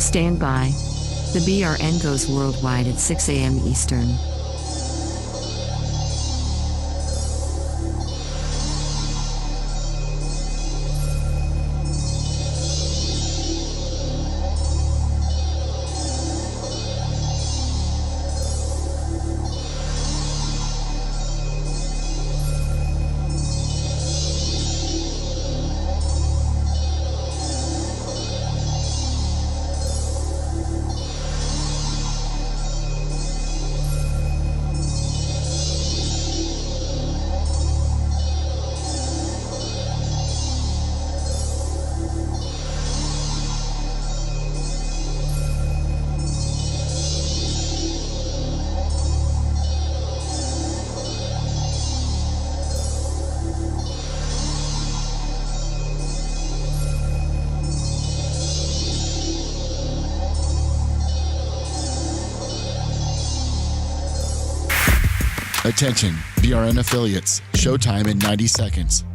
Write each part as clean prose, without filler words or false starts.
Stand by. The BRN goes worldwide at 6 a.m. Eastern. Attention, BRN affiliates. Showtime in 90 seconds.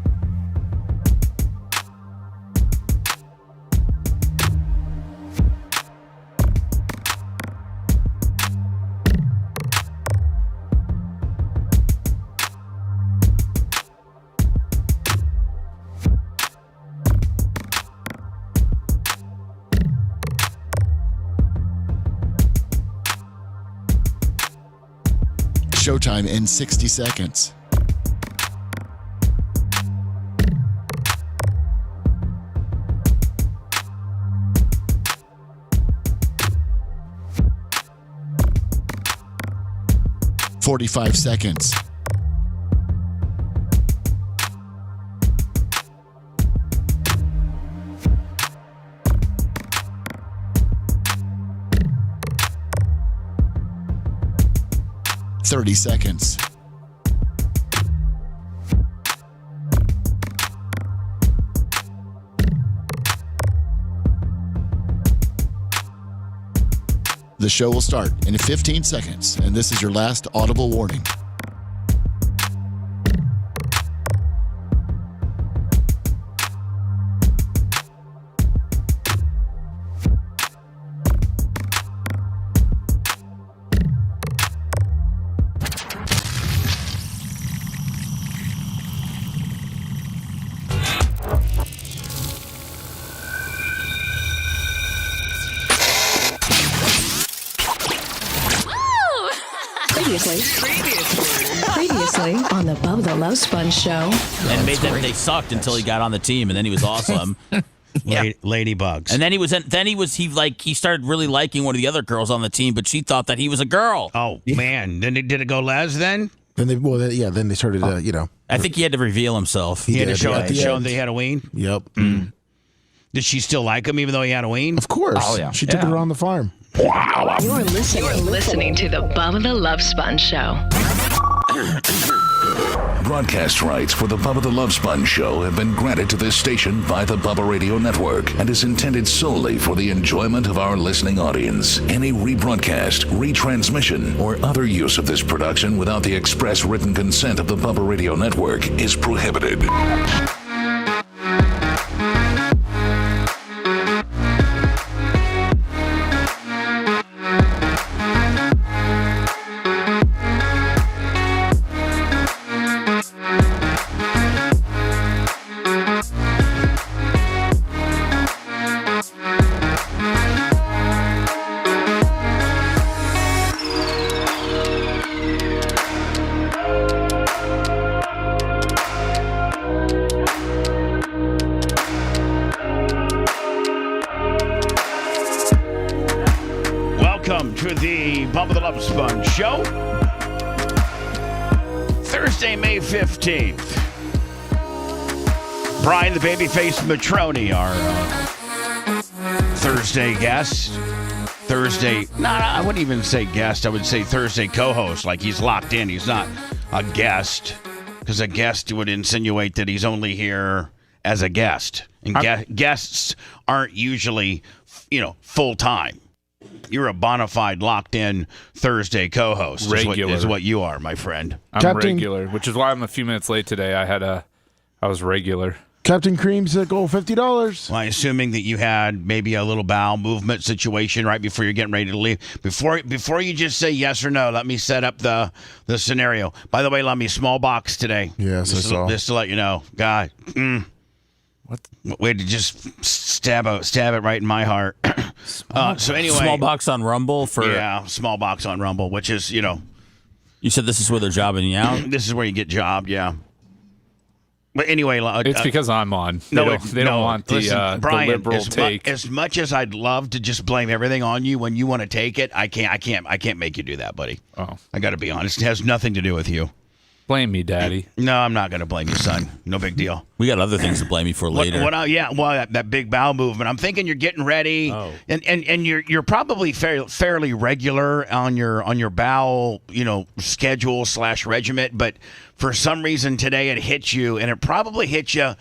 Showtime in 60 seconds. "45 seconds. "30 seconds. The show will start in 15 seconds, and this is your last audible warning. Previously on the Bubba the Love Sponge show. And made them, they sucked until he got on the team, and then he was awesome. Ladybugs. And then he started really liking one of the other girls on the team, but she thought that he was a girl. Oh man! Did it go Les then? Then they started. I think he had to reveal himself. He had to show yeah, at the show that he had a ween. Yep. Did she still like him even though he had a ween? Of course. Oh, yeah. She took it around the farm. You're listening to the Bubba the Love Sponge show. Broadcast rights for the Bubba the Love Sponge show have been granted to this station by the Bubba Radio Network and is intended solely for the enjoyment of our listening audience. Any rebroadcast, retransmission, or other use of this production without the express written consent of the Bubba Radio Network is prohibited. Welcome to the Bubba the Love Sponge show. Thursday, May 15th. Brian the Babyface Matroni, our Thursday guest. I wouldn't even say guest. I would say Thursday co-host, like he's locked in. He's not a guest, because a guest would insinuate that he's only here as a guest. And guests aren't usually, full-time. You're a bona fide, locked-in Thursday co-host. Regular. Is what you are, my friend. I'm Captain. regular, which is why I'm a few minutes late today. I was regular. Captain Cream said, "Go $50." Well, assuming that you had maybe a little bowel movement situation right before you're getting ready to leave. Before you just say yes or no, let me set up the scenario. By the way, let me small box today. Yes, I saw. Just to let you know, God. What? Way to just stab it right in my heart. So anyway, Small box on Rumble for. yeah, small box on Rumble, which is You said this is where they're jobbing you out. this is where you get jobbed. Yeah. But anyway, It's because I'm on. They don't want the Brian, liberal take. As much as I'd love to just blame everything on you when you want to take it, I can't make you do that, buddy. Oh. I got to be honest. It has nothing to do with you. Blame me, Daddy. No, I'm not going to blame you, son. No big deal. We got other things to blame you for later. That big bowel movement. I'm thinking you're getting ready, and you're probably fairly regular on your bowel, schedule / regiment. But for some reason today it hit you, and it probably hit you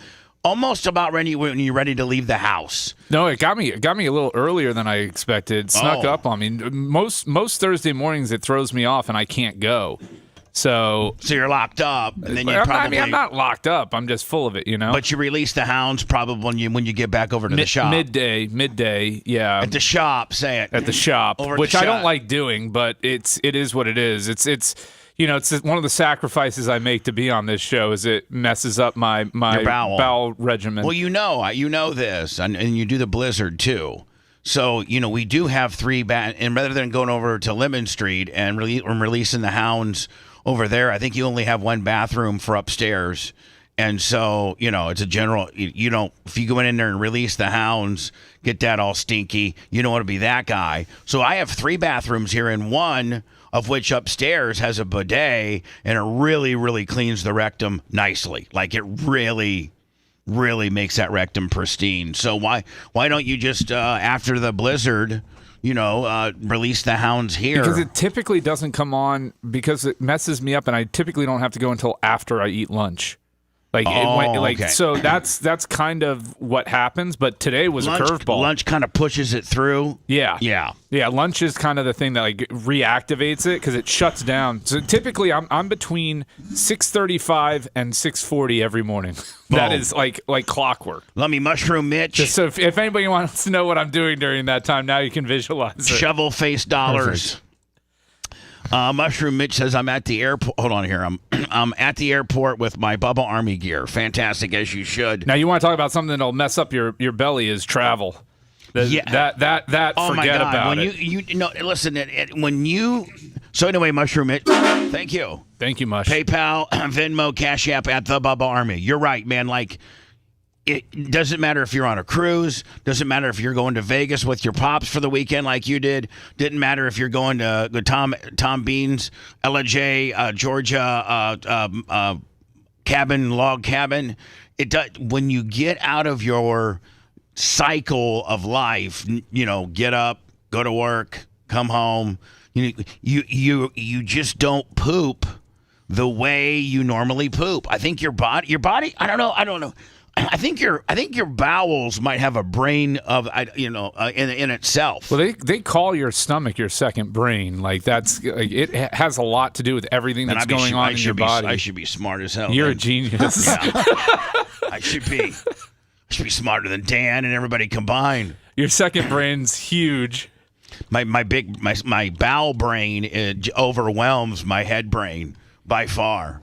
almost about when you're ready to leave the house. No, it got me a little earlier than I expected. Snuck up on me. Most Thursday mornings it throws me off, and I can't go. So you're locked up, and then I'm not locked up. I'm just full of it, But you release the hounds probably when you get back over to the shop. Midday, yeah. At the shop, say it. At the shop, which I don't like doing, but it is what it is. It's one of the sacrifices I make to be on this show is it messes up my bowel regimen. Well, you know this, and you do the blizzard too. So, we do have 3 and rather than going over to Lemon Street and releasing the hounds over there, I think you only have 1 bathroom for upstairs. And so, it's a general, if you go in there and release the hounds, get that all stinky, you don't want to be that guy. So I have 3 bathrooms here, and 1 of which upstairs has a bidet, and it really, really cleans the rectum nicely. Like, it really makes that rectum pristine. So why don't you just, after the blizzard, release the hounds here? Because it typically doesn't come on because it messes me up, and I typically don't have to go until after I eat lunch. Okay. So that's kind of what happens. But today was a curveball. Lunch kind of pushes it through. Yeah. Lunch is kind of the thing that reactivates it because it shuts down. So typically, I'm between 6:35 and 6:40 every morning. That is like clockwork. Let me mushroom Mitch. Just so if anybody wants to know what I'm doing during that time, now you can visualize it. Shovel face dollars. Mushroom Mitch says, I'm at the airport. Hold on here. I'm at the airport with my Bubba Army gear. Fantastic, as you should. Now, you want to talk about something that'll mess up your belly is travel. That oh forget my God. about it. Listen, when you... So anyway, Mushroom Mitch, thank you. Thank you, Mush. PayPal, Venmo, Cash App at the Bubba Army. You're right, man. It doesn't matter if you're on a cruise. Doesn't matter if you're going to Vegas with your pops for the weekend like you did. Didn't matter if you're going to the Tom Beans, Ella J, Georgia log cabin. It does, when you get out of your cycle of life, get up, go to work, come home. You just don't poop the way you normally poop. I think your body. I don't know. I think your bowels might have a brain of in itself. Well, they call your stomach your second brain. It has a lot to do with everything that's going on in your body. I should be smart as hell. You're a genius. Yeah. I should be smarter than Dan and everybody combined. Your second brain's huge. My bowel brain overwhelms my head brain by far.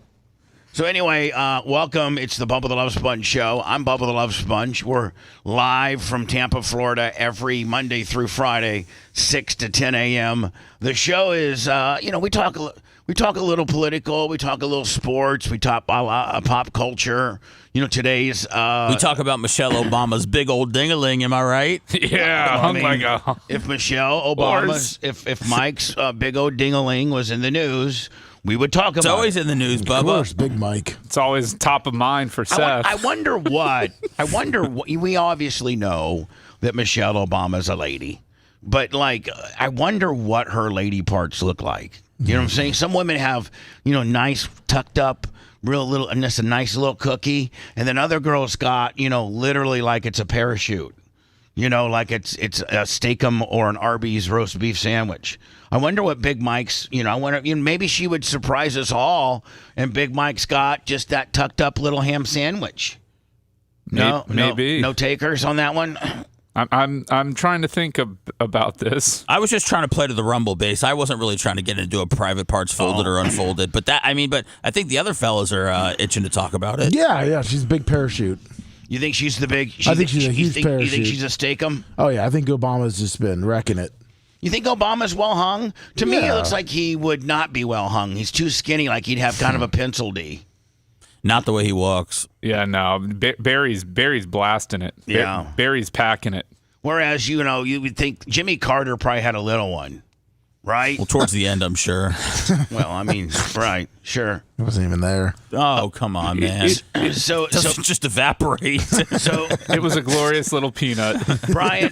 So anyway, welcome. It's the Bubba the Love Sponge show. I'm Bubba the Love Sponge. We're live from Tampa, Florida, every Monday through Friday, 6 to 10 a.m. The show is, we talk a little political, we talk a little sports, we talk pop culture. Today's we talk about Michelle Obama's big old ding-a-ling. Am I right? Yeah. If Michelle Obama's, if Mike's big old ding-a-ling was in the news, we would talk about it. It's always in the news, Bubba. Of course, Big Mike. It's always top of mind for Seth. I wonder what. We obviously know that Michelle Obama's a lady, but I wonder what her lady parts look like. You know what I'm saying? Some women have, nice tucked up, real little, and just a nice little cookie, and then other girls got, literally like it's a parachute. Like it's a Steak-umm or an Arby's roast beef sandwich. I wonder what Big Mike's, I wonder, maybe she would surprise us all, and Big Mike's got just that tucked up little ham sandwich. Maybe. No takers on that one. I'm trying to think about this. I was just trying to play to the Rumble base. I wasn't really trying to get into a private parts folded or unfolded. But I think the other fellas are itching to talk about it. Yeah, she's a big parachute. You think she's the big? I think she's a huge parachute. You think she's a Steakum? Oh yeah, I think Obama's just been wrecking it. You think Obama's well hung? To me, it looks like he would not be well hung. He's too skinny, like he'd have kind of a pencil D. Not the way he walks. Yeah, no. Barry's blasting it. Yeah. Barry's packing it. Whereas, you would think Jimmy Carter probably had a little one, right? Well, towards the end, I'm sure. Well, I mean, right, sure. It wasn't even there. Oh, come on, man. So just evaporate. So it was a glorious little peanut. Brian,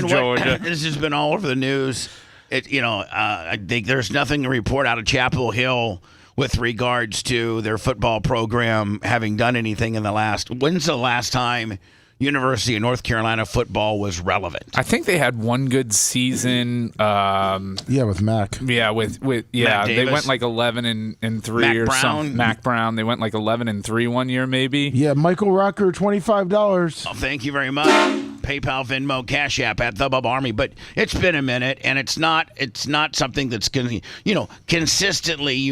Georgia. This has been all over the news. I think there's nothing to report out of Chapel Hill with regards to their football program having done anything in the last. When's the last time University of North Carolina football was relevant? I think they had one good season. With Mac. Yeah, with Mac they Davis. went like 11-3 Mac or Brown. something. Mac Brown. They went like 11-3 one year, maybe. Yeah, Michael Rocker, $25. Oh, thank you very much. PayPal, Venmo, Cash App at the Bubba Army. But it's been a minute, and it's not something that's going to, consistently,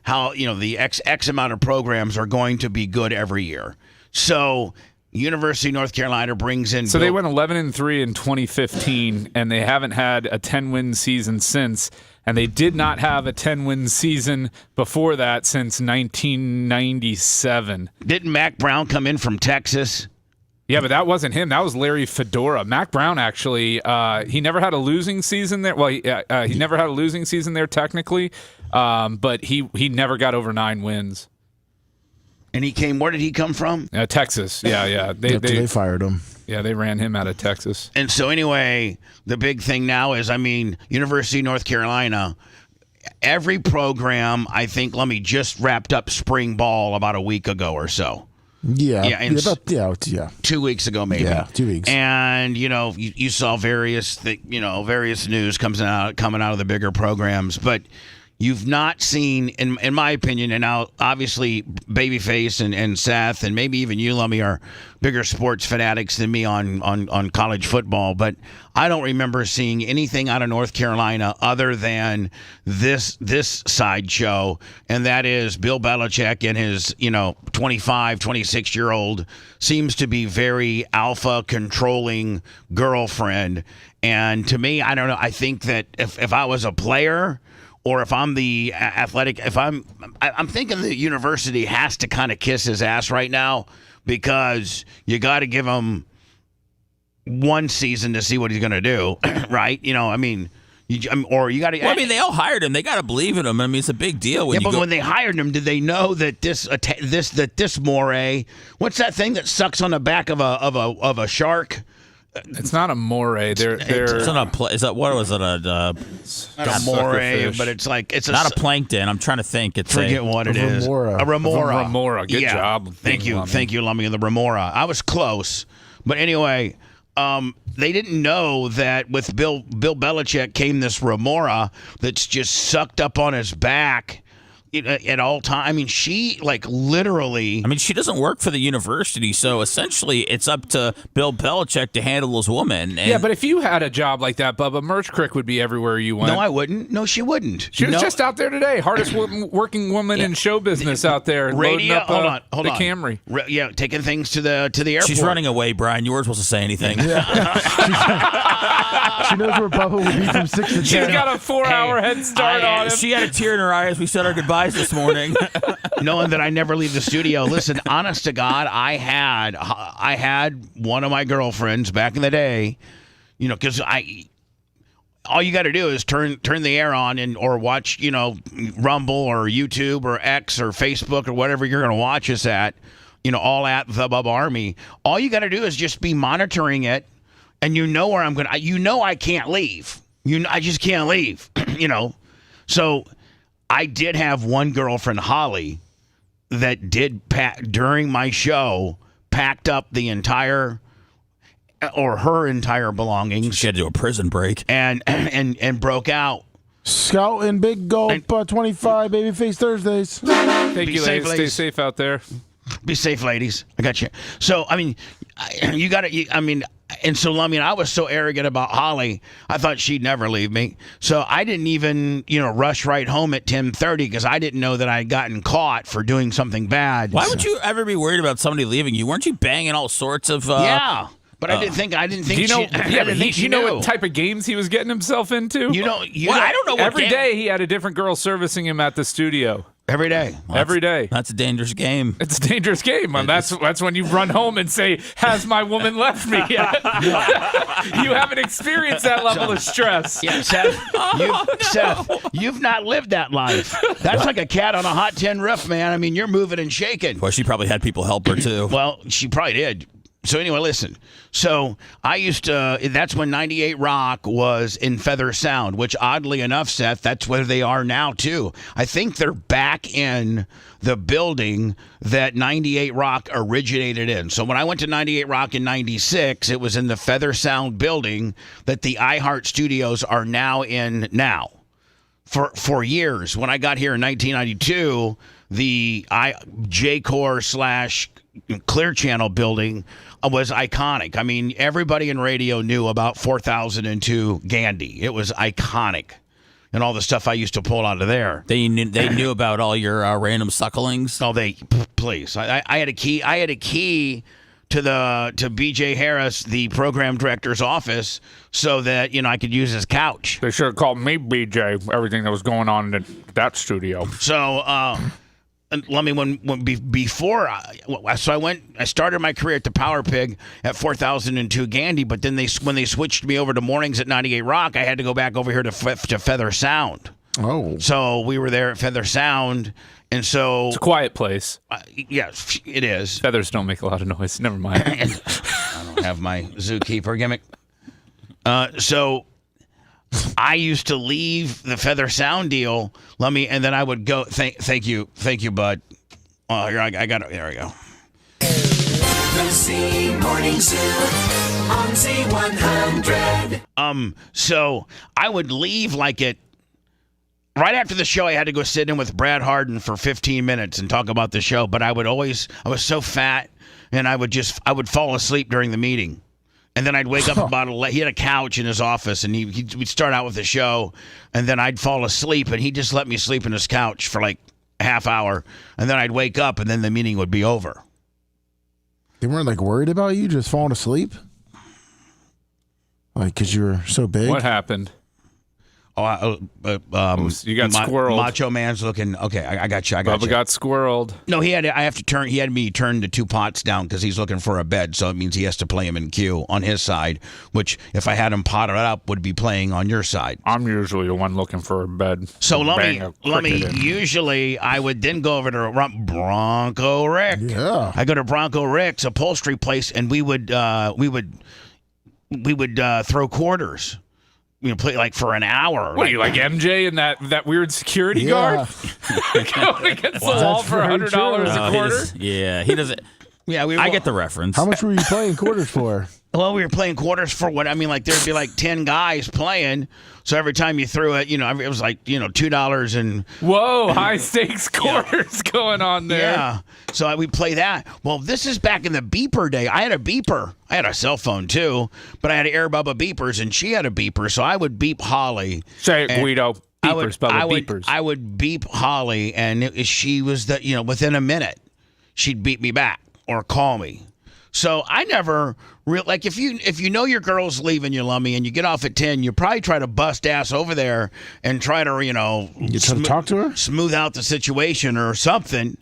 how, the X amount of programs are going to be good every year. So University of North Carolina brings in. So they went 11-3 in 2015, and they haven't had a 10-win season since. And they did not have a 10-win season before that since 1997. Didn't Mac Brown come in from Texas? Yeah, but that wasn't him. That was Larry Fedora. Mac Brown, actually, he never had a losing season there. Well, he never had a losing season there technically, but he never got over 9 wins. And where did he come from? Texas. Yeah. They fired him. Yeah, they ran him out of Texas. And so anyway, the big thing now is, University of North Carolina, every program, I think, just wrapped up spring ball about a week ago or so. Yeah. 2 weeks ago, maybe. Yeah, 2 weeks. And you saw various news coming out of the bigger programs, but you've not seen, in my opinion, and now obviously Babyface and Seth and maybe even you, Lummy, are bigger sports fanatics than me on college football, but I don't remember seeing anything out of North Carolina other than this sideshow, and that is Bill Belichick and his 25, 26-year-old seems to be very alpha controlling girlfriend. And to me, I don't know, I think that if I was a player, or if I'm the athletic, I'm thinking the university has to kind of kiss his ass right now, because you got to give him one season to see what he's going to do, right? Or you got to. Well, they all hired him. They got to believe in him. It's a big deal. When they hired him, did they know that this moray? What's that thing that sucks on the back of a shark? It's not a moray. It's not a is that what was it? Not a moray, but it's not a plankton. I'm trying to think. Forget what it is. A remora. Remora. Good job. Thank you, Lummy. The remora. I was close, but anyway, they didn't know that with Bill Belichick came this remora that's just sucked up on his back at all times. She literally. She doesn't work for the university, so essentially it's up to Bill Belichick to handle his woman. Yeah, but if you had a job like that, Bubba, Merch Crick would be everywhere you went. No, I wouldn't. No, she wouldn't. She was just out there today. Hardest working woman in show business out there. Radio. Loading up, hold on. the Camry. Taking things to the airport. She's running away, Brian. You weren't supposed to say anything. She knows where Bubba will be from 6 to 10. She's got a 4-hour head start on him. She had a tear in her eye as we said our goodbyes this morning. Knowing that I never leave the studio. Listen, honest to God, I had one of my girlfriends back in the day, because all you got to do is turn the air on or watch, Rumble or YouTube or X or Facebook or whatever you're going to watch us at, all at the Bubba Army. All you got to do is just be monitoring it, and where I'm going to, I can't leave. I just can't leave, So I did have one girlfriend, Holly, that did during my show, packed up the entire her entire belongings. She had to do a prison break and broke out. Scout and Big Gulp 25 Babyface Thursdays. Thank you, ladies. safe, Stay safe out there. Be safe, ladies. I got you. So, I mean, you got to, I mean, and so, I mean, I was so arrogant about Holly, I thought she'd never leave me. So I didn't even, rush right home at 10:30 because I didn't know that I had gotten caught for doing something bad. Why would you ever be worried about somebody leaving you? Weren't you banging all sorts of... Yeah. But I didn't think. Do you know what type of games he was getting himself into? I don't know. Every day he had a different girl servicing him at the studio. Every day. Every day. That's a dangerous game. It's a dangerous game. And that's when you run home and say, "Has my woman left me yet?" You haven't experienced that level of stress. Yeah, Seth, you've not lived that life. That's like a cat on a hot tin roof, man. I mean, you're moving and shaking. Well, she probably had people help her too. Well, she probably did. So anyway, listen. So I used to, that's when 98 Rock was in Feather Sound, which oddly enough, Seth, that's where they are now too. I think they're back in the building that 98 Rock originated in. So when I went to 98 Rock in 96, it was in the Feather Sound building that the iHeart Studios are now in now. For years, when I got here in 1992, the J-Core / Clear Channel building was iconic. I mean, everybody in radio knew about 4002 Gandy. It was iconic. And all the stuff I used to pull out of there. They knew about all your random sucklings? Oh, please. I had a key to BJ Harris, the program director's office, so that, I could use his couch. They should have called me BJ, everything that was going on in that studio. So, let me before I started my career at the Power Pig at 4002 Gandy, but then when they switched me over to mornings at 98 Rock, I had to go back over here to Feather Sound. Oh, so we were there at Feather Sound, and so it's a quiet place. Yes, it is. Feathers don't make a lot of noise. Never mind. I don't have my zookeeper gimmick. So I used to leave the Feather Sound deal. And then I would go. Thank you, bud. Oh, here I got it. There we go. The Z Morning Zoo on Z100. So I would leave like it. Right after the show, I had to go sit in with Brad Harden for 15 minutes and talk about the show. But I was so fat, and I would fall asleep during the meeting. And then I'd wake up about 11. He had a couch in his office, and we'd start out with the show, and then I'd fall asleep, and he'd just let me sleep in his couch for like a half hour, and then I'd wake up, and then the meeting would be over. They weren't worried about you just falling asleep? Because you were so big? What happened? Oh, you got squirreled. Macho Man's looking. Okay, I got you. Bubba got squirreled. No, he had me turn the 2 pots down because he's looking for a bed. So it means he has to play him in queue on his side, which if I had him potted up would be playing on your side. I'm usually the one looking for a bed. So let me. Usually I would then go over to Bronco Rick. Yeah, I go to Bronco Rick's upholstery place, and we would throw quarters. Play for an hour. What are you, like MJ and that weird security guard? Going against the wall for $100 a quarter? He doesn't. Yeah, I get the reference. How much were you playing quarters for? Well, we were playing quarters for what? I mean, there'd be 10 guys playing. So every time you threw it, it was $2 and... Whoa, high stakes quarters going on there. Yeah. So we play that. Well, this is back in the beeper day. I had a beeper. I had a cell phone too, but I had Air Bubba beepers, and she had a beeper. So I would beep Holly. Say it, Guido. Beepers, Bubba, beepers. I would beep Holly, and she was within a minute, she'd beep me back or call me. So I never if you know your girl's leaving you, Lummy, and you get off at 10, you probably try to bust ass over there and try to you try to talk to her, smooth out the situation or something.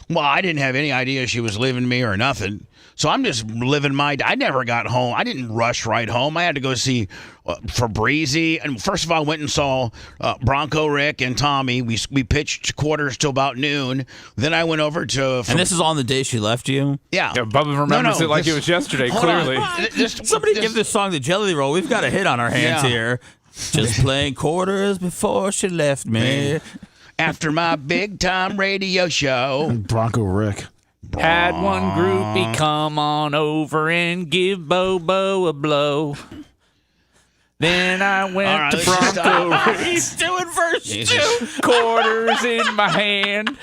Well, I didn't have any idea she was leaving me or nothing. So I'm just living I never got home. I didn't rush right home. I had to go see Fabrizi. And first of all, I went and saw Bronco Rick and Tommy. We pitched quarters till about noon. Then I went over to... And this is on the day she left you? Yeah. Bubba remembers it like it was yesterday, clearly. Somebody give this song the Jelly Roll. We've got a hit on our hands here. Just playing quarters before she left me. After my big-time radio show. Bronco Rick. Had one groupie come on over and give Bobo a blow. Then I went to Bronco. He's doing verse 2. Quarters in my hand.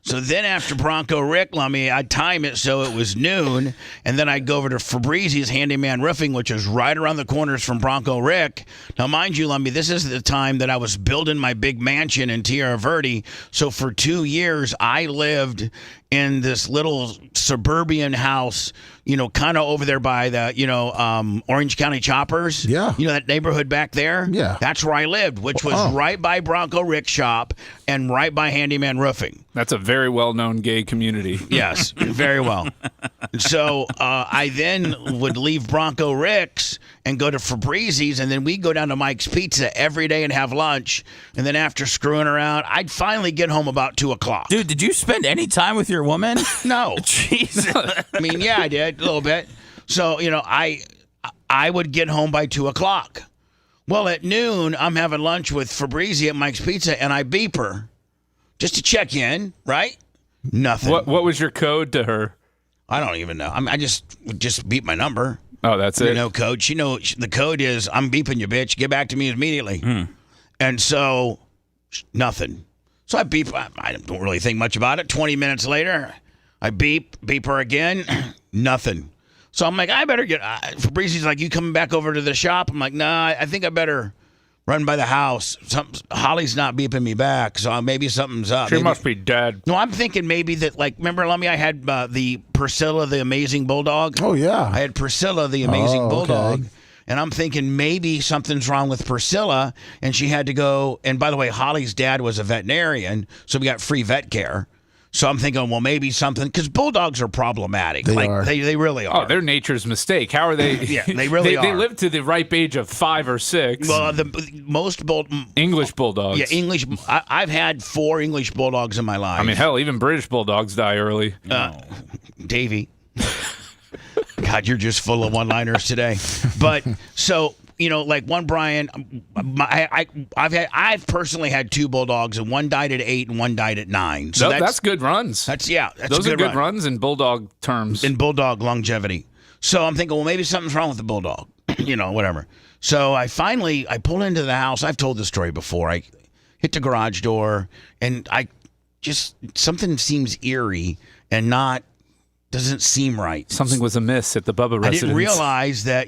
So then after Bronco Rick, Lummy, I'd time it so it was noon, and then I'd go over to Fabrizi's Handyman Roofing, which is right around the corners from Bronco Rick. Now, mind you, Lummy, this is the time that I was building my big mansion in Tierra Verde. So for 2 years, I lived in this little suburban house, kind of over there by the, Orange County Choppers. Yeah. That neighborhood back there? Yeah. That's where I lived, which was right by Bronco Rick Shop and right by Handyman Roofing. That's a very well-known gay community. Yes, very well. So I then would leave Bronco Rick's and go to Fabrizi's, and then we'd go down to Mike's Pizza every day and have lunch. And then after screwing around, I'd finally get home about 2 o'clock. Dude, did you spend any time with your woman? No. Jesus. I mean, yeah, I did a little bit. So, I would get home by 2 o'clock. Well, at noon, I'm having lunch with Fabrizi at Mike's Pizza, and I beep her just to check in, right? Nothing. What was your code to her? I don't even know. I just beep my number. Oh, that's it? No code. The code is, I'm beeping you, bitch. Get back to me immediately. And so, nothing. So I beep. I don't really think much about it. 20 minutes later, I beep her again. Nothing. So I'm like, I better get. Fabrizi's like, you coming back over to the shop? I'm like, nah, I think I better run by the house. Holly's not beeping me back, so maybe something's up. She must be dead. No, I'm thinking maybe that, remember, Lummy, I had the Priscilla, the amazing bulldog? Oh, yeah. I had Priscilla, the amazing bulldog. Okay. And I'm thinking maybe something's wrong with Priscilla, and she had to go. And by the way, Holly's dad was a veterinarian, so we got free vet care. So I'm thinking, well, maybe something, because bulldogs are problematic. They are. They really are. Oh, they're nature's mistake. How are they? Yeah, they really are. They live to the ripe age of 5 or 6. Well, most English bulldogs. Yeah, English. I've had 4 English bulldogs in my life. I mean, hell, even British bulldogs die early. Davey. God, you're just full of one-liners today. But so, one Brian, I've personally had 2 bulldogs, and one died at 8 and one died at 9. So that's good runs. Those are good runs in bulldog terms. In bulldog longevity. So I'm thinking, well, maybe something's wrong with the bulldog, whatever. So I pull into the house. I've told this story before. I hit the garage door, and something seems eerie and doesn't seem right. Something was amiss at the Bubba residence. I didn't realize that,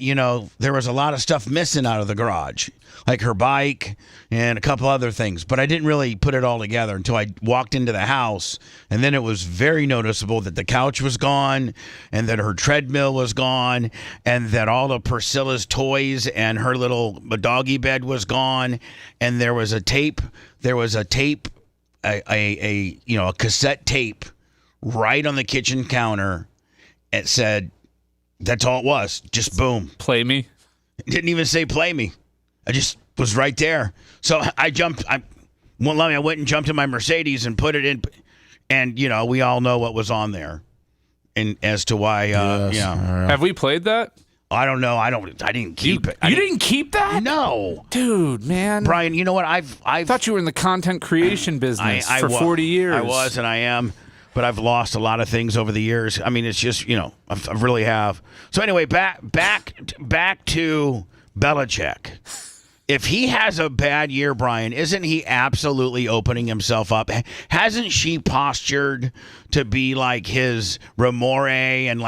there was a lot of stuff missing out of the garage, like her bike and a couple other things. But I didn't really put it all together until I walked into the house. And then it was very noticeable that the couch was gone and that her treadmill was gone and that all of Priscilla's toys and her little doggy bed was gone. And there was a tape. A cassette tape right on the kitchen counter. It said, that's all it was. Just boom. Play me. It didn't even say play me. I just was right there. So I went and jumped in my Mercedes and put it in. And, we all know what was on there. And as to why, Yes. Right. Have we played that? I don't know. I didn't keep it. You didn't keep that? No. Dude, man. Brian, you know what? I thought you were in the content creation business for 40 years. I was, and I am. But I've lost a lot of things over the years. I mean, it's just, I really have. So anyway, back to Belichick. If he has a bad year, Brian, isn't he absolutely opening himself up? Hasn't she postured to be like his Remore and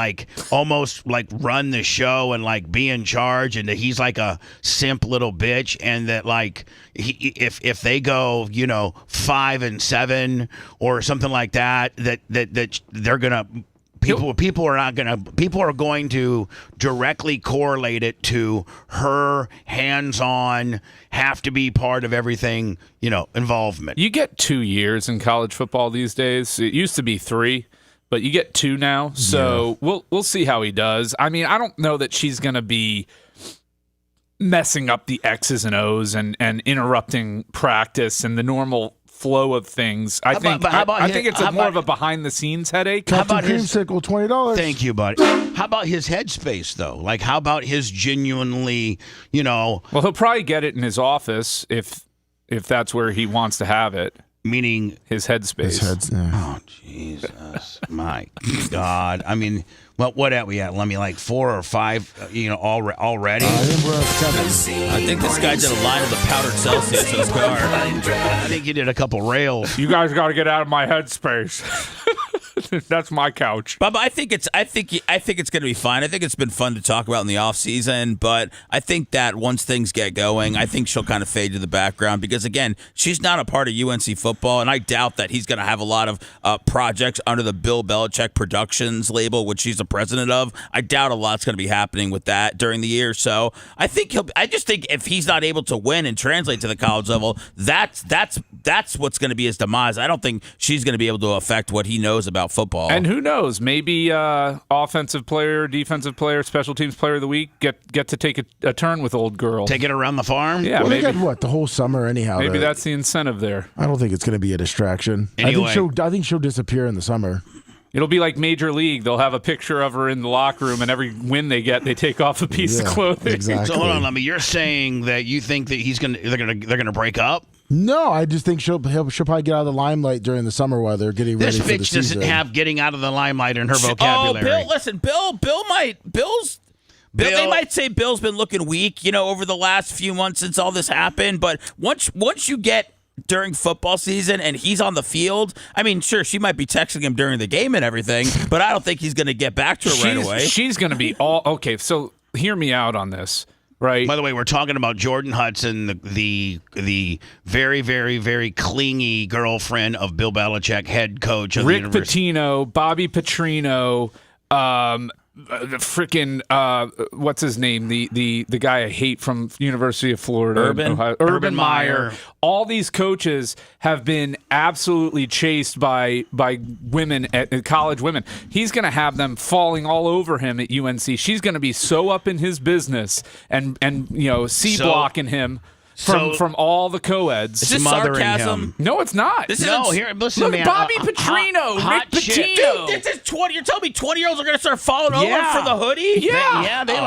almost run the show and be in charge, and that he's like a simp little bitch, and that if they go 5-7 or something like that they're gonna. People are going to directly correlate it to her hands-on, have to be part of everything, involvement. You get 2 years in college football these days. It used to be 3, but you get 2 now. So we'll see how he does. I mean, I don't know that she's going to be messing up the X's and O's and interrupting practice and the normal flow of things. I think it's more of a behind-the-scenes headache. Captain Creamsicle, $20. Thank you, buddy. How about his headspace, though? How about his genuinely, Well, he'll probably get it in his office if that's where he wants to have it. Meaning his headspace. His head's, yeah. Oh, Jesus. My God. I mean, what at we at? Let me like 4 or 5, already? I think we're at 7. I think this guy did a line of the powdered Celsius in his car. I think he did a couple rails. You guys got to get out of my headspace. That's my couch. Bubba, I think it's going to be fine. I think it's been fun to talk about in the off season, but I think that once things get going, I think she'll kind of fade to the background because again, she's not a part of UNC football, and I doubt that he's going to have a lot of projects under the Bill Belichick Productions label, which she's the president of. I doubt a lot's going to be happening with that during the year. So I just think if he's not able to win and translate to the college level, that's what's going to be his demise. I don't think she's going to be able to affect what he knows about football. And who knows? Maybe offensive player, defensive player, special teams player of the week get to take a turn with old girl. Take it around the farm? Yeah, Well, they maybe. got what, the whole summer anyhow. Maybe that's the incentive there. I don't think it's going to be a distraction. Anyway. I think she'll disappear in the summer. It'll be like Major League. They'll have a picture of her in the locker room, and every win they get, they take off a piece of clothing. Exactly. So hold on, Lemmy. You're saying that you think that they're gonna break up? No, I just think she'll probably get out of the limelight during the summer while they're getting ready This for the bitch season. doesn't have getting out of the limelight in her vocabulary. Oh, Bill, listen, they might say Bill's been looking weak, over the last few months since all this happened. But once you get during football season and he's on the field, I mean, sure, she might be texting him during the game and everything, but I don't think he's going to get back to her right away. She's going to be all okay. So hear me out on this. Right. By the way, we're talking about Jordan Hudson, the very, very, very clingy girlfriend of Bill Belichick, head coach of Rick the University. Pitino, Bobby Petrino, the freaking what's his name? The guy I hate from University of Florida, Urban Meyer. All these coaches have been absolutely chased by women at college women. He's going to have them falling all over him at UNC. She's going to be so up in his business and blocking him. From all the co-eds. Is this sarcasm? No, it's not. Listen, look, man. Bobby Petrino, Rick Pitino. Dude, this is 20. You're telling me 20-year-olds are going to start falling over for the hoodie? Yeah. They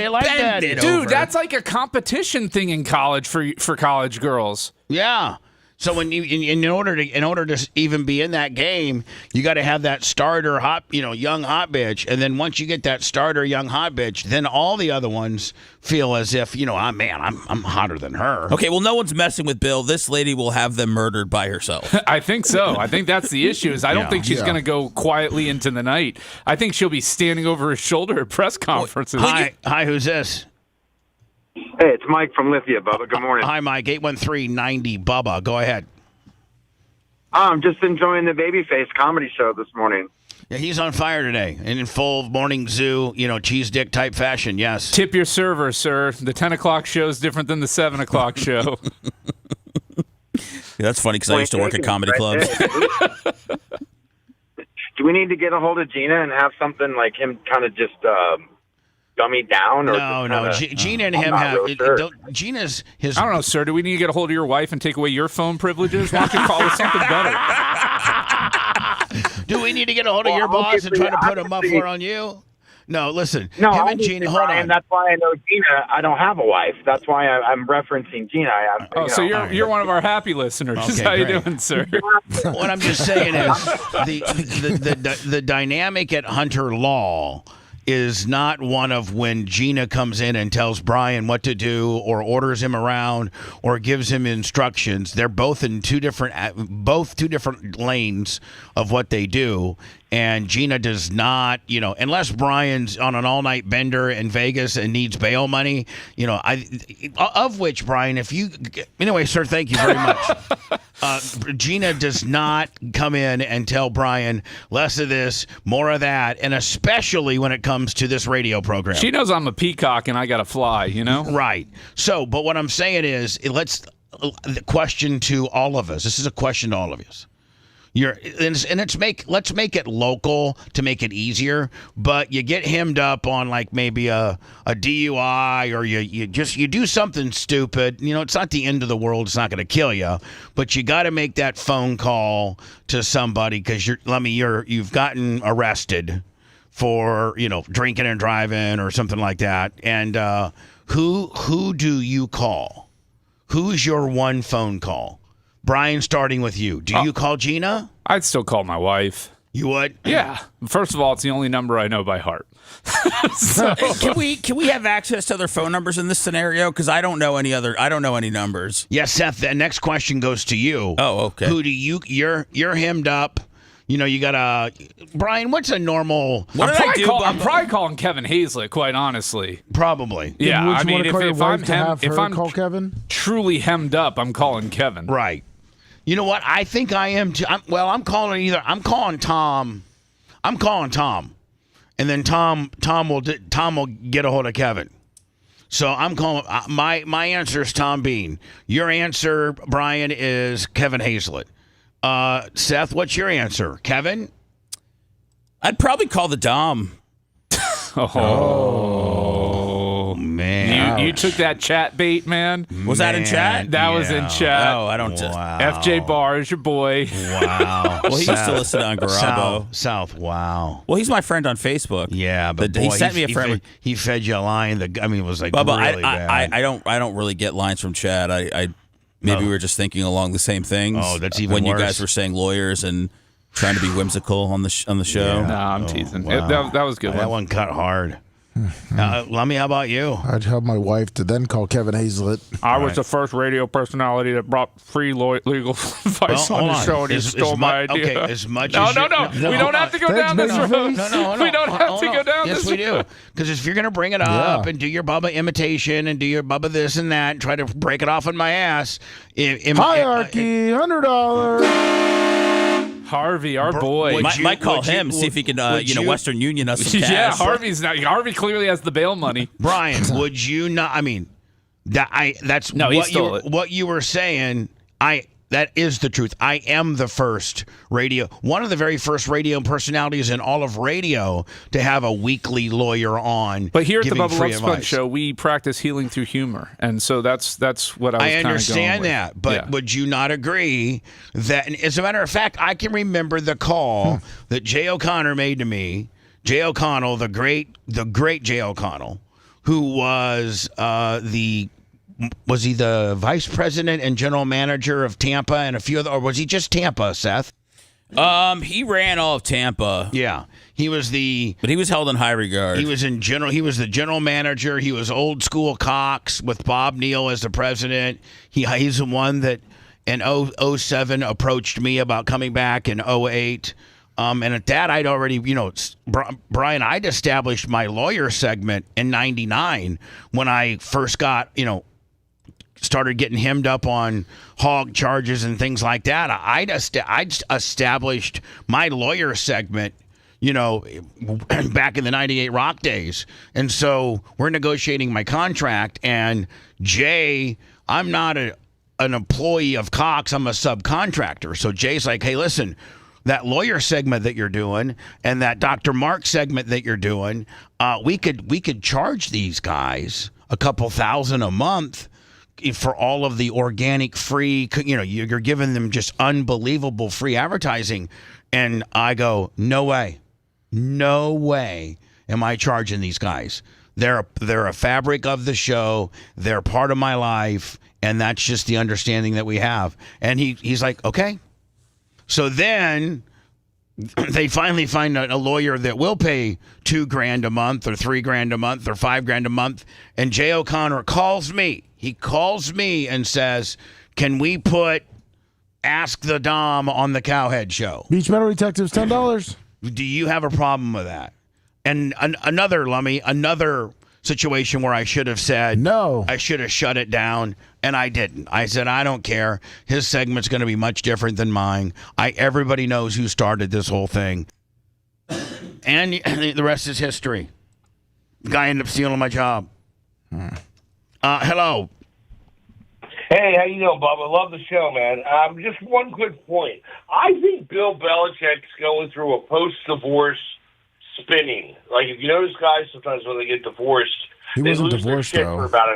like that. Dude, that's like a competition thing in college for college girls. Yeah. So when you in order to even be in that game, you got to have that starter young hot bitch, and then once you get that starter young hot bitch, then all the other ones feel as if I'm hotter than her. Okay, well, no one's messing with Bill. This lady will have them murdered by herself. I think so. I think that's the issue. I don't think she's going to go quietly into the night. I think she'll be standing over his shoulder at press conferences. Hi, who's this? Hey, it's Mike from Lithia, Bubba. Good morning. Hi, Mike. 813-90 Bubba. Go ahead. I'm just enjoying the Babyface comedy show this morning. Yeah, he's on fire today and in full morning zoo, cheese dick type fashion. Yes. Tip your server, sir. The 10 o'clock show is different than the 7 o'clock show. That's funny because I used to work at comedy clubs. Do we need to get a hold of Gina and have something like him kind of just dummy down? Or no. Gina and him have. Really sure. Gina's his. I don't know, sir. Do we need to get a hold of your wife and take away your phone privileges? Why don't you call us something better? Do we need to get a hold of your boss and try to put a muffler on you? No, listen. No, him and Gina. Hold on. That's why I know Gina. I don't have a wife. That's why I'm referencing Gina. So you're one of our happy listeners. Okay, How you great. doing, sir? What I'm just saying is the dynamic at Hunter Law is not one of when Gina comes in and tells Brian what to do or orders him around or gives him instructions. They're both in two different lanes of what they do. And Gina does not, unless Brian's on an all-night bender in Vegas and needs bail money, of which, Brian, anyway, sir, thank you very much. Gina does not come in and tell Brian less of this, more of that, and especially when it comes to this radio program. She knows I'm a peacock and I got to fly, Right. So, but what I'm saying is, the question to all of us. This is a question to all of us. Let's make it local to make it easier, but you get hemmed up on like maybe a DUI or you do something stupid. It's not the end of the world. It's not going to kill you, but you got to make that phone call to somebody because you've gotten arrested for drinking and driving or something like that. And who do you call? Who's your one phone call Brian, starting with you. Do you call Gina? I'd still call my wife. You would? Yeah. First of all, it's the only number I know by heart. So, Can we have access to other phone numbers in this scenario? Because I don't know any numbers. Yes, Seth. The next question goes to you. Oh, okay. Who do you? You're hemmed up. You know, you got a Brian. What's a normal? I'm probably calling Kevin Hazlett. Quite honestly, probably. Yeah, Would I you mean, want to call your if wife I'm to have her call Kevin? truly hemmed up, I'm calling Kevin. Right. You know what? I think I am too. I'm calling Tom. I'm calling Tom, and then Tom will get a hold of Kevin. So I'm calling. My answer is Tom Bean. Your answer, Brian, is Kevin Hazlett. Seth, what's your answer? Kevin? I'd probably call the Dom. Oh, man. You took that chat bait, man. Was that in chat? That was in chat. Oh, I don't. Wow. FJ Barr is your boy. Wow. Well, he used to listen on Garabo. South. Wow. Well, he's my friend on Facebook. Yeah, but he boy, sent me a friend. He fed you a line. It was like Bubba, really bad. I don't really get lines from chat. Maybe we were just thinking along the same things. Oh, that's even when worse. you guys were saying lawyers and trying to be whimsical on the show. No, I'm teasing. Wow. That was a good. That one cut hard. Lummy, how about you? I'd have my wife to then call Kevin Hazlett. I was the first radio personality that brought free legal advice on the show, and he stole my idea. Okay, as much no, as no, we don't have to go down this road. No. We don't have to go down this road. Yes, we do. Because if you're going to bring it up and do your Bubba imitation and do your Bubba this and that and try to break it off on my ass. Hierarchy, $100. Harvey, our boy. Might call him, see if he can, Western Union us some cash. Yeah, Harvey clearly has the bail money. Brian, would you not? I mean, that's no, what he stole it. What you were saying. That is the truth. I am the first one of the very first radio personalities in all of radio to have a weekly lawyer on. But here at the giving Bubba free Love Sponge advice. Show, we practice healing through humor, and so that's what I was. I understand going that, with. but would you not agree that? And as a matter of fact, I can remember the call that Jay O'Connor made to me. Jay O'Connell, the great Jay O'Connell, who was Was he the vice president and general manager of Tampa and a few other, or was he just Tampa, Seth? He ran all of Tampa. Yeah. He was but he was held in high regard. He was the general manager. He was old school Cox with Bob Neal as the president. He's the one that in 07 approached me about coming back in 08. And at that, I'd already, Brian, I'd established my lawyer segment in 99 when I first got, started getting hemmed up on hog charges and things like that. I'd established my lawyer segment, back in the 98 Rock days. And so we're negotiating my contract, and Jay, I'm not an employee of Cox, I'm a subcontractor. So Jay's like, hey, listen, that lawyer segment that you're doing and that Dr. Mark segment that you're doing, we could charge these guys a couple $1,000 a month for all of the organic free, you're giving them just unbelievable free advertising. And I go, no way am I charging these guys. They're a fabric of the show. They're part of my life. And that's just the understanding that we have. And he's like, okay. So then they finally find a lawyer that will pay $2,000 a month or $3,000 a month or $5,000 a month. And Jay O'Connor calls me. He calls me and says, can we put Ask the Dom on the Cowhead Show? Beach Metal Detectives, $10. Do you have a problem with that? And another situation where I should have said no. I should have shut it down, and I didn't. I said, I don't care. His segment's going to be much different than mine. Everybody knows who started this whole thing. And the rest is history. The guy ended up stealing my job. Hello. Hey, how you doing, Bubba? Love the show, man. Just one quick point. I think Bill Belichick's going through a post-divorce spinning. Like, if you notice guys, sometimes when they get divorced, he they wasn't lose divorced, their shit though. for about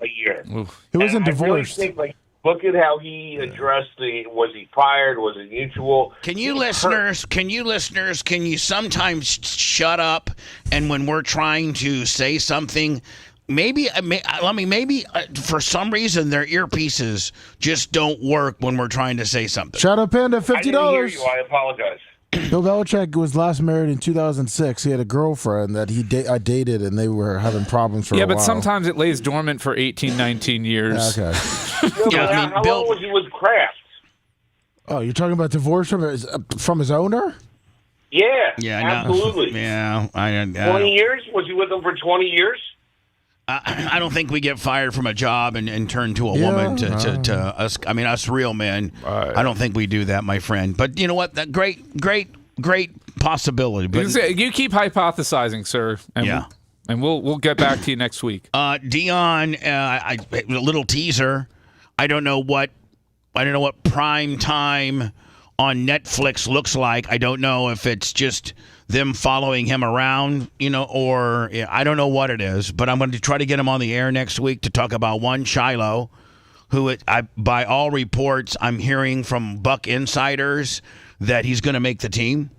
a year. He wasn't divorced. I really think, look at how he addressed was he fired? Was it mutual? Can you listeners, can you sometimes shut up? And when we're trying to say something, maybe for some reason their earpieces just don't work when we're trying to say something. Shadow Panda, $50. I didn't hear you. I apologize. Bill Belichick was last married in 2006. He had a girlfriend that I dated, and they were having problems for a while. Yeah, but sometimes it lays dormant for 18, 19 years. Okay. How long was he with Kraft? Oh, you're talking about divorce from his owner? Yeah, absolutely. Yeah, 20 years? Was he with them for 20 years? I don't think we get fired from a job and turn to a woman to us. I mean, us real men. I don't think we do that, my friend. But you know what? That great possibility. But you keep hypothesizing, sir. And we'll get back to you next week. Dion, a little teaser. I don't know what prime time on Netflix looks like. I don't know if it's just them following him around, or I don't know what it is, but I'm going to try to get him on the air next week to talk about one Shiloh, who by all reports I'm hearing from Buck insiders that he's going to make the team.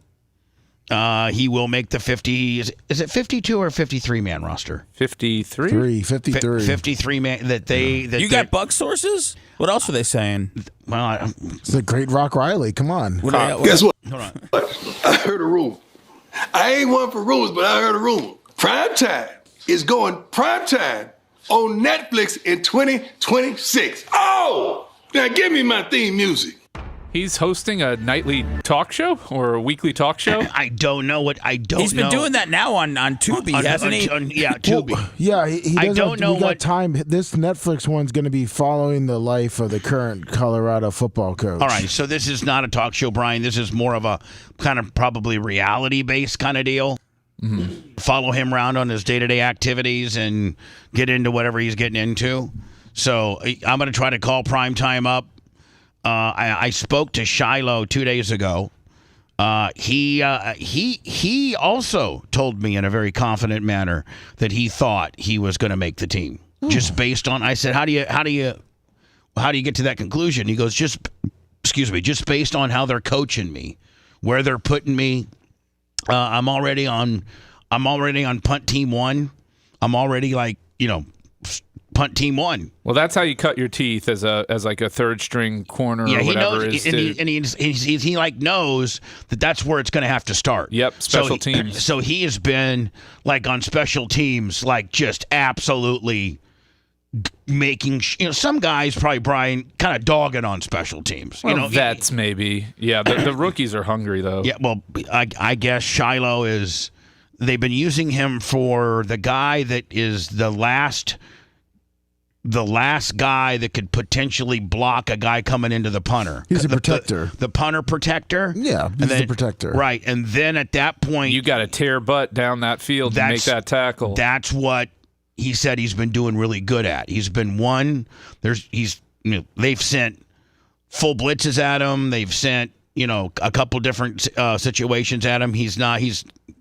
He will make the 50. Is it 52 or 53 man roster? 53. 53 man. You got Buck sources? What else are they saying? Well, it's the great Rock Riley. Come on. Guess what? Hold on. I heard a rumor. I ain't one for rumors, but I heard a rumor. Primetime is going primetime on Netflix in 2026. Oh! Now give me my theme music. He's hosting a nightly talk show or a weekly talk show? I don't know what I don't know. He's been doing that now on Tubi, hasn't he? Yeah, Tubi. Well, yeah, he I don't know what time. This Netflix one's going to be following the life of the current Colorado football coach. All right, so this is not a talk show, Brian. This is more of a kind of probably reality-based kind of deal. Mm-hmm. Follow him around on his day-to-day activities and get into whatever he's getting into. So I'm going to try to call Primetime up. I spoke to Shiloh 2 days ago. He also told me in a very confident manner that he thought he was going to make the team. Just based on, I said, how do you get to that conclusion? He goes, just based on how they're coaching me, where they're putting me. I'm already on punt team 1. I'm already punt team 1. Well, that's how you cut your teeth as like a third string corner or whatever it is. He knows that that's where it's going to have to start. Yep, special teams. So he has been on special teams, just absolutely making. Some guys probably, Brian, kind of dogging on special teams. Well, vets maybe. Yeah, the rookies are hungry though. Yeah, well, I guess Shiloh is. They've been using him for the guy that is the last guy that could potentially block a guy coming into the punter. He's a protector. The punter protector? Yeah, he's the protector. Right, and then at that point... You got to tear butt down that field to make that tackle. That's what he said he's been doing really good at. He's been they've sent full blitzes at him. They've sent, a couple different situations at him.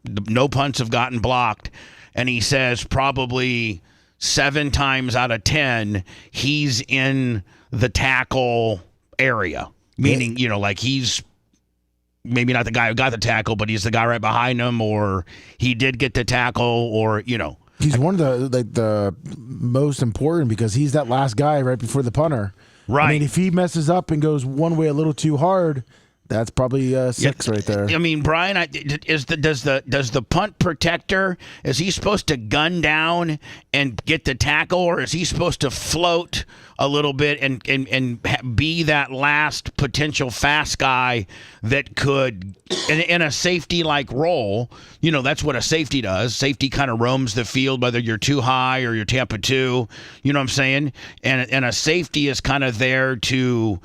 No punts have gotten blocked. And he says probably 7 times out of 10, he's in the tackle area. Meaning, he's maybe not the guy who got the tackle, but he's the guy right behind him, or he did get the tackle, or, He's one of the most important because he's that last guy right before the punter. Right. I mean, if he messes up and goes one way a little too hard, that's probably 6 right there. I mean, Brian, does the punt protector, is he supposed to gun down and get the tackle, or is he supposed to float a little bit and be that last potential fast guy that could, in a safety-like role, that's what a safety does. Safety kind of roams the field, whether you're too high or you're Tampa 2, you know what I'm saying? And a safety is kind of there to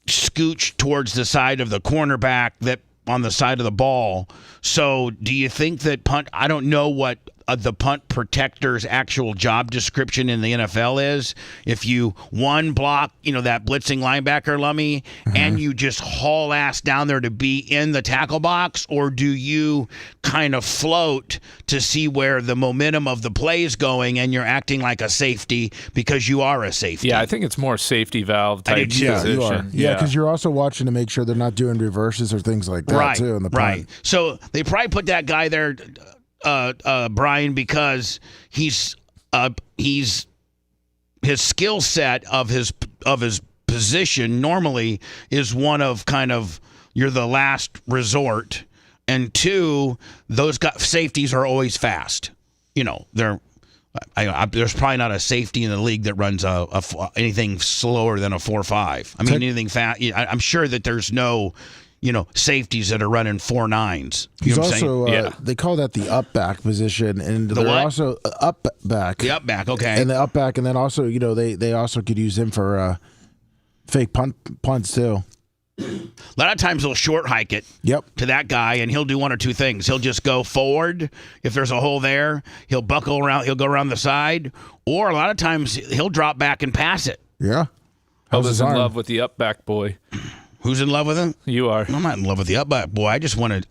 scooch towards the side of the cornerback that on the side of the ball. So do you think that I don't know what the punt protector's actual job description in the NFL is. If you block, that blitzing linebacker, Lummy, and you just haul ass down there to be in the tackle box, or do you kind of float to see where the momentum of the play is going and you're acting like a safety because you are a safety? Yeah, I think it's more safety valve type position. You are. Yeah, because you're also watching to make sure they're not doing reverses or things like that too in the punt. Right. So they probably put that guy there, Brian, because he's his skill set of his position normally is one of kind of you're the last resort, and two, those safeties are always fast. There's probably not a safety in the league that runs anything slower than a 4.5. I mean, anything fast. I'm sure that there's no, safeties that are running 4.9s. He's also they call that the up back position, and they're also up back. The up back, okay, and the up back, and then also they also could use him for fake punts too. A lot of times he'll short hike it to that guy, and he'll do one or two things. He'll just go forward. If there's a hole there, he'll buckle around. He'll go around the side. Or a lot of times he'll drop back and pass it. Yeah. Bubba's in love with the up back boy. Who's in love with him? You are. I'm not in love with the up back boy. I just wanted.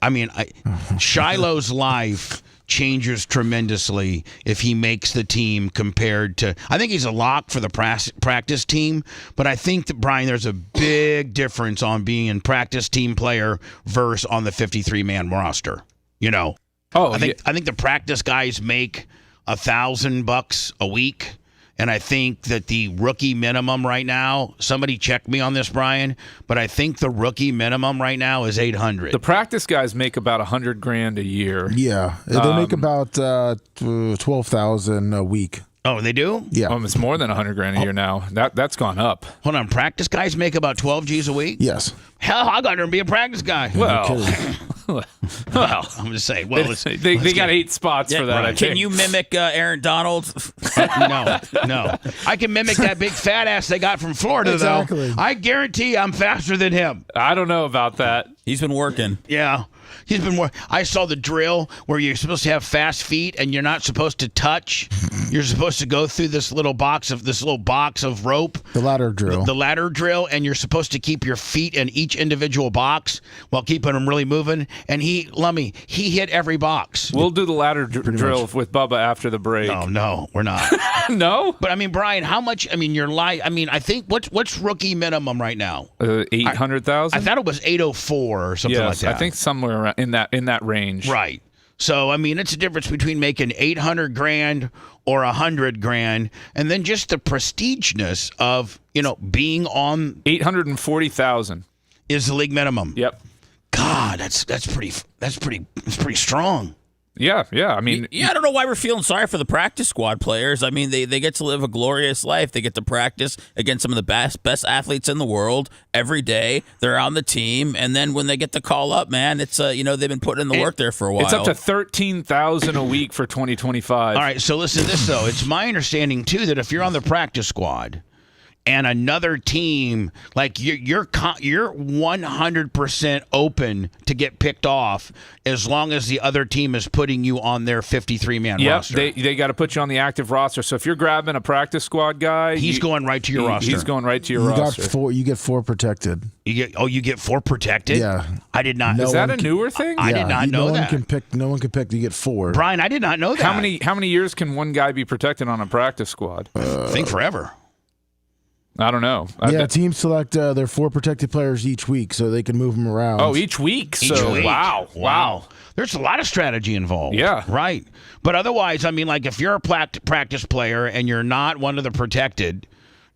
Shiloh's life changes tremendously if he makes the team compared to. I think he's a lock for the practice team, but I think that, Brian, there's a big difference on being a practice team player versus on the 53-man roster. I think the practice guys make $1,000 a week. And I think that the rookie minimum right now, somebody check me on this, Brian, but I think the rookie minimum right now is $800. The practice guys make about $100,000 a year. Yeah, they make about $12,000 a week. Oh, they do? Yeah. It's more than $100,000 a year now. That's gone up. Hold on, practice guys make about 12 G's a week? Yes. Hell, I got to be a practice guy. Well, I'm just saying. Well, they got 8 spots for that. Right. Can you mimic Aaron Donald? No. I can mimic that big fat ass they got from Florida, though. I guarantee I'm faster than him. I don't know about that. He's been working. Yeah. He's been more. I saw the drill where you're supposed to have fast feet and you're not supposed to touch. You're supposed to go through this little box of rope. The ladder drill. The ladder drill, and you're supposed to keep your feet in each individual box while keeping them really moving. And he hit every box. We'll do the ladder drill with Bubba after the break. No, we're not. No? But Brian, how much? Your life. I think what's rookie minimum right now? 800,000. I thought it was 804 or something like that. I think somewhere around in that range. Right. So it's a difference between making $800,000 or $100,000, and then just the prestigeness of being on. 840,000 is the league minimum. Yep. God, that's pretty strong. Yeah. I don't know why we're feeling sorry for the practice squad players. They get to live a glorious life. They get to practice against some of the best athletes in the world every day. They're on the team, and then when they get the call up, man, it's they've been putting in the work there for a while. It's up to $13,000 a week for 2025. All right, so listen to this though. It's my understanding too that if you're on the practice squad and another team, like you're 100% open to get picked off as long as the other team is putting you on their 53-man roster. They got to put you on the active roster. So if you're grabbing a practice squad guy, he's going right to your roster. He's going right to your roster. You get 4 protected. You get 4 protected? Yeah. I did not. Is that a newer thing? I did not know that. No one can pick. You get 4. Brian, I did not know that. How many years can one guy be protected on a practice squad? I think forever. I don't know. Teams select their 4 protected players each week, so they can move them around. Oh, each week. Wow. There's a lot of strategy involved. Yeah. Right. But otherwise, if you're a practice player and you're not one of the protected,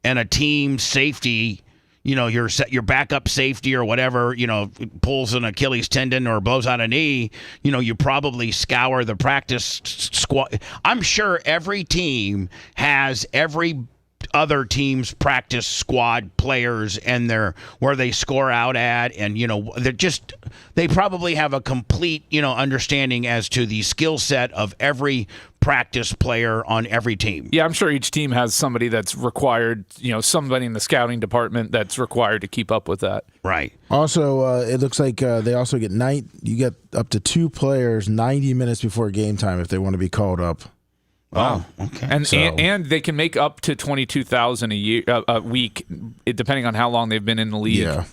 and a team safety, your backup safety or whatever, pulls an Achilles tendon or blows out a knee, you probably scour the practice squad. I'm sure every team has every other teams' practice squad players and where they score out at, and they probably have a complete understanding as to the skill set of every practice player on every team. Yeah, I'm sure each team has somebody that's required, somebody in the scouting department that's required to keep up with that. Right. Also, it looks like they also get you get up to 2 players 90 minutes before game time if they want to be called up. Oh, okay. And they can make up to $22,000 a week, depending on how long they've been in the league. Yeah.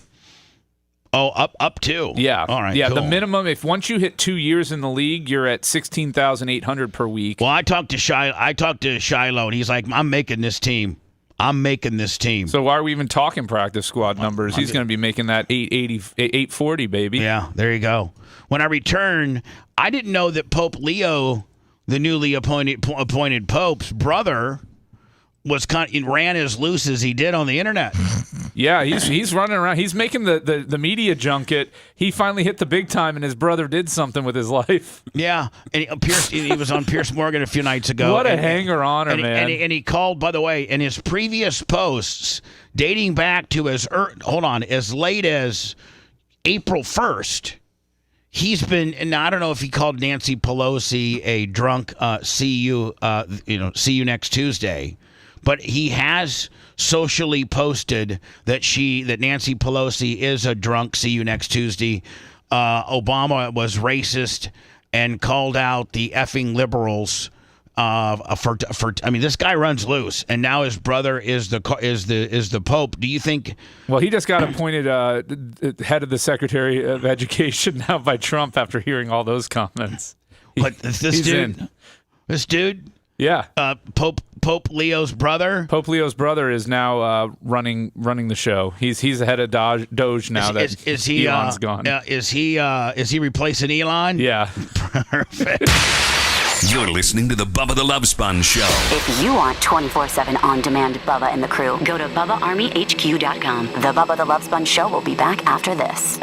Oh, up to. Yeah. All right. Yeah. Cool. The minimum, once you hit 2 years in the league, you're at $16,800 per week. Well, I talked to Shiloh, and he's like, "I'm making this team. So why are we even talking practice squad numbers? He's going to be making that 840, baby. Yeah. There you go. When I return, I didn't know that Pope Leo the newly appointed Pope's brother ran as loose as he did on the internet. Yeah, he's running around. He's making the media junket. He finally hit the big time, and his brother did something with his life. Yeah, and he was on Piers Morgan a few nights ago. What a hanger-oner, man. And he called, by the way, in his previous posts, dating back to as late as April 1st, he's been, and I don't know if he called Nancy Pelosi a drunk see you next Tuesday. But he has socially posted that Nancy Pelosi is a drunk. See you next Tuesday. Obama was racist and called out the effing liberals. This guy runs loose, and now his brother is the Pope. Do you think? Well, he just got appointed head of the Secretary of Education now by Trump after hearing all those comments. This dude. Yeah. Pope Leo's brother. Pope Leo's brother is now running the show. He's the head of Doge now. Is he Elon's gone? Is he replacing Elon? Yeah. Perfect. You're listening to the Bubba the Love Sponge Show. If you want 24/7 on-demand Bubba and the crew, go to BubbaArmyHQ.com. The Bubba the Love Sponge Show will be back after this.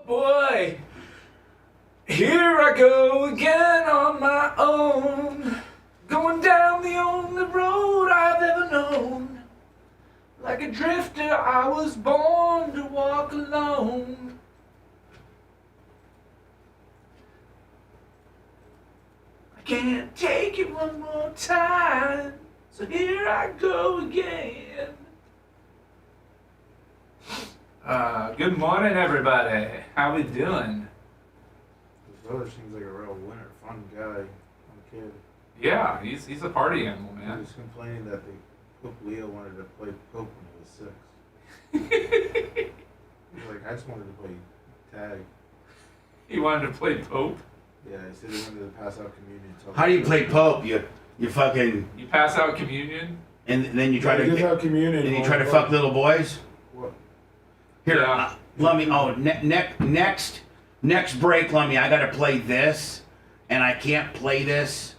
Boy, here I go again on my own, going down the only road I've ever known. Like a drifter, I was born to walk alone. I can't take it one more time, so here I go again. Good morning, everybody. How we doing? His brother seems like a real winner, fun guy, fun kid. Yeah, he's a party animal, man. He was complaining that Pope Leo wanted to play Pope when he was 6. He's like, I just wanted to play tag. He wanted to play Pope? Yeah, he said he wanted to pass out communion. How do you play Pope? You fucking... You pass out communion? And then you try to... give out communion. And you try to fuck little boys? What? Here, let me... Oh, next break, let me... I gotta play this, and I can't play this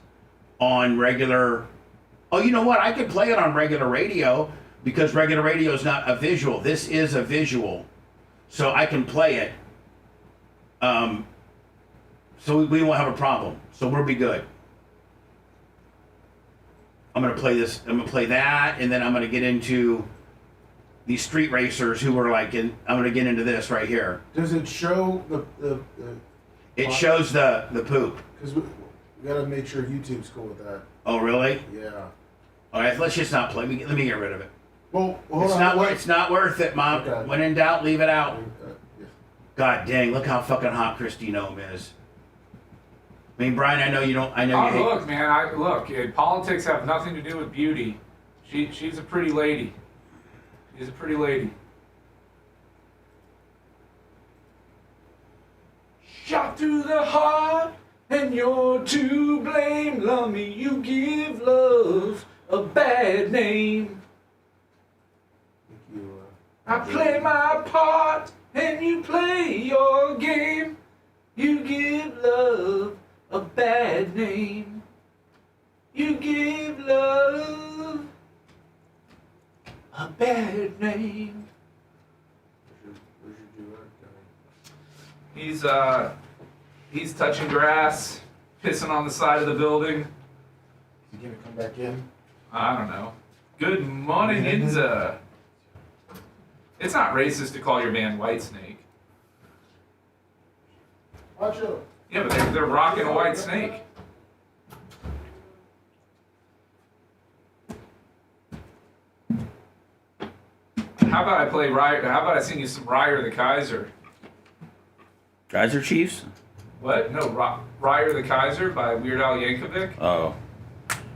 on regular... Oh, you know what? I could play it on regular radio, because regular radio is not a visual. This is a visual. So I can play it. So we won't have a problem. So we'll be good. I'm going to play this. I'm going to play that, and then I'm going to get into these street racers who are like, I'm going to get into this right here. Does it show the It shows the poop. Because we got to make sure YouTube's cool with that. Oh, really? Yeah. All right, let's just not play. Let me get rid of it. Well, It's not worth it, Mom. Okay. When in doubt, leave it out. Yeah. God dang, look how fucking hot Christine Ohm is. I mean, Brian, I know you don't. I know you hate. Look, man. Politics have nothing to do with beauty. She's a pretty lady. She's a pretty lady. Shot through the heart, and you're to blame. Love me, you give love a bad name. I play my part, and you play your game. You give love a bad name. You give love a bad name. Where's your duet guy? He's touching grass, pissing on the side of the building. Is he gonna come back in? I don't know. Good morning, Inza. It's not racist to call your band Whitesnake. Watch out. Yeah, but they're rocking a Whitesnake. How about I sing you some Ryer the Kaiser? Kaiser Chiefs? What? No, Ryer the Kaiser by Weird Al Yankovic. Oh.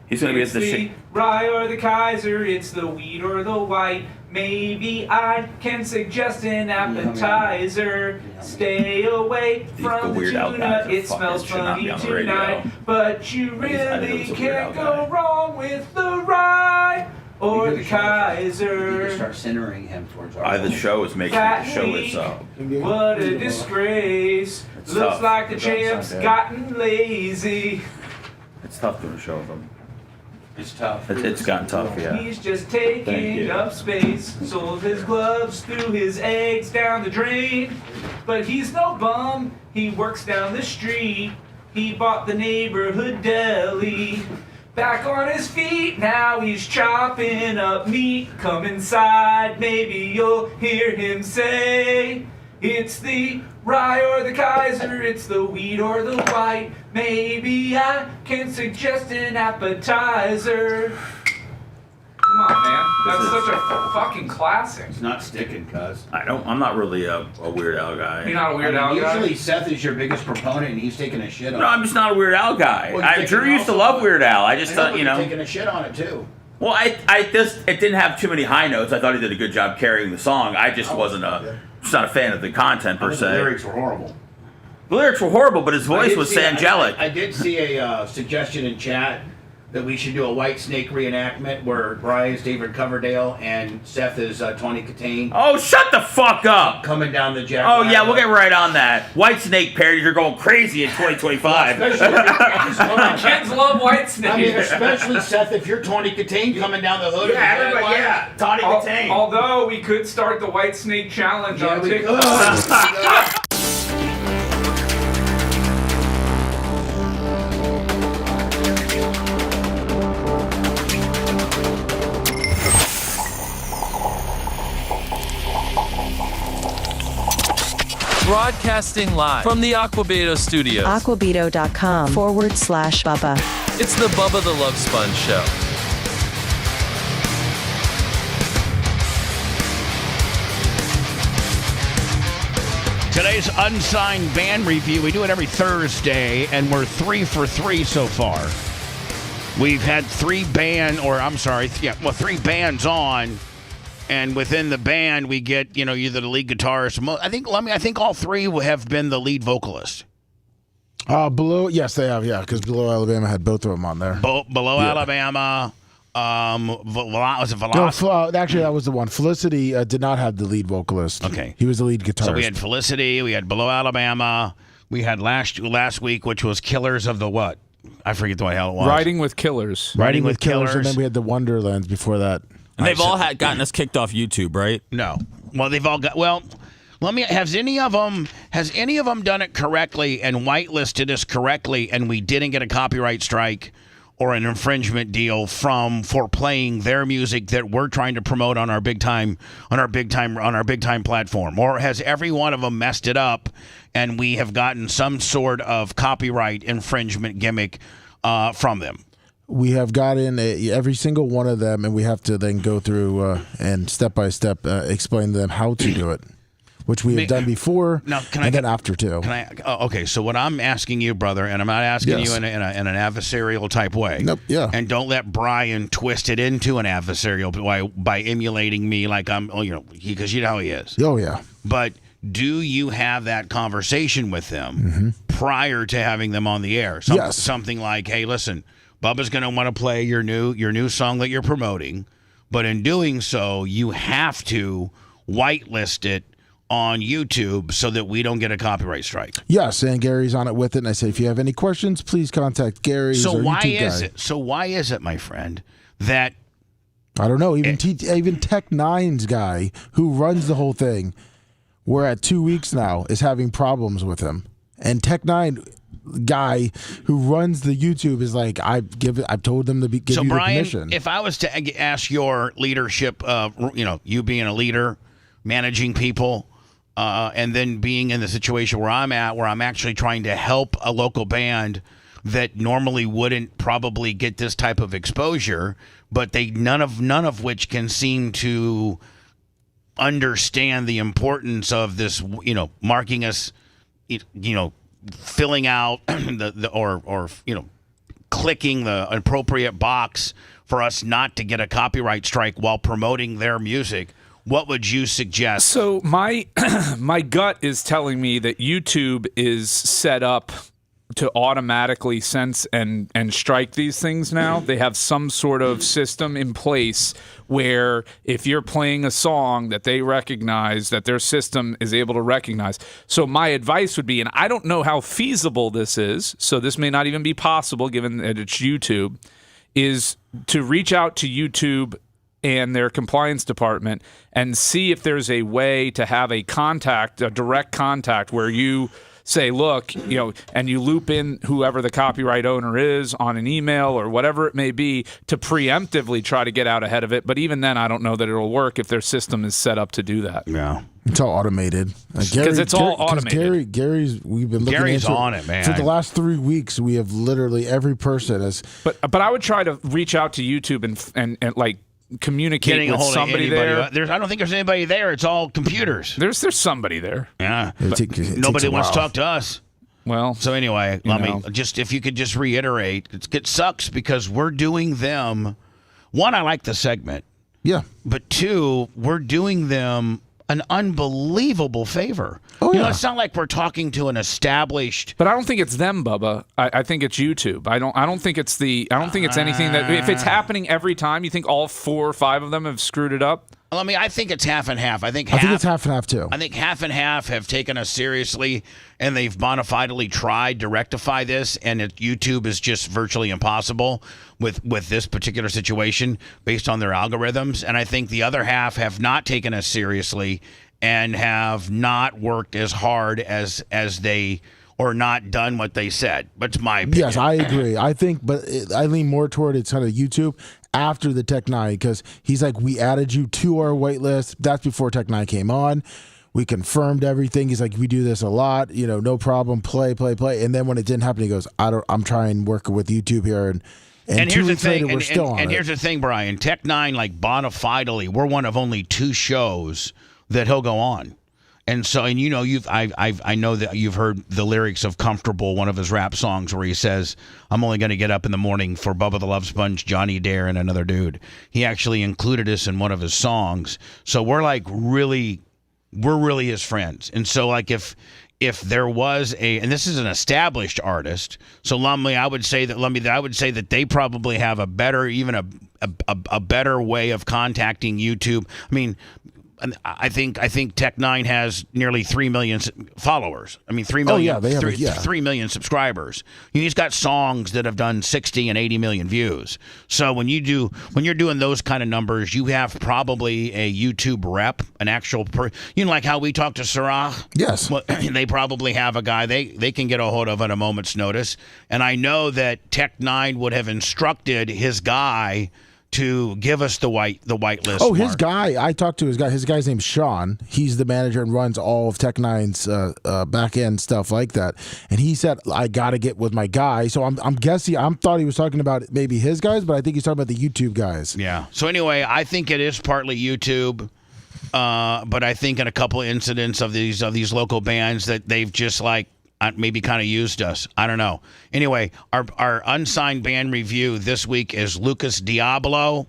He's going to be at the shit. Rye or the Kaiser, it's the wheat or the white. Maybe I can suggest an appetizer. Stay away from the tuna, it smells funny tonight. But you really can't go wrong with the rye or the Kaiser. Start centering him towards our The show is making the show itself. What a disgrace. It's Looks tough. like the champ's gotten lazy. It's tough doing a show with them. It's tough. It's gotten tough, yeah. He's just Thank taking you. up space. Sold his gloves, threw his eggs down the drain. But he's no bum, he works down the street. He bought the neighborhood deli. Back on his feet, now he's chopping up meat. Come inside, maybe you'll hear him say, it's the rye or the Kaiser, it's the wheat or the white. Maybe I can suggest an appetizer. Come on, man. That's such a fucking classic. It's not sticking, cuz. I'm not really a Weird Al guy. You're not a Weird Al guy? Usually Seth is your biggest proponent and he's taking a shit on it. No, I'm just not a Weird Al guy. Well, Drew used to love Weird Al. I just thought, you're taking a shit on it too. Well, it didn't have too many high notes. I thought he did a good job carrying the song. I just wasn't just not a fan of the content per se. The lyrics were horrible. The lyrics were horrible, but his voice was angelic. I did see a suggestion in chat that we should do a White Snake reenactment where Bry is David Coverdale and Seth is Tawny Katane. Oh, shut the fuck up! Coming down the Jack. Oh, yeah, we'll get right on that. White Snake parodies are going crazy in 2025. Kids love White Snake. I mean, especially Seth, if you're Tawny Katane coming down the hood. Yeah, everybody, yeah. Tawny Katane. Although we could start the White Snake Challenge on we TikTok. Broadcasting live from the Aquabeto studios. Aquabeto.com/Bubba. It's the Bubba the Love Sponge Show. Today's unsigned band review. We do it every Thursday, and we're 3 for 3 so far. We've had three bands on. And within the band, we get, either the lead guitarist. I think all three have been the lead vocalist. Below, yes, they have, yeah, because Below Alabama had both of them on there. Below Alabama, was it Velocity? No, actually, that was the one. Felicity did not have the lead vocalist. Okay. He was the lead guitarist. So we had Felicity, we had Below Alabama, we had last week, which was Killers of the what? I forget the hell it was. Riding with Killers. Riding with Killers, and then we had the Wonderlands before that. And they've all gotten us kicked off YouTube, right? No. Well, they've all got. Well, has any of them done it correctly and whitelisted us correctly, and we didn't get a copyright strike or an infringement deal for playing their music that we're trying to promote on our big time platform, or has every one of them messed it up, and we have gotten some sort of copyright infringement gimmick from them? We have gotten every single one of them, and we have to then go through and step by step explain to them how to do it, which we have done before, then after too. Okay, so what I'm asking you, brother, and I'm not asking you in an adversarial type way. Nope. Yeah. And don't let Brian twist it into an adversarial by emulating me like I'm, because you know how he is. Oh yeah. But do you have that conversation with them prior to having them on the air? Yes. Something like, hey, listen, Bubba's going to want to play your new song that you're promoting, but in doing so, you have to whitelist it on YouTube so that we don't get a copyright strike. Yes, and Gary's on it with it, and I say, if you have any questions, please contact Gary. So why is it, my friend, that I don't know, even Tech Nine's guy who runs the whole thing, we're at 2 weeks now, is having problems with him. And Tech Nine guy who runs the YouTube is like, I've told them to give you Brian, the permission. If I was to ask your leadership, you being a leader, managing people, and then being in the situation where I'm at, where I'm actually trying to help a local band that normally wouldn't probably get this type of exposure, but none of which can seem to understand the importance of this, marking us, filling out clicking the appropriate box for us not to get a copyright strike while promoting their music. What would you suggest? So my gut is telling me that YouTube is set up to automatically sense and strike these things now. They have some sort of system in place where if you're playing a song that they recognize, that their system is able to recognize. So my advice would be, and I don't know how feasible this is, so this may not even be possible given that it's YouTube, is to reach out to YouTube and their compliance department and see if there's a way to have a direct contact where you say, look, and you loop in whoever the copyright owner is on an email or whatever it may be to preemptively try to get out ahead of it. But even then, I don't know that it'll work if their system is set up to do that. Yeah. It's all automated. Because it's all automated. We've been looking into on it, man. For the last 3 weeks, we have literally every person has. But I would try to reach out to YouTube and like communicate with somebody there. I don't think there's anybody there. It's all computers. There's somebody there. Yeah. Nobody wants to talk to us. Well, so anyway, if you could just reiterate, it sucks because we're doing them. One, I like the segment. Yeah. But two, we're doing them an unbelievable favor. Oh, yeah. It's not like we're talking to an established. But I don't think it's them, Bubba. I think it's YouTube. I don't think it's anything that if it's happening every time, you think all 4 or 5 of them have screwed it up? Well, I think it's half and half. I think it's half and half too. I think half and half have taken us seriously, and they've bona fidely tried to rectify this, and YouTube is just virtually impossible with this particular situation based on their algorithms. And I think the other half have not taken us seriously and have not worked as hard as they or not done what they said. But it's my opinion. Yes, I agree. I think, I lean more toward it's kind of YouTube after the Tech 9 because he's like, we added you to our wait list. That's before Tech 9 came on. We confirmed everything. He's like, we do this a lot, no problem. Play. And then when it didn't happen, he goes, I'm trying working with YouTube here. And 2 weeks later, we're still on it. And here's the thing, Brian. Tech 9, like bona fidely, we're one of only 2 shows that he'll go on. And so, I know that you've heard the lyrics of "Comfortable," one of his rap songs, where he says, "I'm only going to get up in the morning for Bubba the Love Sponge, Johnny Dare, and another dude." He actually included us in one of his songs. So we're really his friends. And so, like, if there was and this is an established artist, so I would say that they probably have a better, even a better way of contacting YouTube. I think Tech 9 has nearly 3 million followers. 3 million. Oh, yeah, they have 3 million subscribers. He's got songs that have done 60 and 80 million views. So when you're doing those kind of numbers, you have probably a YouTube rep, an actual like how we talk to Sarah. Yes. Well, they probably have a guy they can get a hold of at a moment's notice. And I know that Tech 9 would have instructed his guy to give us the white list. Oh, his guy. I talked to his guy. His guy's name's Sean. He's the manager and runs all of Tech 9's back end stuff like that. And he said, I got to get with my guy. So I'm guessing, I thought he was talking about maybe his guys, but I think he's talking about the YouTube guys. Yeah. So anyway, I think it is partly YouTube. But I think in a couple of incidents of these local bands that they've just maybe kind of used us. I don't know. Anyway, our unsigned band review this week is Lucas Diablo.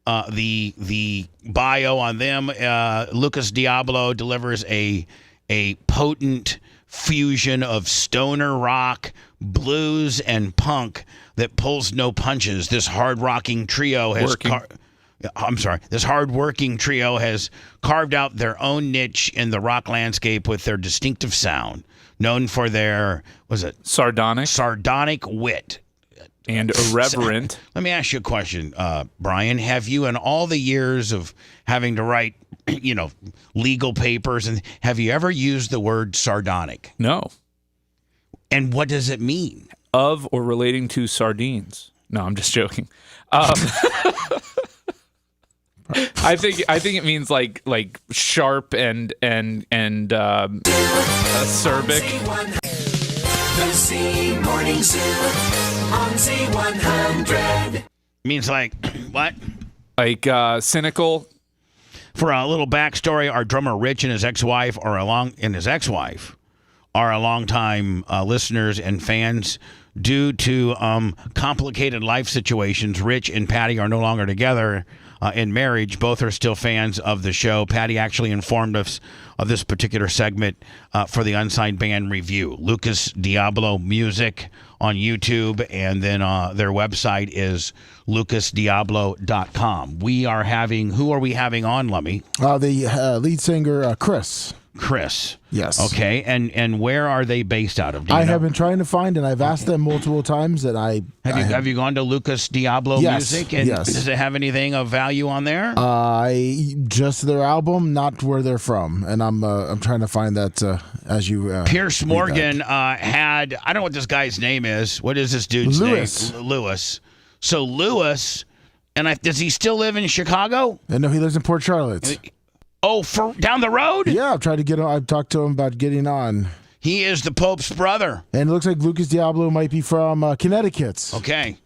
The bio on them, Lucas Diablo delivers a potent fusion of stoner rock, blues, and punk that pulls no punches. This hard-rocking trio has This hard-working trio has carved out their own niche in the rock landscape with their distinctive sound, known for their, sardonic wit. And irreverent. Let me ask you a question, Brian. Have you, in all the years of having to write, legal papers, and have you ever used the word sardonic? No. And what does it mean? Of or relating to sardines. No, I'm just joking. I think it means like sharp and acerbic. The C Morning Zoo on Z100. Means like what? Like cynical. For a little backstory, our drummer Rich and his ex-wife are longtime listeners and fans. Due to complicated life situations, Rich and Patty are no longer together. in marriage. Both are still fans of the show. Patty actually informed us of this particular segment for the Unsigned Band Review. Lucas Diablo Music on YouTube, and then their website is lucasdiablo.com. We are having, who are we having on, Lummy? The lead singer, Chris. Chris. Yes. Okay, and where are they based out of? I have been trying to find, and I've asked them multiple times that Have you gone to Lucas Diablo Music? And does it have anything of value on there? Just their album, not where they're from, and I'm trying to find that as you. Pierce Morgan had, I don't know what this guy's name is. What is this dude's name? Lewis. So Lewis, and does he still live in Chicago? No, he lives in Port Charlotte. Oh, for down the road? Yeah, I've tried to get on. I've talked to him about getting on. He is the Pope's brother. And it looks like Lucas Diablo might be from Connecticut. Okay.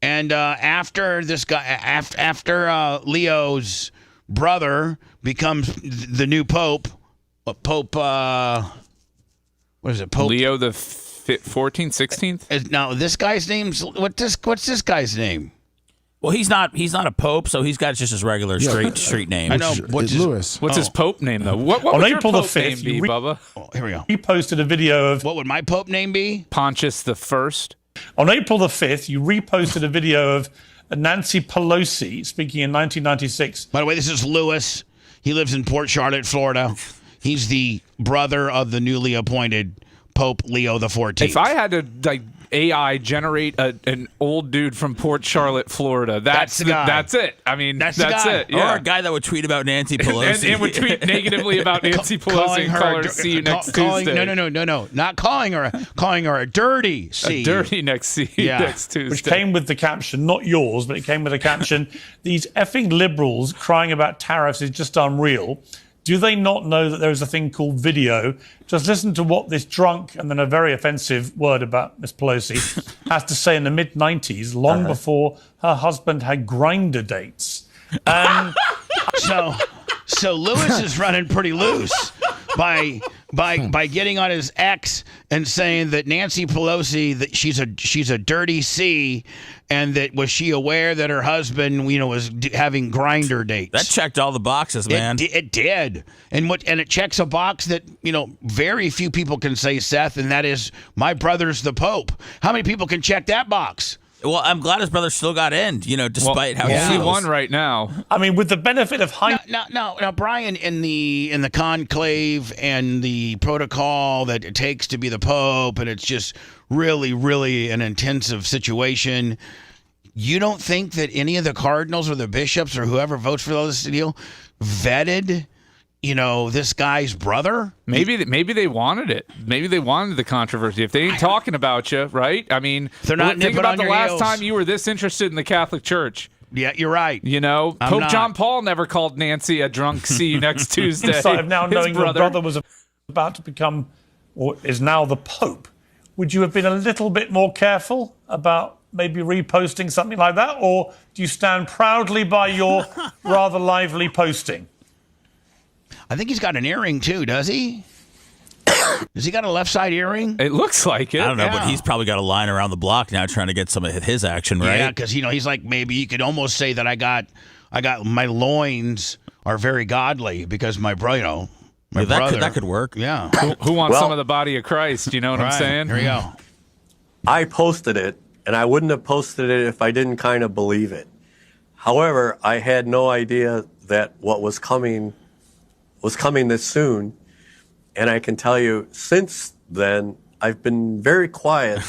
And after this guy, after Leo's brother becomes the new Pope, Pope, what is it? Pope Leo the 14th, 16th? Now, this guy's name's, what's this guy's name? Well, he's not a pope, so he's got just his regular street name. I know. What's his pope name, though? What would your pope name be, Bubba? Oh, here we go. You posted a video of... What would my pope name be? Pontius the First. On April the 5th, you reposted a video of Nancy Pelosi speaking in 1996. By the way, this is Lewis. He lives in Port Charlotte, Florida. He's the brother of the newly appointed Pope Leo the 14th. If I had to AI generate an old dude from Port Charlotte, Florida, that's the guy. That's it. I mean, that's it. Yeah. Or a guy that would tweet about Nancy Pelosi. and would tweet negatively about Nancy Pelosi and call her see you next Tuesday. No. Not calling her a dirty C. A dirty next Tuesday. Which came with the caption, not yours, but it came with a caption, these effing liberals crying about tariffs is just unreal. Do they not know that there is a thing called video? Just listen to what this drunk, and then a very offensive word about Miss Pelosi, has to say in the mid-90s, long before her husband had Grindr dates. So Lewis is running pretty loose by getting on his ex and saying that Nancy Pelosi, that she's a dirty C, and that was she aware that her husband was having Grindr dates. That checked all the boxes, man. It did, and it checks a box that very few people can say, Seth, and that is my brother's the Pope. How many people can check that box? Well, I'm glad his brother still got in, despite how he won right now. I mean, with the benefit of hindsight. Now, Brian, in the conclave and the protocol that it takes to be the Pope, and it's just really, really an intensive situation. You don't think that any of the cardinals or the bishops or whoever votes for this deal vetted this guy's brother? Maybe they wanted it. Maybe they wanted the controversy. If they ain't talking about you, right? I mean, they're not. Think about the last heels. time you were this interested in the Catholic Church. Yeah, you're right. Pope John Paul never called Nancy a drunk. See you next Tuesday. Inside of now knowing your brother was about to become, or is now the Pope, would you have been a little bit more careful about maybe reposting something like that, or do you stand proudly by your rather lively posting? I think he's got an earring too, does he? Has he got a left side earring? It looks like it. I don't know, but he's probably got a line around the block now trying to get some of his action, right? Yeah, because he's like, maybe you could almost say that I got my loins are very godly because my brother. That could work. Yeah. Who wants some of the body of Christ? You know what I'm saying? Here you go. I posted it, and I wouldn't have posted it if I didn't kind of believe it. However, I had no idea that what was coming this soon. And I can tell you, since then, I've been very quiet,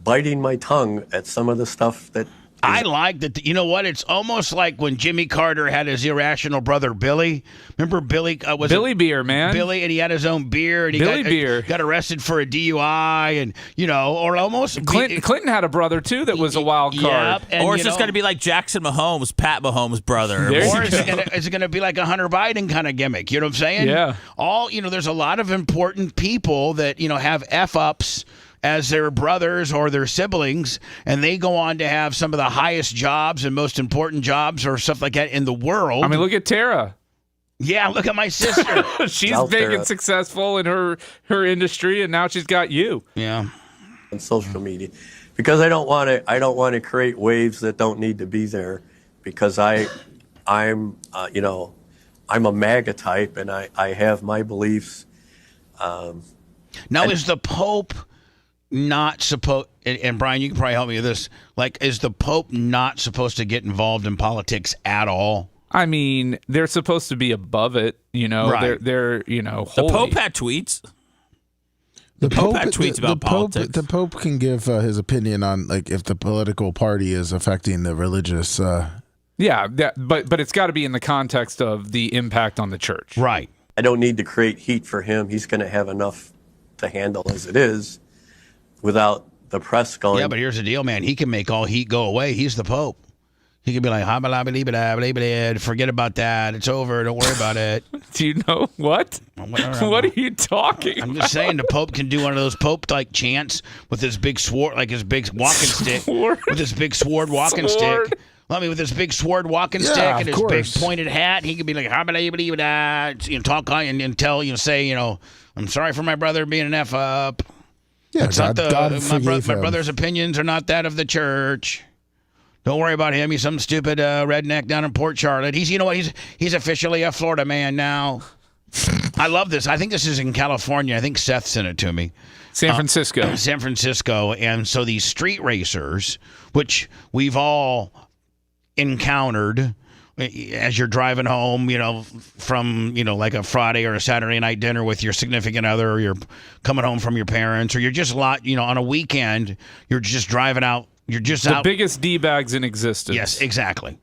biting my tongue at some of the stuff that... I like that. You know what? It's almost like when Jimmy Carter had his irrational brother, Billy. Remember Billy? Billy Beer, man. Billy, and he had his own beer, and he got arrested for a DUI, and, or almost... Clinton had a brother, too, that was a wild card. Yep, or it's just going to be like Jackson Mahomes, Pat Mahomes' brother. Or is it going to be like a Hunter Biden kind of gimmick? You know what I'm saying? Yeah. There's a lot of important people that, have F-ups as their brothers or their siblings, and they go on to have some of the highest jobs and most important jobs or stuff like that in the world. I mean, look at Tara. Yeah, look at my sister. She's big and successful in her industry, and now she's got you. Yeah. On social media, because I don't want to create waves that don't need to be there, because I'm a MAGA type, and I have my beliefs. Now, is the Pope not supposed? And Brian, you can probably help me with this. Like, is the Pope not supposed to get involved in politics at all? I mean, they're supposed to be above it, Right. They're holy. The Pope had tweets. The Pope had tweets about politics. The Pope can give his opinion on like if the political party is affecting the religious. Yeah, but it's got to be in the context of the impact on the church. Right. I don't need to create heat for him. He's going to have enough to handle as it is without the press going. Yeah, but here's the deal, man. He can make all heat go away. He's the Pope. He can be like, forget about that. It's over. Don't worry about it. Do you know what? What are you talking I'm just saying the Pope can do one of those Pope-like chants with his big sword, like his big walking stick. With his big sword walking stick. With his big sword walking stick and his big pointed hat, he could be like, talk and tell, say, I'm sorry for my brother being an F up. Yeah, my brother's opinions are not that of the church. Don't worry about him. He's some stupid redneck down in Port Charlotte. He's officially a Florida man now. I love this. I think this is in California. I think Seth sent it to me. San Francisco. San Francisco. And so these street racers, which we've all encountered as you're driving home, from, like a Friday or a Saturday night dinner with your significant other, or you're coming home from your parents, or you're just on a weekend, you're just driving out. You're just out. The biggest D-bags in existence. Yes, exactly.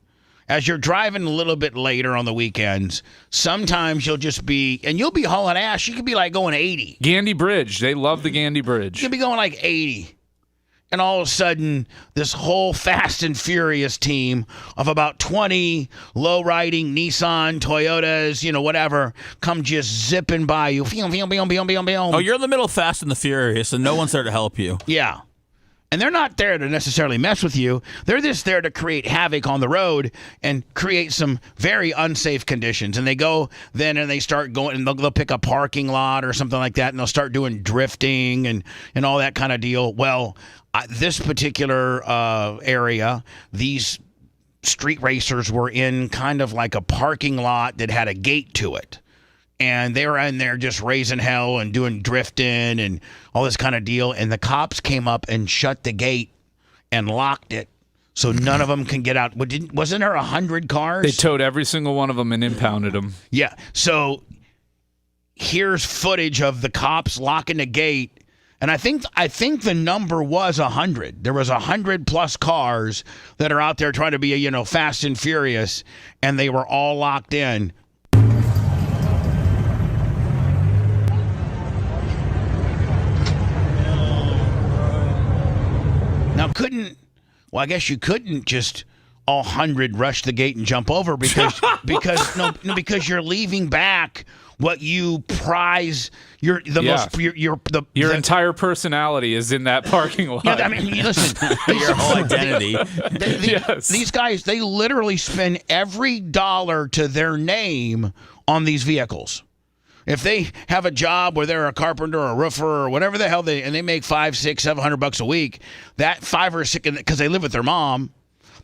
As you're driving a little bit later on the weekends, sometimes you'll be hauling ass. You could be like going 80. Gandy Bridge. They love the Gandy Bridge. You could be going like 80. And all of a sudden, this whole Fast and Furious team of about 20 low-riding Nissan, Toyotas, whatever, come just zipping by you. Oh, you're in the middle of Fast and the Furious, and no one's there to help you. Yeah. And they're not there to necessarily mess with you. They're just there to create havoc on the road and create some very unsafe conditions. And they go then and they start going and they'll pick a parking lot or something like that, and they'll start doing drifting and all that kind of deal. Well, this particular area, these street racers were in kind of like a parking lot that had a gate to it. And they were in there just raising hell and doing drifting and all this kind of deal. And the cops came up and shut the gate and locked it so none of them can get out. Wasn't there 100 cars? They towed every single one of them and impounded them. Yeah. So here's footage of the cops locking the gate. And I think the number was 100. There was 100 plus cars that are out there trying to be, Fast and Furious, and they were all locked in. Now, I guess you couldn't just all 100 rush the gate and jump over because you're leaving back what you prize. Your entire personality is in that parking lot. Yeah, I mean, listen, your whole identity. These guys, they literally spend every dollar to their name on these vehicles. If they have a job where they're a carpenter or a roofer or whatever the hell they make $500, $600, $700 a week, that $500 or $600 because they live with their mom,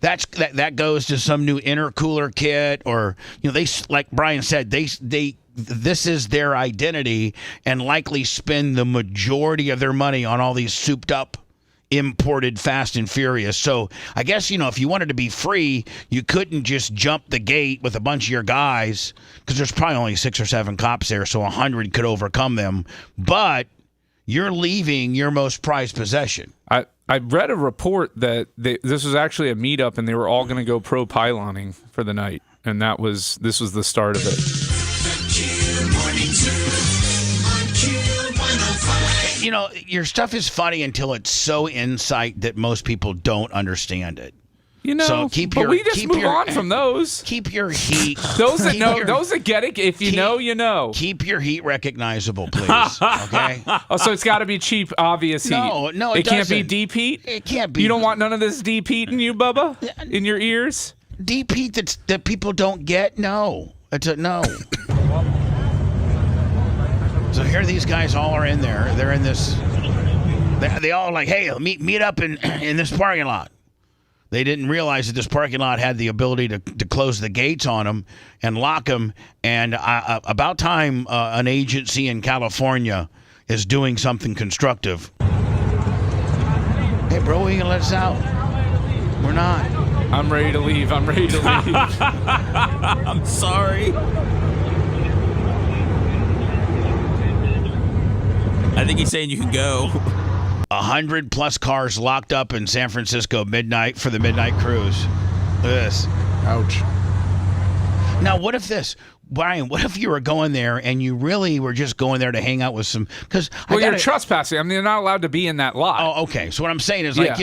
that goes to some new intercooler kit, or they, like Brian said, this is their identity, and likely spend the majority of their money on all these souped up imported Fast and Furious. So I guess, if you wanted to be free, you couldn't just jump the gate with a bunch of your guys, because there's probably only 6 or 7 cops there, so 100 could overcome them. But you're leaving your most prized possession. I read a report that this was actually a meetup, and they were all going to go pro pyloning for the night, and this was the start of it. Your stuff is funny until it's so insight that most people don't understand it. So we just move on from those. Keep your heat. Those that get it, if you know, you know. Keep your heat recognizable, please. Okay. So it's got to be cheap, obvious heat. No, it can't be doesn't. deep heat. It can't be. You don't want none of this deep heat in you, Bubba, in your ears. Deep heat that people don't get. No, it's a no. So here these guys all are in there. They're in this. They all like, hey, meet up in this parking lot. They didn't realize that this parking lot had the ability to close the gates on them and lock them. And about time an agency in California is doing something constructive. Hey, bro, are you going to let us out? We're not. I'm ready to leave. I'm sorry. I think he's saying you can go. 100+ cars locked up in San Francisco midnight for the midnight cruise. Look at this. Ouch. Now, what if this, Brian? What if you were going there and you really were just going there to hang out with some? Because you're trespassing. I mean, they're not allowed to be in that lot. Oh, okay. So what I'm saying is, like,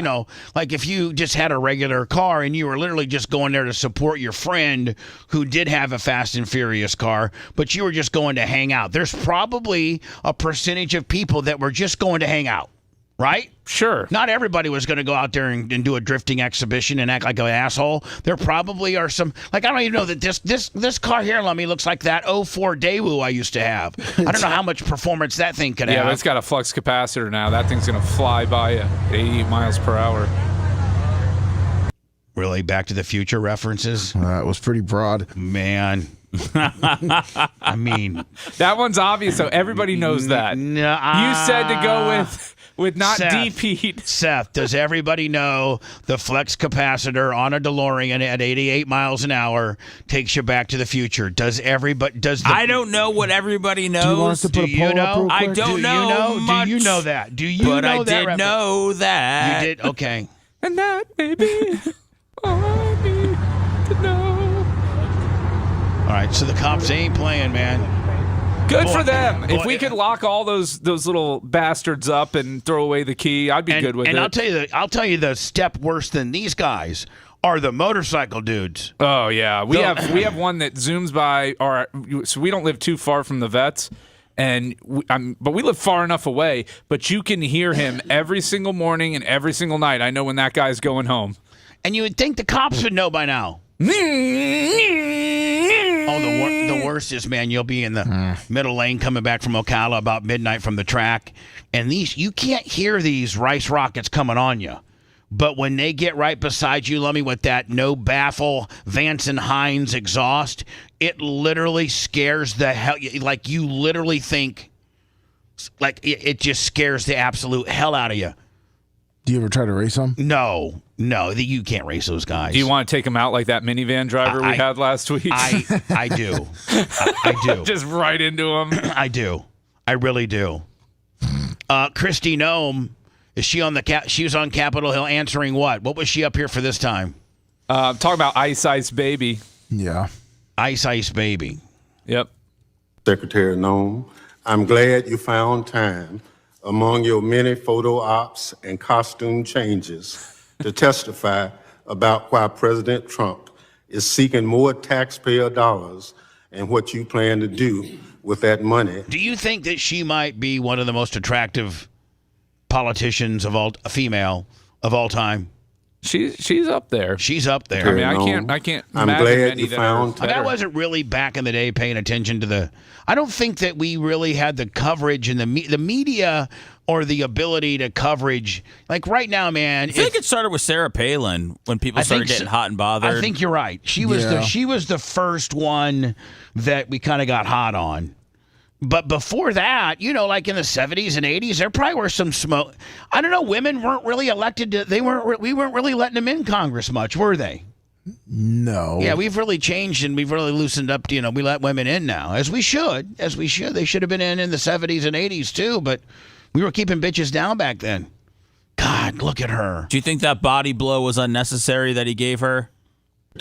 like if you just had a regular car and you were literally just going there to support your friend who did have a Fast and Furious car, but you were just going to hang out. There's probably a percentage of people that were just going to hang out. Right? Sure. Not everybody was going to go out there and do a drifting exhibition and act like an asshole. There probably are some, like, I don't even know that this car here, Lummy, looks like that 04 Daewoo I used to have. I don't know how much performance that thing could have. Yeah, but it's got a flux capacitor now. That thing's going to fly by you at 80 miles per hour. Really? Back to the Future references? That was pretty broad. Man. I mean. That one's obvious, so everybody knows that. You said to go with not DP. Seth, does everybody know the flex capacitor on a DeLorean at 88 miles an hour takes you back to the future? Does everybody? I don't know what everybody knows. Do you want us to put a poll up real quick? I don't know much. Do you know that? Do you but know I that? did know that. You did? Okay. And that maybe all I need to know. All right, so the cops ain't playing, man. Good for them. If we could lock all those little bastards up and throw away the key, I'd be good with it. And I'll tell you the step worse than these guys are the motorcycle dudes. Oh yeah, we have one that zooms by. So we don't live too far from the vets, but we live far enough away. But you can hear him every single morning and every single night. I know when that guy's going home. And you would think the cops would know by now. Oh, the worst is, man, you'll be in the middle lane coming back from Ocala about midnight from the track, and you can't hear these rice rockets coming on you. But when they get right beside you, Lummy, with that no baffle Vance and Hines exhaust, it literally scares the hell. Like, you literally think, like, it just scares the absolute hell out of you. Do you ever try to race them? No, you can't race those guys. Do you want to take them out like that minivan driver we had last week? I do. I do. Just right into them. I do. I really do. Christy Nome, is she on she was on Capitol Hill answering what? What was she up here for this time? Talking about Ice Baby. Yeah. Ice Baby. Yep. Secretary Nome, I'm glad you found time among your many photo ops and costume changes to testify about why President Trump is seeking more taxpayer dollars and what you plan to do with that money. Do you think that she might be one of the most attractive politicians female of all time? She's up there. She's up there. I mean, I can't. I'm glad you found time. I wasn't really back in the day paying attention to I don't think that we really had the coverage and the media or the ability to coverage. Like right now, man. I think it started with Sarah Palin when people started getting hot and bothered. I think you're right. She was the first one that we kind of got hot on. But before that, like in the 70s and 80s, there probably were some smoke. I don't know. Women weren't really elected we weren't really letting them in Congress much, were they? No. Yeah, we've really changed and we've really loosened up. We let women in now, as we should. They should have been in the 70s and 80s too, but we were keeping bitches down back then. God, look at her. Do you think that body blow was unnecessary that he gave her?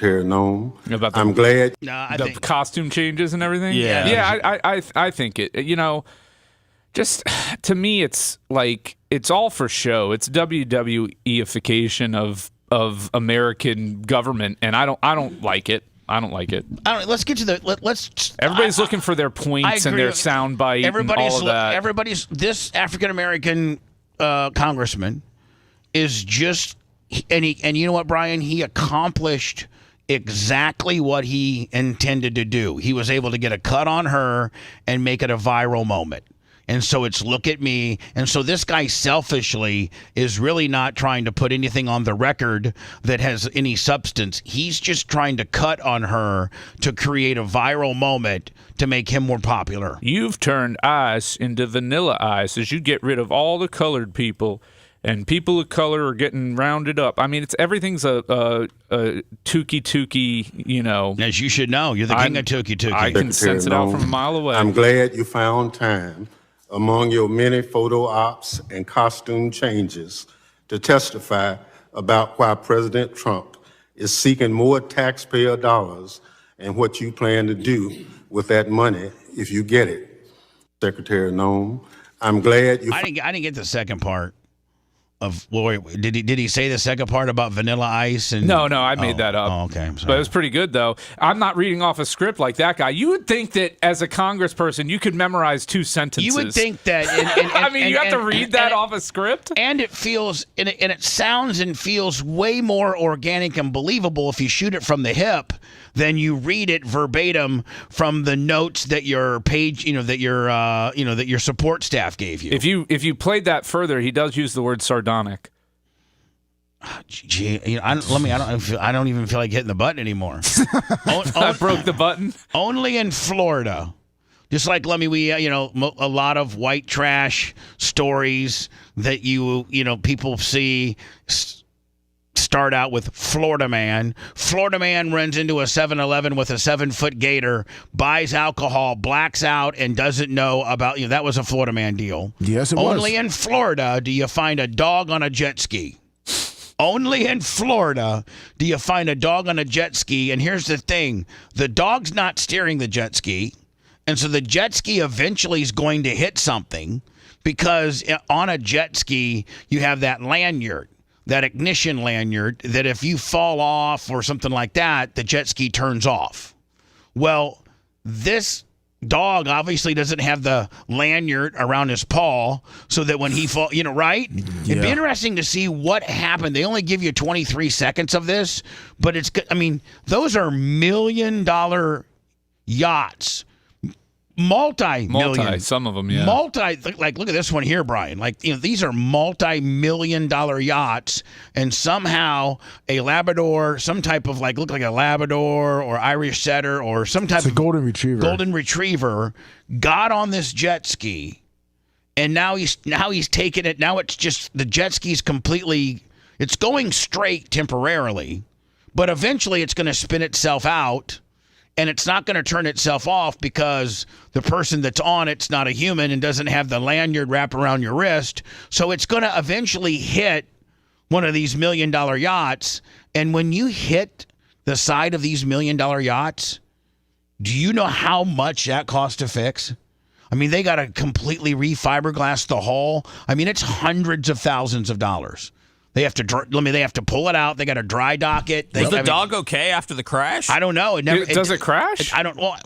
I'm glad. The costume changes and everything. Yeah, I think it. Just to me, it's like it's all for show. It's WWEification of American government, and I don't like it. I don't like it. Let's get to let's. Everybody's looking for their points and their soundbite and all of that. This African American congressman is just, and you know what, Brian? He accomplished exactly what he intended to do. He was able to get a cut on her and make it a viral moment. And so it's look at me. And so this guy selfishly is really not trying to put anything on the record that has any substance. He's just trying to cut on her to create a viral moment to make him more popular. You've turned ice into vanilla ice as you get rid of all the colored people, and people of color are getting rounded up. I mean, everything's a tookie, you know. As you should know, you're the king of tookie. I can sense it out from a mile away. I'm glad you found time among your many photo ops and costume changes to testify about why President Trump is seeking more taxpayer dollars and what you plan to do with that money if you get it. Secretary Noem, I'm glad you... I didn't get the second part. Did he say the second part about Vanilla Ice? And No, I made that up. Oh, okay. I'm sorry. But it was pretty good, though. I'm not reading off a script like that guy. You would think that as a congressperson, you could memorize 2 sentences. You would think that. I mean, you have to read that off a script? And it feels, and it sounds and feels way more organic and believable if you shoot it from the hip than you read it verbatim from the notes that your page, that your support staff gave you. If you played that further, he does use the word sardonic. Gee, I don't even feel like hitting the button anymore. I broke the button. Only in Florida. Just like we, a lot of white trash stories that people see start out with Florida man. Florida man runs into a 7-Eleven with a 7-foot gator, buys alcohol, blacks out, and doesn't know about, that was a Florida man deal. Yes, it was. Only in Florida do you find a dog on a jet ski. Only in Florida do you find a dog on a jet ski. And here's the thing. The dog's not steering the jet ski. And so the jet ski eventually is going to hit something because on a jet ski, you have that lanyard, that ignition lanyard, that if you fall off or something like that, the jet ski turns off. Well, this dog obviously doesn't have the lanyard around his paw so that when he falls, right? Yeah. It'd be interesting to see what happened. They only give you 23 seconds of this, but those are $1 million yachts. Multi-million. Some of them, yeah. Look at this one here, Brian. These are multi-million-dollar yachts, and somehow a Labrador, some type of look like a Labrador or Irish Setter or some type of golden retriever got on this jet ski, and now he's taking it. Now it's just the jet ski's completely. It's going straight temporarily, but eventually it's going to spin itself out. And it's not going to turn itself off because the person that's on it's not a human and doesn't have the lanyard wrapped around your wrist. So it's going to eventually hit one of these $1 million yachts. And when you hit the side of these $1 million yachts, do you know how much that costs to fix? They got to completely refiberglass the hull. It's hundreds of thousands of dollars. They have to pull it out. They got to dry dock it. Was the dog okay after the crash? I don't know. Does it crash? I don't. Well,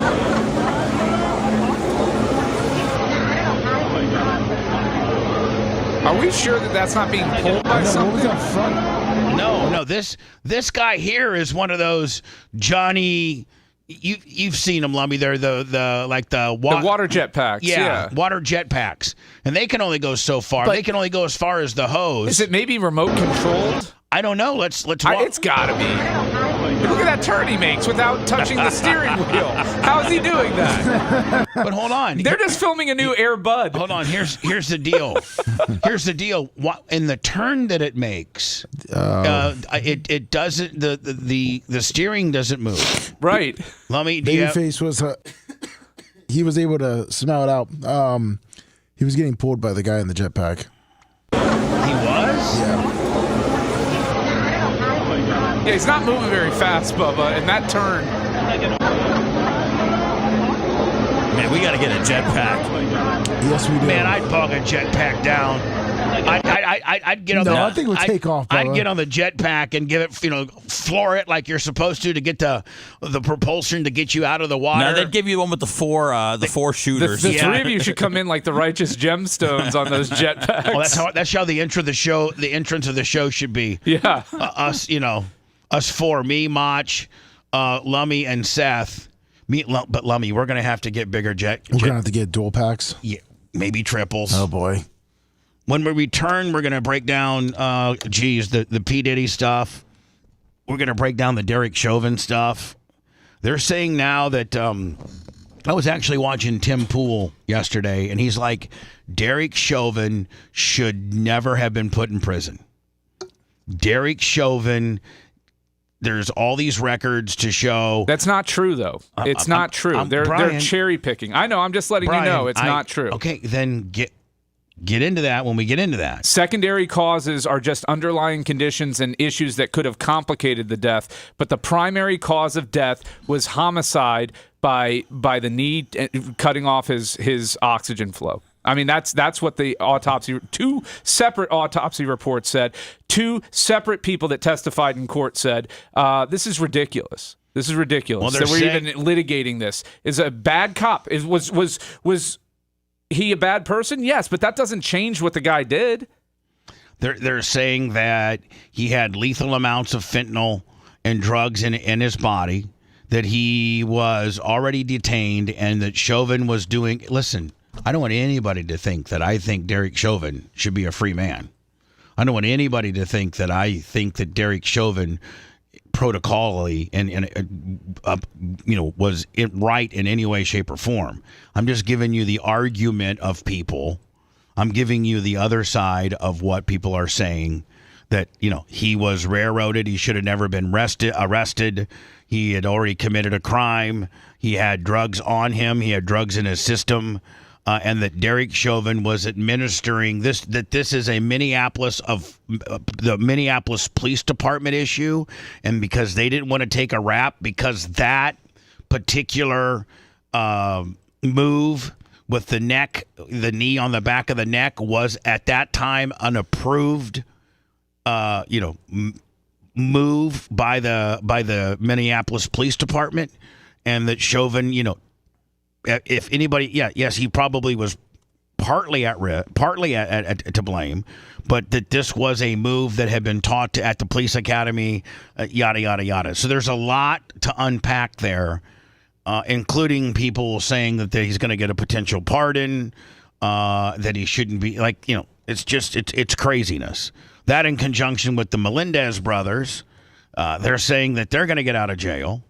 are we sure that that's not being pulled by something? What was that front? No. This guy here is one of those Johnny. You've seen them, Lumby. They're the water jet packs. Yeah, water jet packs, and they can only go so far. They can only go as far as the hose. Is it maybe remote controlled? I don't know. Let's. It's gotta be. Look at that turn he makes without touching the steering wheel. How's he doing that? But hold on. They're just filming a new Air Bud. Hold on. Here's the deal. Here's the deal. In the turn that it makes, it doesn't. The steering doesn't move. Right. Lummy, Babyface was. He was able to smell it out. He was getting pulled by the guy in the jetpack. He was? Yeah. Yeah, he's not moving very fast, Bubba, and that turn. Man, we got to get a jetpack. Yes, we do. Man, I'd bog a jetpack down. I'd get on I think it would take off, Bubba. I'd get on the jetpack and give it, floor it like you're supposed to get the propulsion to get you out of the water. No, they'd give you one with the four shooters. The three of you should come in like the righteous gemstones on those jetpacks. Well, that's how the entrance of the show should be. Yeah. Us four, me, Mach, Lummy, and Seth. But Lummy, we're gonna have to get bigger jet. We're gonna have to get dual packs. Yeah. maybe triples. Oh, boy. When we return, we're going to break down, the P. Diddy stuff. We're going to break down the Derek Chauvin stuff. They're saying now that I was actually watching Tim Pool yesterday, and he's like, Derek Chauvin should never have been put in prison. Derek Chauvin, there's all these records to show. That's not true, though. It's not true. They're cherry picking. I know. I'm just letting you know it's not true. Okay, then get into that when we get into that. Secondary causes are just underlying conditions and issues that could have complicated the death, but the primary cause of death was homicide by the knee cutting off his oxygen flow. I mean, that's what the two separate autopsy reports said. Two separate people that testified in court said, this is ridiculous. This is ridiculous. Well, we're even litigating this. Is a bad cop. Was he a bad person? Yes, but that doesn't change what the guy did. They're saying that he had lethal amounts of fentanyl and drugs in his body, that he was already detained, and that Chauvin was doing... Listen, I don't want anybody to think that I think Derek Chauvin should be a free man. I don't want anybody to think that I think that Derek Chauvin protocolally and was right in any way, shape, or form. I'm just giving you the argument of people. I'm giving you the other side of what people are saying, that, he was railroaded. He should have never been arrested. He had already committed a crime. He had drugs on him. He had drugs in his system. And that Derek Chauvin was administering this, that this is a the Minneapolis Police Department issue. And because they didn't want to take a rap, because that particular move with the knee on the back of the neck was at that time unapproved, move by the Minneapolis Police Department, and that Chauvin, if anybody, yes, he probably was partly to blame, but that this was a move that had been taught at the police academy, yada, yada, yada. So there's a lot to unpack there, including people saying that he's going to get a potential pardon, that he shouldn't be, it's craziness. That in conjunction with the Melendez brothers, they're saying that they're going to get out of jail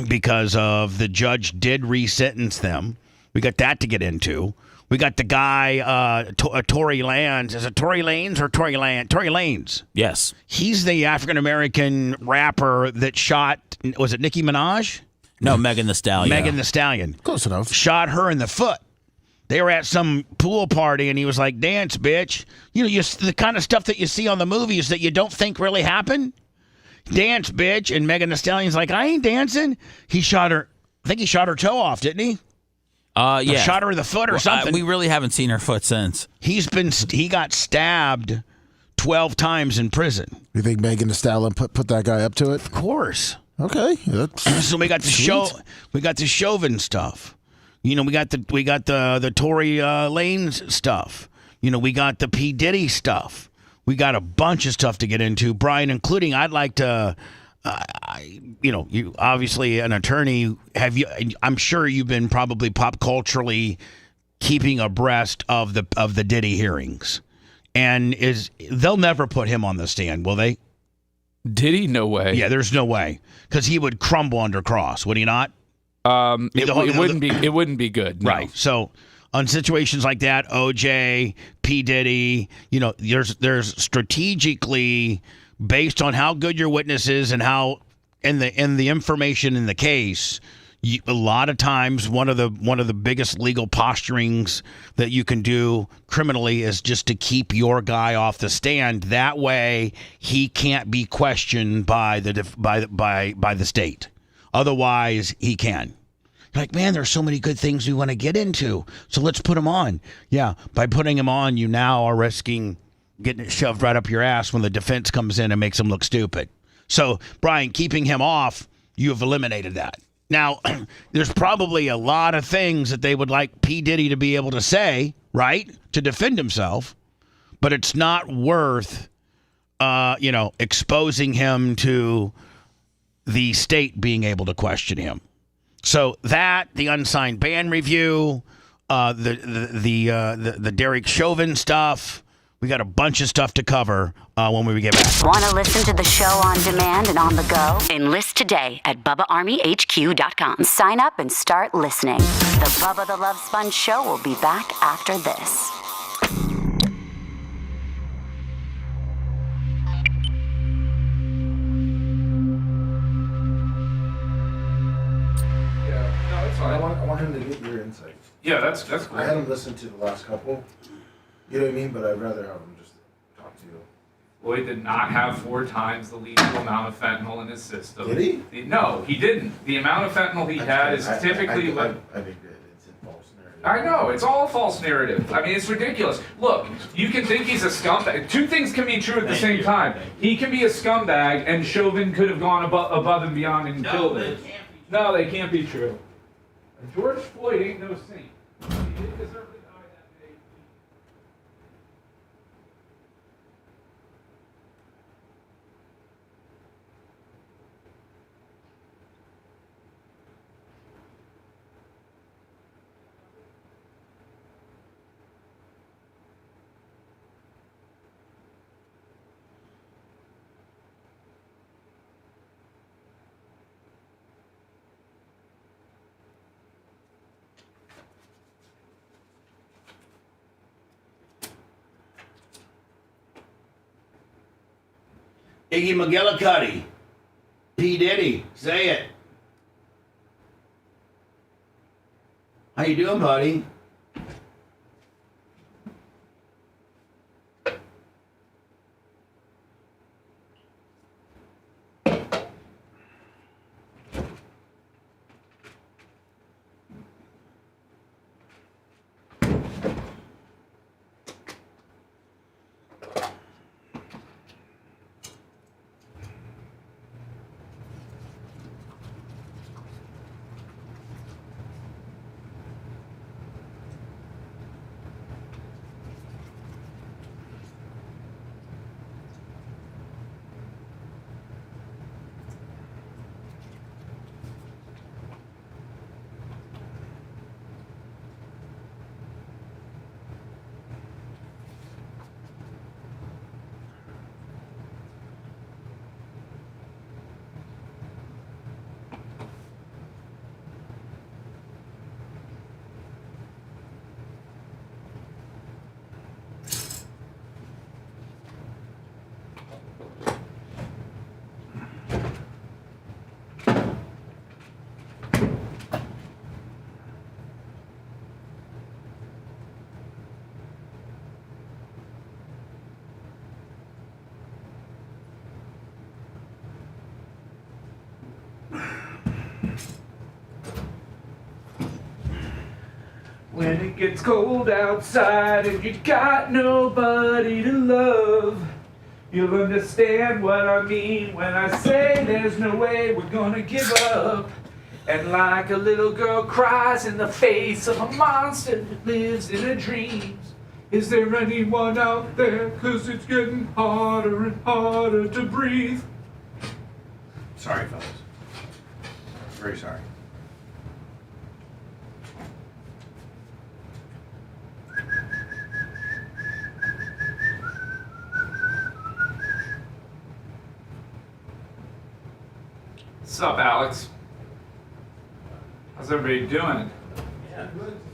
because of the judge did resentence them. We got that to get into. We got the guy, Tory Lanez. Is it Tory Lanez or Tory Lanez? Tory Lanez. Yes. He's the African-American rapper that shot, was it Nicki Minaj? No, Megan Thee Stallion. Megan Thee Stallion. Close enough. Shot her in the foot. They were at some pool party, and he was like, dance, bitch. The kind of stuff that you see on the movies that you don't think really happened. Dance, bitch. And Megan Thee Stallion's like, I ain't dancing. He shot her. I think he shot her toe off, didn't he? Yeah. Or shot her in the foot or something. We really haven't seen her foot since. He got stabbed 12 times in prison. You think Megan Thee Stallion put that guy up to it? Of course. Okay. So we got the Chauvin stuff. We got the Tory Lanez stuff. We got the P. Diddy stuff. We got a bunch of stuff to get into, Brian, including I'd like to, you obviously an attorney. I'm sure you've been probably pop culturally keeping abreast of the Diddy hearings, and they'll never put him on the stand, will they? Diddy? No way. Yeah, there's no way, because he would crumble under cross, would he not? It wouldn't be good, no. Right? So on situations like that, OJ, P. Diddy, there's strategically, based on how good your witness is and how and the information in the case, a lot of times one of the biggest legal posturings that you can do criminally is just to keep your guy off the stand. That way he can't be questioned by the state. Otherwise, he can. Like, man, there's so many good things we want to get into, so let's put him on. Yeah, by putting him on, you now are risking getting it shoved right up your ass when the defense comes in and makes him look stupid. So, Brian, keeping him off, you have eliminated that. Now, there's probably a lot of things that they would like P. Diddy to be able to say, right, to defend himself, but it's not worth, exposing him to the state being able to question him. So that, the unsigned ban review, the Derek Chauvin stuff. We got a bunch of stuff to cover when we get back. Want to listen to the show on demand and on the go? Enlist today at BubbaArmyHQ.com. Sign up and start listening. The Bubba the Love Sponge Show will be back after this. I want him to get your insight. Yeah, that's cool. I had him listen to the last couple. You know what I mean? But I'd rather have him just talk to you. Floyd did not have 4 times the lethal amount of fentanyl in his system. Did he? No, he didn't. The amount of fentanyl he had is typically... I think it's a false narrative. I know, it's all a false narrative. I mean, it's ridiculous. Look, you can think he's a scumbag. 2 things can be true at the same time. He can be a scumbag, and Chauvin could have gone above and beyond and killed him. No, they can't be true. George Floyd ain't no saint. He didn't deserve to die that day. Iggy McGillicuddy. P. Diddy. Say it. How you doing, buddy? When it gets cold outside and you got nobody to love, you'll understand what I mean when I say there's no way we're gonna give up. And like a little girl cries in the face of a monster that lives in her dreams, is there anyone out there? 'Cause it's getting harder and harder to breathe. Sorry, fellas. Very sorry. What's up, Alex? How's everybody doing?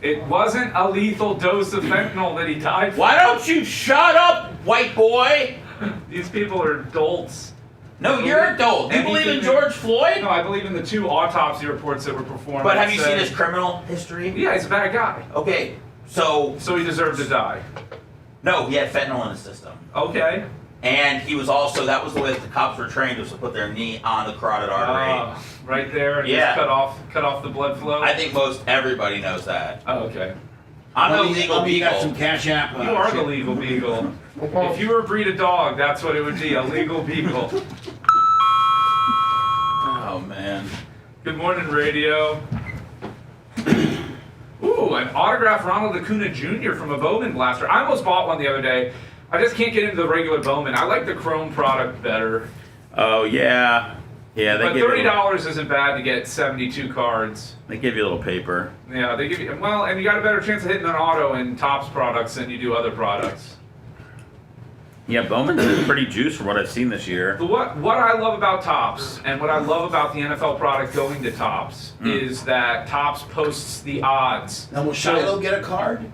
It wasn't a lethal dose of fentanyl that he died from. Why don't you shut up, white boy? These people are adults. No, you're adult. You believe in George Floyd? No, I believe in the 2 autopsy reports that were performed. But have you seen his criminal history? Yeah, he's a bad guy. Okay, so he deserved to die. No, he had fentanyl in his system. Okay. And he was also, that was the way that the cops were trained, was to put their knee on the carotid artery. Right there, and Yeah. just cut off the blood flow. I think most everybody knows that. Oh, okay. I'm no legal You got beagle. some Cash App. You are the legal beagle. If you were a breed of dog, that's what it would be, a legal beagle. Oh, man. Good morning, radio. Ooh, an autographed Ronald Acuna Jr. from a Bowman blaster. I almost bought one the other day. I just can't get into the regular Bowman. I like the chrome product better. Oh, yeah. Yeah, but $30 isn't bad to get 72 cards. They give you a little paper. Yeah, they give you and you got a better chance of hitting an auto in Topps products than you do other products. Yeah, Bowman's is pretty juiced from what I've seen this year. What I love about Topps and what I love about the NFL product going to Topps is that Topps posts the odds. Now, will Shiloh get a card?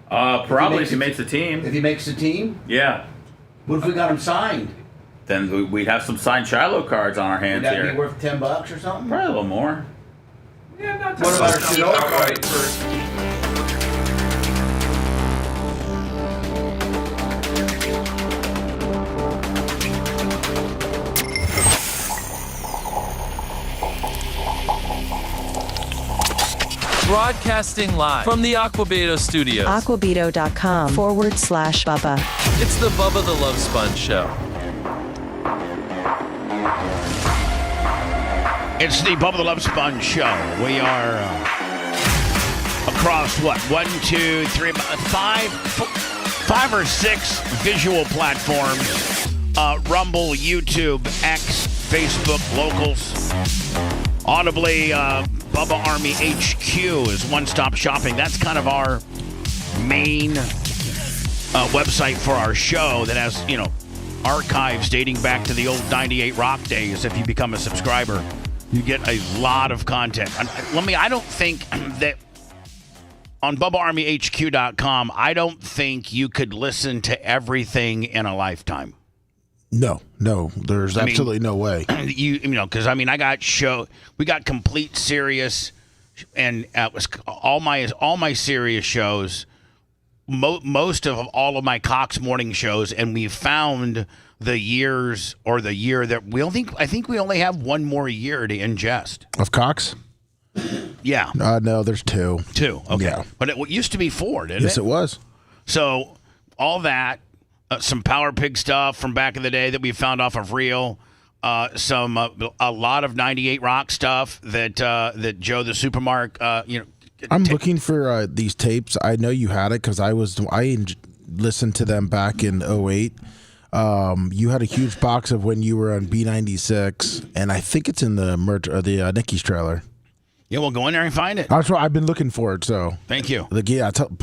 Probably if he makes the team. If he makes the team? Yeah. What if we got him signed? Then we'd have some signed Shiloh cards on our hands Would that here. be worth $10 or something? Probably a little more. Yeah, not What about a Shinoa card? Broadcasting live from the Aquabedo studios. Aquabedo.com/Bubba. It's the Bubba the Love Sponge Show. It's the Bubba the Love Sponge Show. We are across what? 1, 2, 3, 5 or 6 visual platforms. Rumble, YouTube, X, Facebook, Locals. Audibly, Bubba Army HQ is one-stop shopping. That's kind of our main website for our show that has, archives dating back to the old 98 Rock days. If you become a subscriber, you get a lot of content. I don't think that on BubbaArmyHQ.com, I don't think you could listen to everything in a lifetime. No, there's absolutely no way. Because we got Complete Serious, and it was all my serious shows, most of all of my Cox morning shows, and we found the year that I think we only have one more year to ingest of Cox. Yeah. No, there's 2. 2. Okay. Yeah. But it used to be 4, didn't it? Yes, it was. So all that. Some Power Pig stuff from back in the day that we found off of Reel. A lot of 98 Rock stuff that Joe the Supermark. I'm looking for these tapes. I know you had it because I listened to them back in 2008. You had a huge box of when you were on B96, and I think it's in the the Nicky's trailer. Yeah, we'll go in there and find it. That's what I've been looking for it. So thank you. A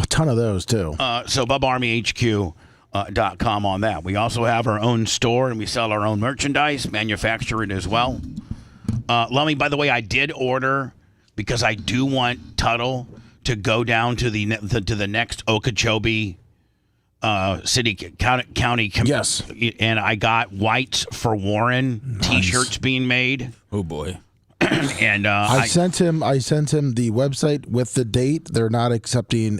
ton of those too. So BubbaArmyHQ.com on that. We also have our own store, and we sell our own merchandise, manufacture it as well. Lummy, by the way, I did order because I do want Tuttle to go down to the next Okeechobee city county. Yes, and I got Whites for Warren T-shirts being made. Oh boy. And I sent him the website with the date. They're not accepting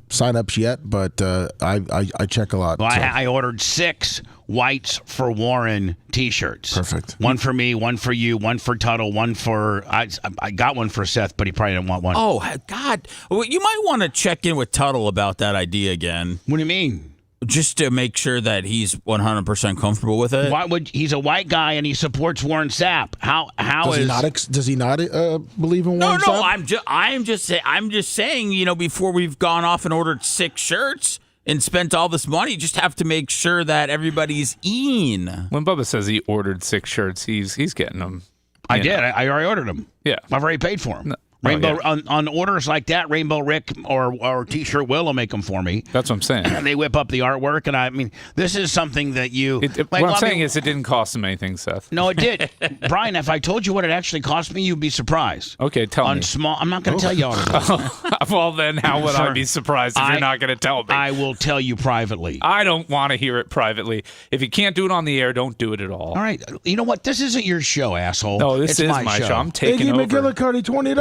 sign-ups yet, but I check a lot. Well, I ordered 6 Whites for Warren T-shirts. Perfect. One for me, one for you, one for Tuttle, one for I got one for Seth, but he probably didn't want one. Oh God! Well, you might want to check in with Tuttle about that idea again. What do you mean? Just to make sure that he's 100% comfortable with it. Why would he's a white guy and he supports Warren Sapp? How does he not believe in Warren Sapp? No. I'm just saying. Before we've gone off and ordered 6 shirts and spent all this money, you just have to make sure that everybody's in. When Bubba says he ordered 6 shirts, he's getting them. I did. I already ordered them. Yeah, I've already paid for them. No. Rainbow on orders like that, Rainbow Rick or T-shirt will make them for me. That's what I'm saying. And they whip up the artwork, and this is something that you. What I'm saying is, it didn't cost him anything, Seth. No, it did, Brian. If I told you what it actually cost me, you'd be surprised. Okay, tell me. On small, I'm not going to tell you all of it. Well, then, how would I be surprised if you're not going to tell me? I will tell you privately. I don't want to hear it privately. If you can't do it on the air, don't do it at all. All right. You know what? This isn't your show, asshole. No, this is my show. I'm taking Iggy over. McGillicuddy, $20.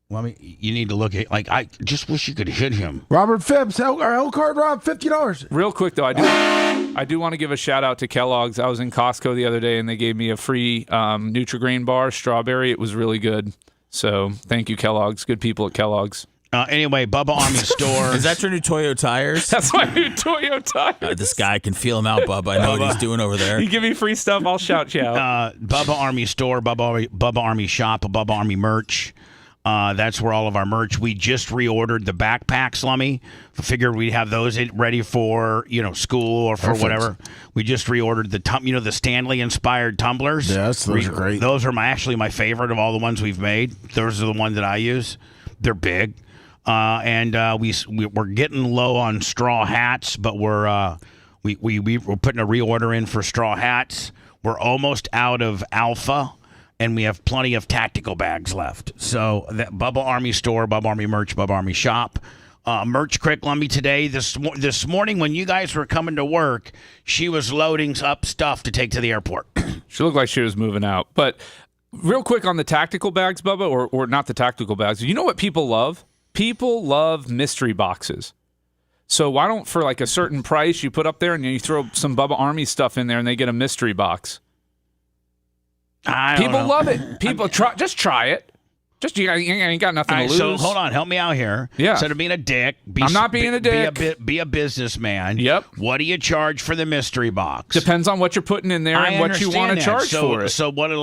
Well, you need to look at I just wish you could hit him. Robert Phipps, L card Rob, $50. Real quick though, I do want to give a shout out to Kellogg's. I was in Costco the other day and they gave me a free Nutri-Grain bar, strawberry. It was really good. So thank you, Kellogg's. Good people at Kellogg's. Anyway, Bubba Army store. Is that your new Toyo tires? That's my new Toyo tires. This guy can feel him out, Bubba. I know what he's doing over there. You give me free stuff, I'll shout you out. Bubba Army store, Bubba Army shop, Bubba Army merch. That's where all of our merch. We just reordered the backpacks, Lummy. Figured we'd have those ready for school or for whatever. We just reordered the Stanley inspired tumblers. Yes, those are great. Those are actually my favorite of all the ones we've made. Those are the ones that I use. They're big, and we're getting low on straw hats, but we're putting a reorder in for straw hats. We're almost out of alpha. And we have plenty of tactical bags left. So that Bubba Army store, Bubba Army merch, Bubba Army shop. Merch Crick Lummy today. This morning when you guys were coming to work, she was loading up stuff to take to the airport. She looked like she was moving out. But real quick on the tactical bags, Bubba, or not the tactical bags. You know what people love? People love mystery boxes. So why don't, for like a certain price, you put up there and you throw some Bubba Army stuff in there and they get a mystery box. People love it. People just try it. Just you ain't got nothing to lose. So hold on, help me out here. Yeah. Instead of being a dick, I'm not being a dick. Be a businessman. Yep. What do you charge for the mystery box? Depends on what you're putting in there and what you want to charge for it. So what do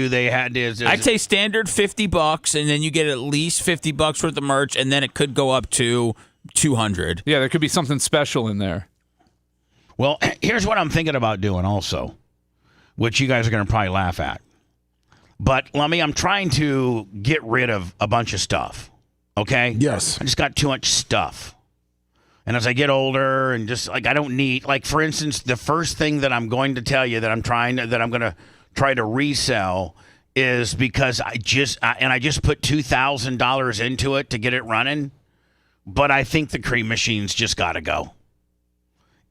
they have? I'd say standard $50, and then you get at least $50 worth of merch, and then it could go up to $200. Yeah, there could be something special in there. Well, here's what I'm thinking about doing also, which you guys are going to probably laugh at. But, Lummy, I'm trying to get rid of a bunch of stuff, okay? Yes. I just got too much stuff. And as I get older and just, like, I don't need, like, for instance, the first thing that I'm going to tell you that I'm going to try to resell is because I just put $2,000 into it to get it running, but I think the cream machine's just got to go.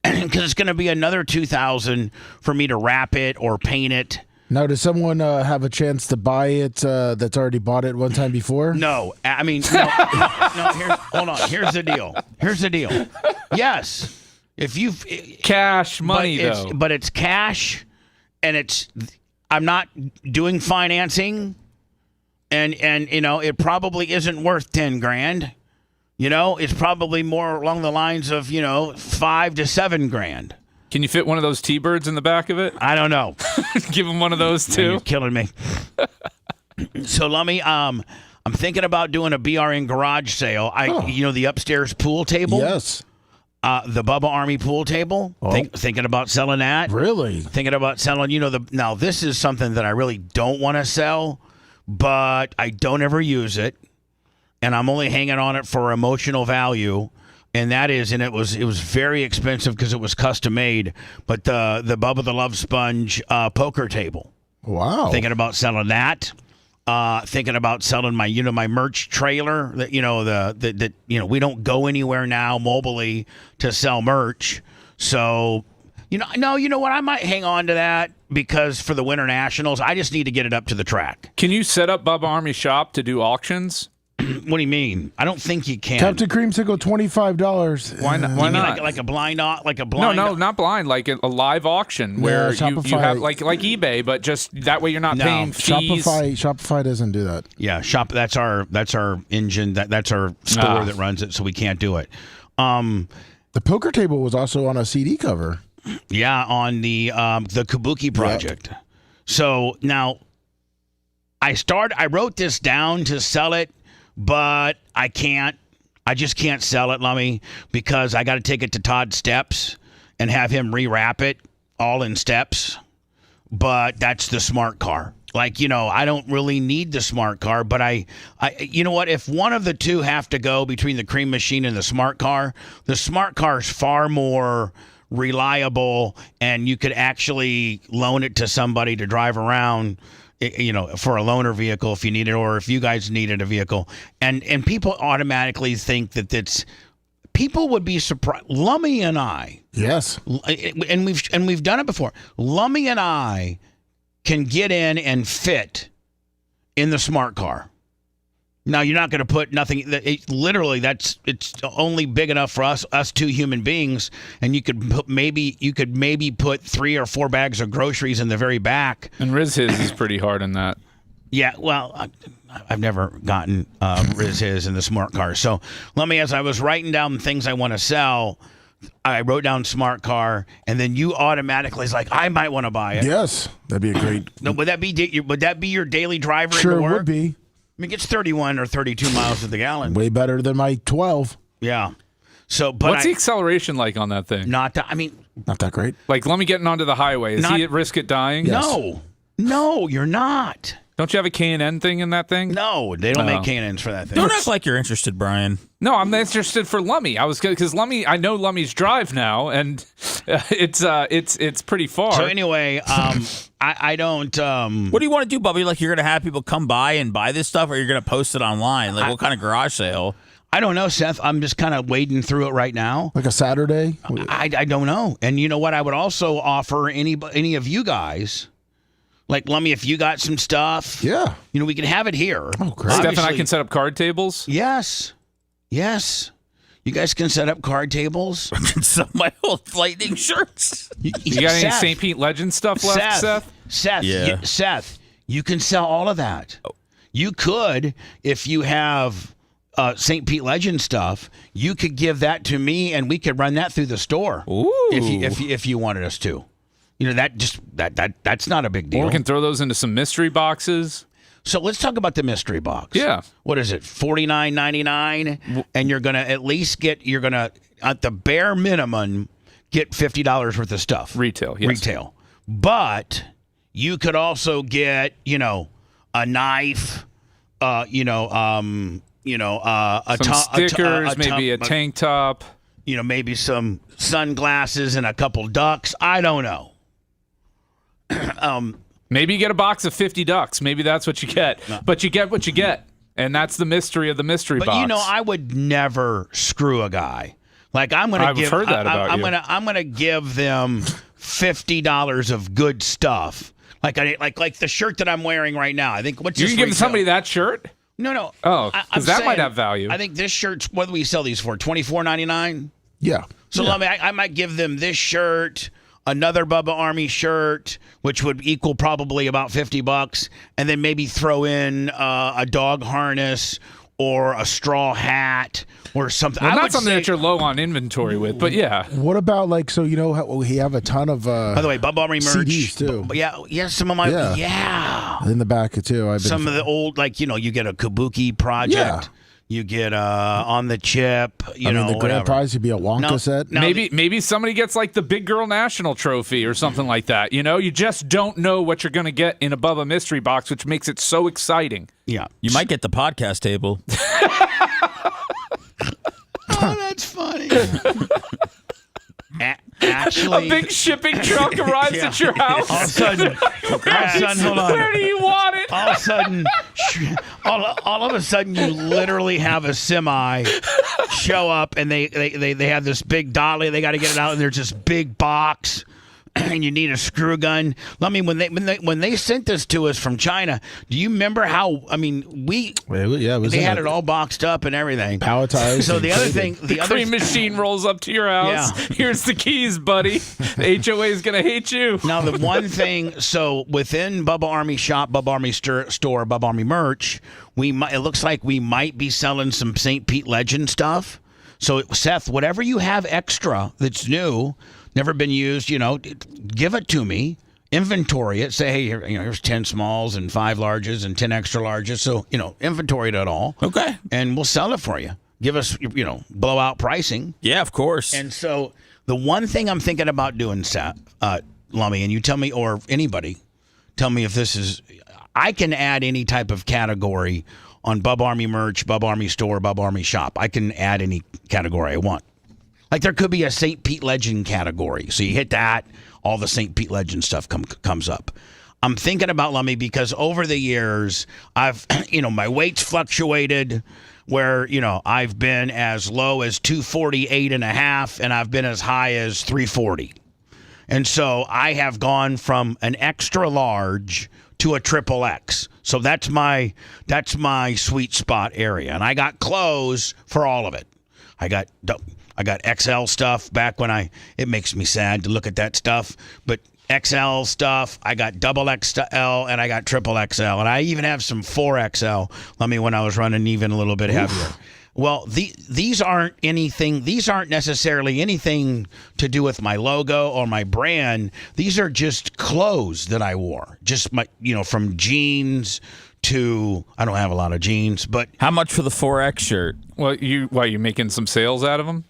Because it's going to be another $2,000 for me to wrap it or paint it. Now, does someone have a chance to buy it that's already bought it one time before? No. I mean, no. Hold on. Here's the deal. Yes. If you cash money, though. But it's cash, and I'm not doing financing, and it probably isn't worth $10,000. It's probably more along the lines of, $5,000 to $7,000. Can you fit one of those T-birds in the back of it? I don't know. Give him one of those, too. Man, you're killing me. So, Lummy, I'm thinking about doing a BRN garage sale. The upstairs pool table? Yes. The Bubba Army pool table? Oh. Thinking about selling that? Really? Thinking about selling, now this is something that I really don't want to sell, but I don't ever use it. And I'm only hanging on it for emotional value. And that is, and it was very expensive because it was custom made. But the Bubba the Love Sponge poker table. Wow! Thinking about selling that. Thinking about selling my my merch trailer. That we don't go anywhere now mobily to sell merch. So what? I might hang on to that because for the Winter Nationals, I just need to get it up to the track. Can you set up Bubba Army Shop to do auctions? What do you mean? I don't think you can. Captain Creamsicle, $25. Why not? Why not? Like a blind? No, not blind. Like a live auction where you have like eBay, but just that way you're not paying fees. Shopify doesn't do that. Yeah, That's our engine. That's our store that runs it, so we can't do it. The poker table was also on a CD cover. Yeah, on the Kabuki project. Yep. So now I wrote this down to sell it. But I can't. I just can't sell it, Lummy, because I got to take it to Todd Steps and have him rewrap it all in steps. But that's the smart car. I don't really need the smart car, but you know what? If one of the two have to go between the cream machine and the smart car is far more reliable, and you could actually loan it to somebody to drive around. For a loaner vehicle if you need it, or if you guys needed a vehicle. And people automatically think that people would be surprised. Lummy and I. Yes. And we've done it before. Lummy and I can get in and fit in the smart car. Now, you're not going to put nothing. It's only big enough for us two human beings, and you could maybe put 3 or 4 bags of groceries in the very back. And his is pretty hard in that. Yeah, well, I've never gotten his in the smart car. So, as I was writing down things I want to sell, I wrote down smart car, and then you automatically is like, I might want to buy it. Yes, that'd be a great. No, would that be your daily driver? Sure, into work? would be. I mean, it's 31 or 32 miles to the gallon. Way better than my 12. Yeah. So, but what's the acceleration like on that thing? Not that great. Like, let me get onto the highway. Is he at risk at dying? Yes. No, you're not. Don't you have a K&N thing in that thing? No, they don't make K&Ns for that thing. Don't act like you're interested, Brian. No, I'm interested for Lummy. Because Lummy, I know Lummy's drive now, and it's pretty far. So anyway, I don't. What do you want to do, Bubby? Like, you're going to have people come by and buy this stuff, or you're going to post it online? Like, what kind of garage sale? I don't know, Seth. I'm just kind of wading through it right now. Like a Saturday? I don't know. And you know what? I would also offer any of you guys. Like, Lummy, if you got some stuff, we can have it here. Oh, great. Steph and I can set up card tables? Yes. You guys can set up card tables. I can sell my old Lightning shirts. You got any St. Pete Legend stuff left, Seth? Seth, Seth, you can sell all of that. You could, if you have St. Pete Legend stuff, you could give that to me, and we could run that through the store. Ooh. If you wanted us to. That's not a big deal. Or we can throw those into some mystery boxes. So let's talk about the mystery box. Yeah. What is it? $49.99, and you're gonna at the bare minimum get $50 worth of stuff. Retail, yes. Retail. But you could also get, a knife, some stickers, maybe a tank top. Maybe some sunglasses and a couple ducks. I don't know. Maybe you get a box of 50 ducks. Maybe that's what you get. No. But you get what you get. And that's the mystery of the mystery box. But I would never screw a guy. Like, I'm going to give heard that about you. I'm going to give them $50 of good stuff. Like the shirt that I'm wearing right now. I think you can give somebody that shirt? No. Oh, because that might have value. I think this shirt. What do we sell these for? $24.99. Yeah. So I might give them this shirt, another Bubba Army shirt, which would equal probably about $50, and then maybe throw in a dog harness or a straw hat or something. Well, not something that you're low on inventory with, but yeah. What about how we have a ton of by the way, Bubba Army merch CDs too. Yeah, some of my in the back too. Some of the old you get a Kabuki project. Yeah. You get on the chip, the grand prize would be a Wonka set. Maybe somebody gets like the Big Girl National Trophy or something like that. You just don't know what you're going to get in a Bubba mystery box, which makes it so exciting. Yeah. You might get the podcast table. Oh, that's funny. Actually, a big shipping truck arrives at your house. All of a sudden, hold on. Where do you want it? All of a sudden, all of a sudden, you literally have a semi show up, and they have this big dolly. They got to get it out, and there's this big box. And you need a screw gun. I mean, when they sent this to us from China, do you remember how? I mean, they had it all boxed up and everything, palletized. So the other thing, the cream machine rolls up to your house. Yeah. Here's the keys, buddy. The HOA is gonna hate you. Now the one thing, so within Bubba Army shop, Bubba Army store, Bubba Army merch, it looks like we might be selling some St. Pete Legend stuff. So Seth, whatever you have extra that's new, never been used, give it to me, inventory it, say, hey, here's 10 smalls and 5 larges and 10 extra larges. So, inventory it all. Okay. And we'll sell it for you. Give us, blowout pricing. Yeah, of course. And so the one thing I'm thinking about doing, Lummy, and you tell me, or anybody, tell me if this is, I can add any type of category on Bubba Army merch, Bubba Army store, Bubba Army shop. I can add any category I want. Like there could be a St. Pete Legend category. So you hit that, all the St. Pete Legend stuff comes up. I'm thinking about Lummy because over the years, I've, my weight's fluctuated where, I've been as low as 248.5 and I've been as high as 340. And so I have gone from an extra large to a triple X. So that's my sweet spot area. And I got clothes for all of it. I got XL stuff back when it makes me sad to look at that stuff, but XL stuff, I got double XL and I got triple XL, and I even have some 4XL, when I was running even a little bit heavier. Well, these aren't anything. These aren't necessarily anything to do with my logo or my brand. These are just clothes that I wore. Just my, from jeans to, I don't have a lot of jeans, but how much for the 4X shirt? Well, you making some sales out of them?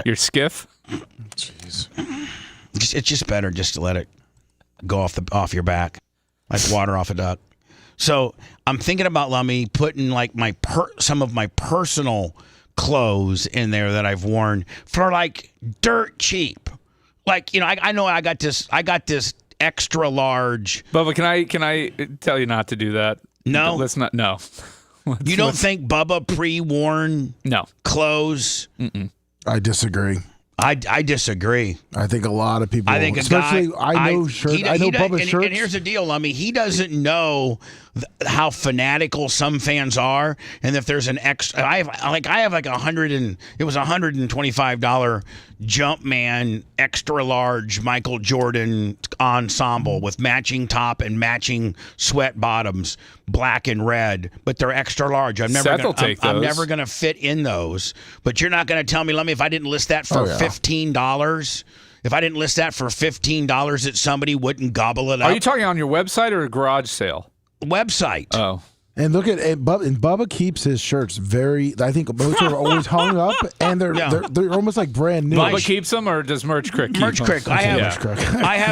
Your skiff? Jeez. It's just better just to let it go off your back, like water off a duck. So I'm thinking about Lummy putting like some of my personal clothes in there that I've worn for like dirt cheap. Like, I know I got this extra large. Bubba, can I tell you not to do that? No. Let's not. No. You don't think Bubba pre-worn clothes? Mm-mm. I disagree. I disagree. I think a lot of people, I know Bubba's shirts. And here's the deal, Lummy. He doesn't know how fanatical some fans are, and if there's an extra, I have like $125 Jumpman extra large Michael Jordan ensemble with matching top and matching sweat bottoms, black and red, but they're extra large. I'm never going to fit in those. But you're not going to tell me, Lummy, if I didn't list that for $15. If I didn't list that for $15, that somebody wouldn't gobble it up. Are you talking on your website or a garage sale? Website. Oh. And look at it, Bubba keeps his shirts very. I think most are always hung up, and they're almost like brand new. Bubba keeps them, or does Merch Crick keep Merch them? Crick. I have.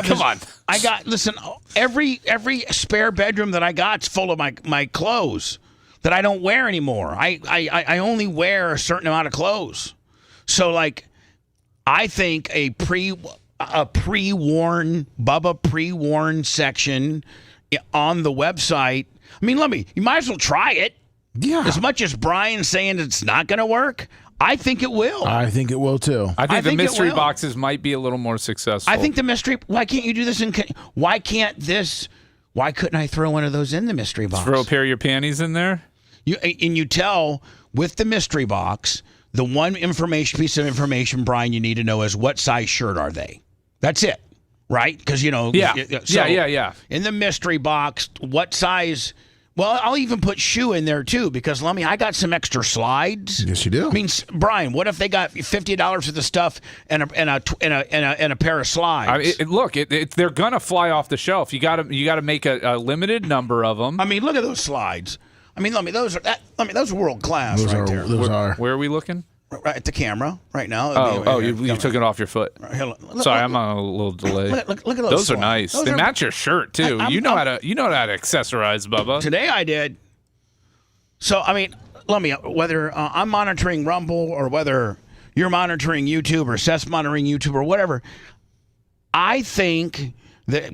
Come on. I got. Listen, every spare bedroom that I got's full of my clothes that I don't wear anymore. I only wear a certain amount of clothes. So like, I think a pre-worn Bubba pre-worn section on the website. I mean, you might as well try it. Yeah. As much as Brian's saying it's not going to work, I think it will. I think it will too. I think the mystery boxes might be a little more successful. I think the mystery. Why can't you do this? Why couldn't I throw one of those in the mystery box? Throw a pair of your panties in there. You tell with the mystery box. The one piece of information, Brian, you need to know is what size shirt are they? That's it, right? Because yeah. In the mystery box, what size? Well, I'll even put shoe in there too because Lummy, I got some extra slides. Yes, you do. I mean, Brian, what if they got $50 worth of stuff and a pair of slides? They're gonna fly off the shelf. You got to make a limited number of them. I mean, look at those slides. I mean, Lummy, those are world class right there. Those are. Where are we looking? Right at the camera right now. You took it off your foot. Sorry, I'm on a little delay. Look at those. Those are nice. They match your shirt too. You know how to accessorize, Bubba. Today I did. So I mean, Lummy, whether I'm monitoring Rumble or whether you're monitoring YouTube or Seth's monitoring YouTube or whatever, I think that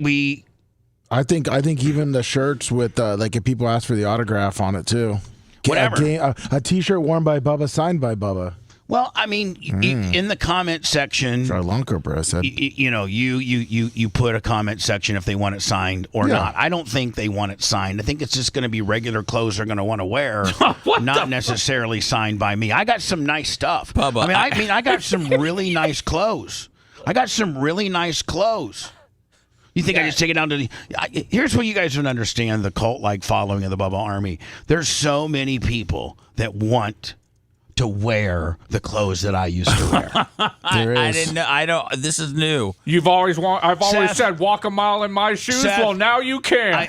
I think even the shirts with like if people ask for the autograph on it too. Whatever. A T-shirt worn by Bubba, signed by Bubba. Well, I mean, in the comment section, you put a comment section if they want it signed or not. I don't think they want it signed. I think it's just going to be regular clothes they're going to want to wear, not necessarily signed by me. I got some nice stuff. Bubba, I got some really nice clothes. You think I just take it down to here's what you guys don't understand, the cult-like following of the Bubba Army. There's so many people that want to wear the clothes that I used to wear. I didn't know. This is new. I've always said walk a mile in my shoes. Seth, well, now you can.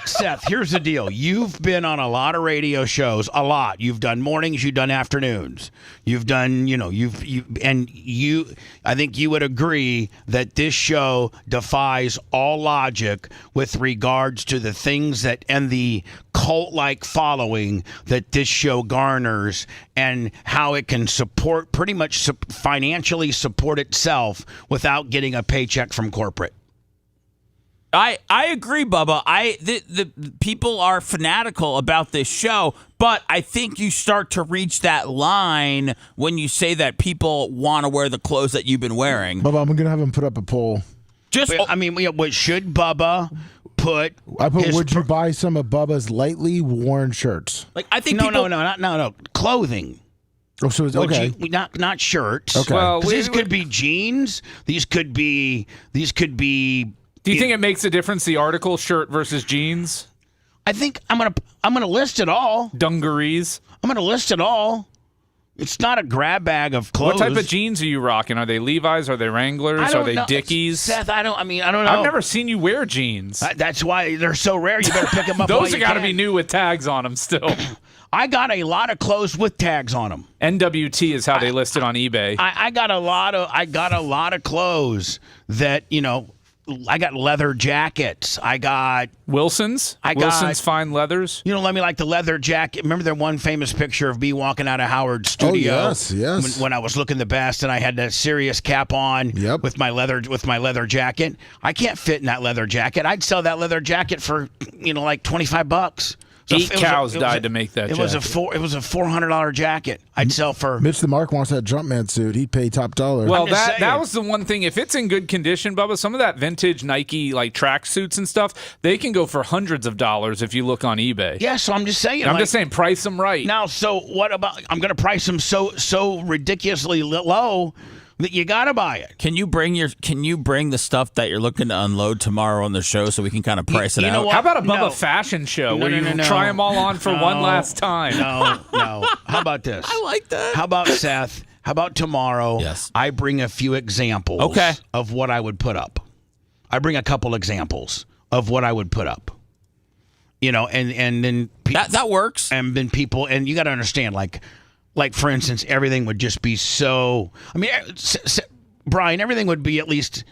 Seth, here's the deal. You've been on a lot of radio shows, a lot. You've done mornings, you've done afternoons. You've done, I think you would agree that this show defies all logic with regards to the things and the cult-like following that this show garners and how it can pretty much financially support itself without getting a paycheck from corporate. I agree, Bubba. The people are fanatical about this show, but I think you start to reach that line when you say that people want to wear the clothes that you've been wearing. Bubba, I'm going to have him put up a poll. Should Bubba put? Would you buy some of Bubba's lightly worn shirts? Like I think no, clothing. Oh, so it's okay. Not shirts. Okay. Well, these could be jeans. These could be. Do you think it makes a difference, the article shirt versus jeans? I think I'm gonna list it all. Dungarees. I'm gonna list it all. It's not a grab bag of clothes. What type of jeans are you rocking? Are they Levi's? Are they Wranglers? Are they Dickies? Seth, I don't know. I've never seen you wear jeans. That's why they're so rare. You better pick them up. Those have got to be new with tags on them still. I got a lot of clothes with tags on them. NWT is how they list it on eBay. I got a lot of clothes that, I got leather jackets. I got Wilson's. Wilson's fine leathers. Let me like the leather jacket. Remember that one famous picture of me walking out of Howard's studio? Oh, yes. When I was looking the best, and I had that serious cap on with my leather jacket. I can't fit in that leather jacket. I'd sell that leather jacket for like $25. 8 cows died to make that jacket. It was a $400 jacket. I'd sell for. Mitch the Mark wants that Jumpman suit. He'd pay top dollar. Well, that was the one thing. If it's in good condition, Bubba, some of that vintage Nike like track suits and stuff, they can go for hundreds of dollars if you look on eBay. Yeah, so I'm just saying. I'm just saying, price them right. Now, so what about? I'm going to price them so ridiculously low that you gotta buy it. Can you bring the stuff that you're looking to unload tomorrow on the show so we can kind of price it out? How about a Bubba fashion show where you try them all on for one last time? No. How about this? I like that. How about Seth? How about tomorrow? Yes. I bring a few examples of what I would put up. I bring a couple examples of what I would put up. And then that works. And then people, and you got to understand, like for instance, everything would just be so. I mean, Brian, everything would be at least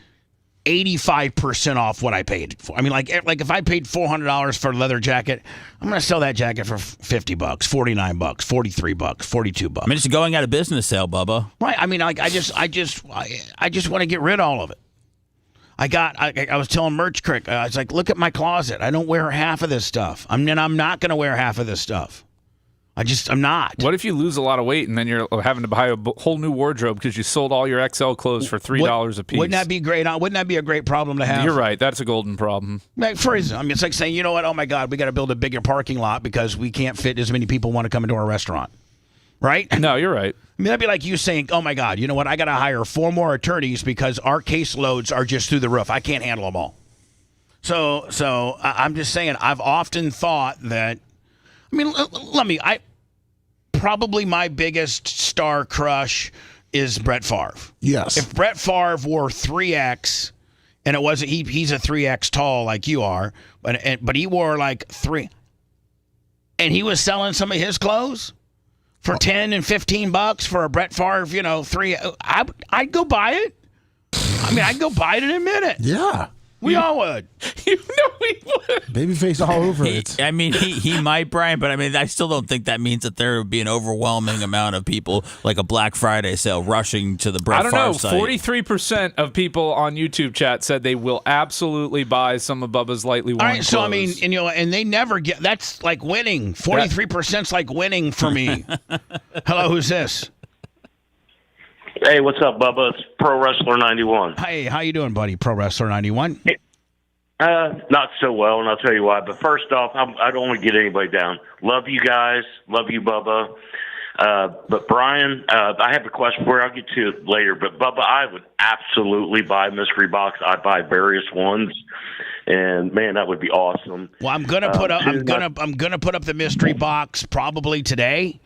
85% off what I paid for. I mean, like if I paid $400 for a leather jacket, I'm going to sell that jacket for $50, $49, $43, $42. I mean, it's a going out of business sale, Bubba. Right. I mean, like I just want to get rid of all of it. I was telling Merch Crick, I was like, look at my closet. I don't wear half of this stuff. I'm not going to wear half of this stuff. I'm not. What if you lose a lot of weight and then you're having to buy a whole new wardrobe because you sold all your XL clothes for $3 a piece? Wouldn't that be great? Wouldn't that be a great problem to have? You're right. That's a golden problem. Like, for instance, I mean, it's like saying, you know what? Oh my God, we got to build a bigger parking lot because we can't fit as many people want to come into our restaurant. Right? No, you're right. I mean, that'd be like you saying, oh my God, you know what? I got to hire 4 more attorneys because our caseloads are just through the roof. I can't handle them all. So I'm just saying, I've often thought that. I mean, probably my biggest star crush is Brett Favre. Yes. If Brett Favre wore 3X, and it wasn't he's a 3X tall like you are, but he wore like 3, and he was selling some of his clothes for $10 and $15 for a Brett Favre, 3. I'd go buy it. I mean, I'd go buy it in a minute. Yeah. We all would. You know we would. Babyface all over it. I mean, he might, Brian, but I mean, I still don't think that means that there would be an overwhelming amount of people, like a Black Friday sale, rushing to the Brett Favre site. 43% of people on YouTube chat said they will absolutely buy some of Bubba's lightly worn clothes. So I mean, and they never get. That's like winning. 43%'s like winning for me. Hello, who's this? Hey, what's up, Bubba? It's Pro Wrestler 91. Hey, how you doing, buddy? Pro Wrestler 91. Not so well, and I'll tell you why. But first off, I don't want to get anybody down. Love you guys. Love you, Bubba. But Brian, I have a question for you. I'll get to it later. But Bubba, I would absolutely buy a mystery box. I'd buy various ones, and man, that would be awesome. Well, I'm gonna put up. I'm gonna put up the mystery box probably today.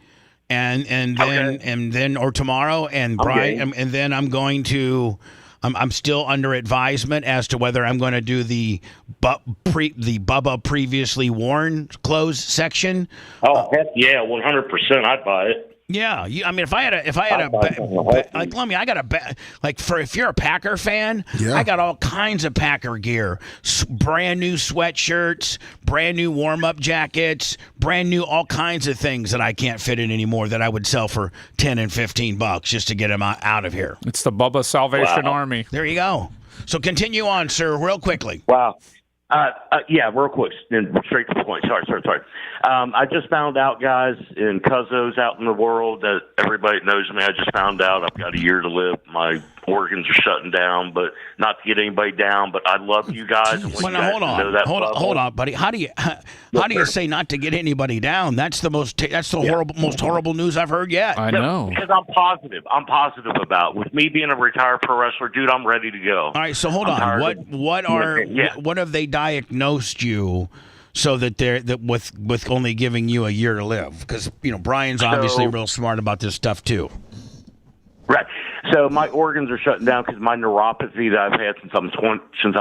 And then or tomorrow, and Brian, and then I'm going to. I'm still under advisement as to whether I'm going to do the Bubba previously worn clothes section. Oh heck yeah, 100%. I'd buy it. Yeah, I mean, if I had a like, let me. I got a like for if you're a Packer fan, I got all kinds of Packer gear, brand new sweatshirts, brand new warm up jackets, brand new all kinds of things that I can't fit in anymore that I would sell for $10 and $15 just to get them out of here. It's the Bubba Salvation Army. There you go. So continue on, sir, real quickly. Wow. Yeah, real quick, and straight to the point. Sorry. I just found out, guys, in Cuzzos out in the world that everybody knows me. I just found out I've got a year to live. My organs are shutting down, but not to get anybody down. But I love you guys. And well, now, hold on, buddy. How do you say not to get anybody down? That's the most horrible news I've heard yet. I know, because I'm positive. I'm positive about it. With me being a retired pro wrestler, dude. I'm ready to go. All right, so hold on. What have they diagnosed you so that with only giving you a year to live? Because Brian's obviously real smart about this stuff too. Right. So my organs are shutting down because my neuropathy that I've had since I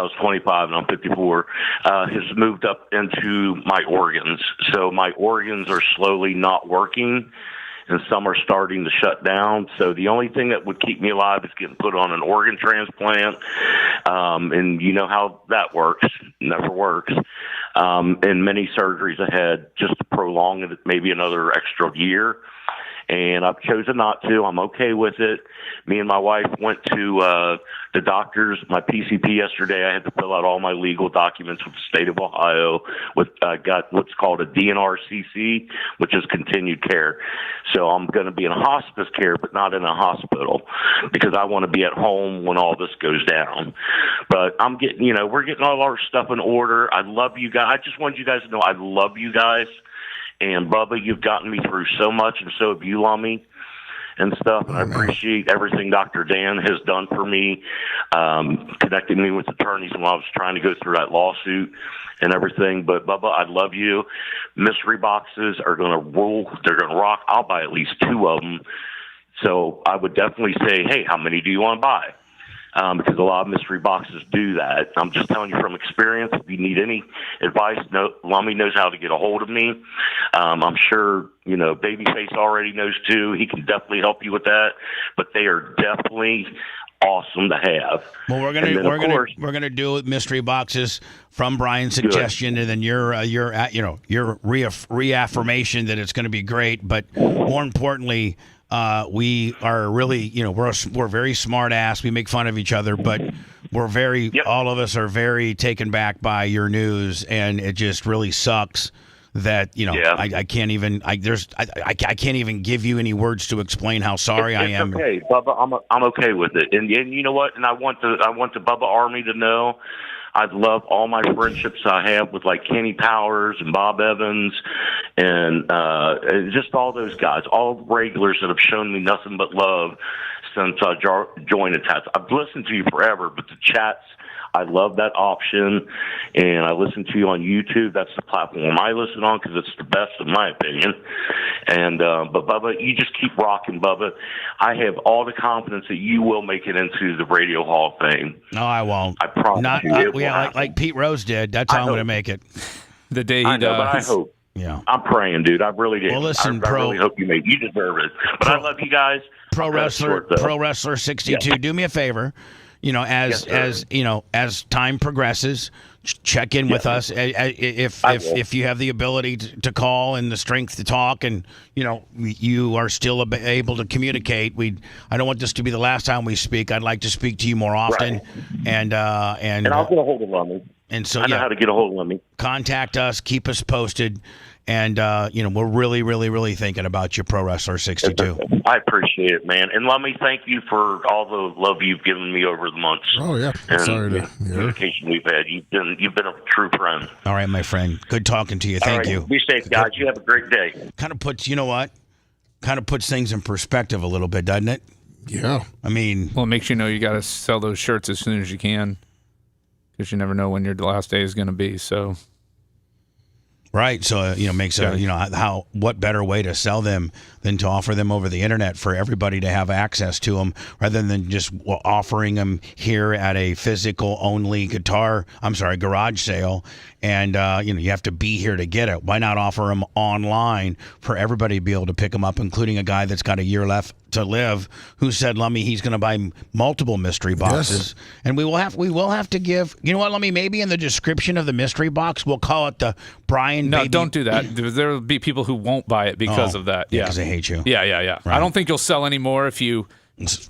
was 25 and I'm 54 has moved up into my organs. So my organs are slowly not working, and some are starting to shut down. So the only thing that would keep me alive is getting put on an organ transplant. And you know how that works. Never works. And many surgeries ahead just to prolong it maybe another extra year. And I've chosen not to. I'm okay with it. Me and my wife went to the doctors, my PCP yesterday. I had to fill out all my legal documents with the state of Ohio. Got what's called a DNRCC, which is continued care. So I'm going to be in hospice care, but not in a hospital, because I want to be at home when all this goes down. But I'm getting, we're getting all our stuff in order. I love you guys. I just wanted you guys to know I love you guys. And Bubba, you've gotten me through so much, and so have you, Lummy, and stuff. And I appreciate everything Dr. Dan has done for me, connecting me with attorneys when I was trying to go through that lawsuit and everything. But Bubba, I love you. Mystery boxes are going to rule. They're going to rock. I'll buy at least 2 of them. So I would definitely say, hey, how many do you want to buy? Because a lot of mystery boxes do that. I'm just telling you from experience. If you need any advice, Lummy knows how to get a hold of me. I'm sure, Babyface already knows too. He can definitely help you with that. But they are definitely awesome to have. Well, we're gonna do mystery boxes from Brian's suggestion, and then your reaffirmation that it's going to be great. But more importantly, we are really, we're very smart ass. We make fun of each other, but we're all of us are very taken back by your news, and it just really sucks that I can't even I can't even give you any words to explain how sorry I am. Okay, Bubba, I'm okay with it, and you know what? And I want the Bubba Army to know. I love all my friendships I have with like Kenny Powers and Bob Evans and just all those guys, all the regulars that have shown me nothing but love since I joined the chats. I've listened to you forever, but the chats, I love that option, and I listen to you on YouTube. That's the platform I listen on because it's the best in my opinion. And but Bubba, you just keep rocking, Bubba. I have all the confidence that you will make it into the Radio Hall of Fame. No, I won't. I promise you. Like Pete Rose did. That's how I'm going to make it. The day he does. But I hope. Yeah. I'm praying, dude. I really do. Well, listen, I really hope you make it. You deserve it. But I love you guys. Pro Wrestler 62. Do me a favor. As time progresses, check in with us. If you have the ability to call and the strength to talk, and you are still able to communicate. I don't want this to be the last time we speak. I'd like to speak to you more often, and I'll get a hold of Lummy. And so I know how to get a hold of Lummy. Contact us. Keep us posted. And, we're really, really, really thinking about you, Pro Wrestler 62. I appreciate it, man. And Lummy, thank you for all the love you've given me over the months. Oh, yeah. And the communication we've had. You've been a true friend. All right, my friend. Good talking to you. Thank you. Be safe, guys. You have a great day. Kind of puts, kind of puts things in perspective a little bit, doesn't it? Yeah. I mean. Well, it makes you know you got to sell those shirts as soon as you can, because you never know when your last day is going to be, so. Right. So, what better way to sell them than to offer them over the internet for everybody to have access to them, rather than just offering them here at a physical only garage sale. And, you have to be here to get it. Why not offer them online for everybody to be able to pick them up, including a guy that's got a year left to live, who said, Lummy, he's going to buy multiple mystery boxes. Yes. And we will have to give, Lummy, maybe in the description of the mystery box, we'll call it the Brian No, Baby. don't do that. There will be people who won't buy it because of that. Yeah, because they hate you. Yeah. Right. I don't think you'll sell any more if you...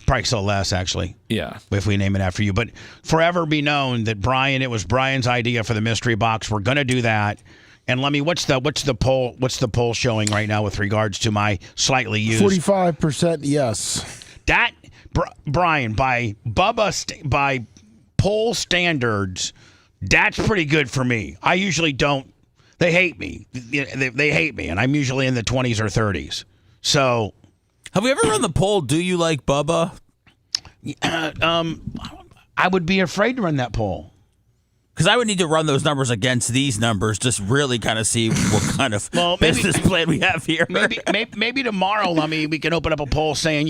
Probably sell less, actually. Yeah. If we name it after you. But forever be known that it was Brian's idea for the mystery box. We're going to do that. And Lemmy, what's the poll showing right now with regards to my slightly used 45% yes. That Brian, by poll standards, that's pretty good for me. I usually don't. They hate me. They hate me, and I'm usually in the 20s or 30s. So, have we ever run the poll? Do you like Bubba? I would be afraid to run that poll. Because I would need to run those numbers against these numbers, just really kind of see what kind of business plan we have here. Maybe tomorrow, Lummy, we can open up a poll saying,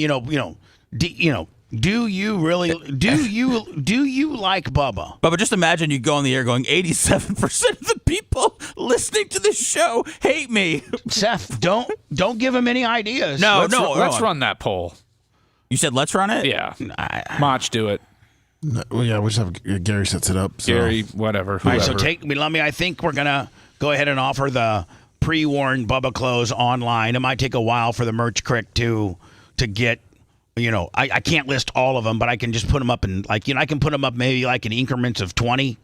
do you really do you like Bubba? But just imagine you go on the air going, 87% of the people listening to this show hate me. Seth, don't give him any ideas. Let's run that poll. You said let's run it? Yeah. Mach, do it. No, well, yeah, we just have Gary sets it up. So. Gary, whatever. All right, so Lummy, I think we're gonna go ahead and offer the pre-worn Bubba clothes online. It might take a while for the merch crick to get. I can't list all of them, but I can just put them up in I can put them up maybe like in increments of 20.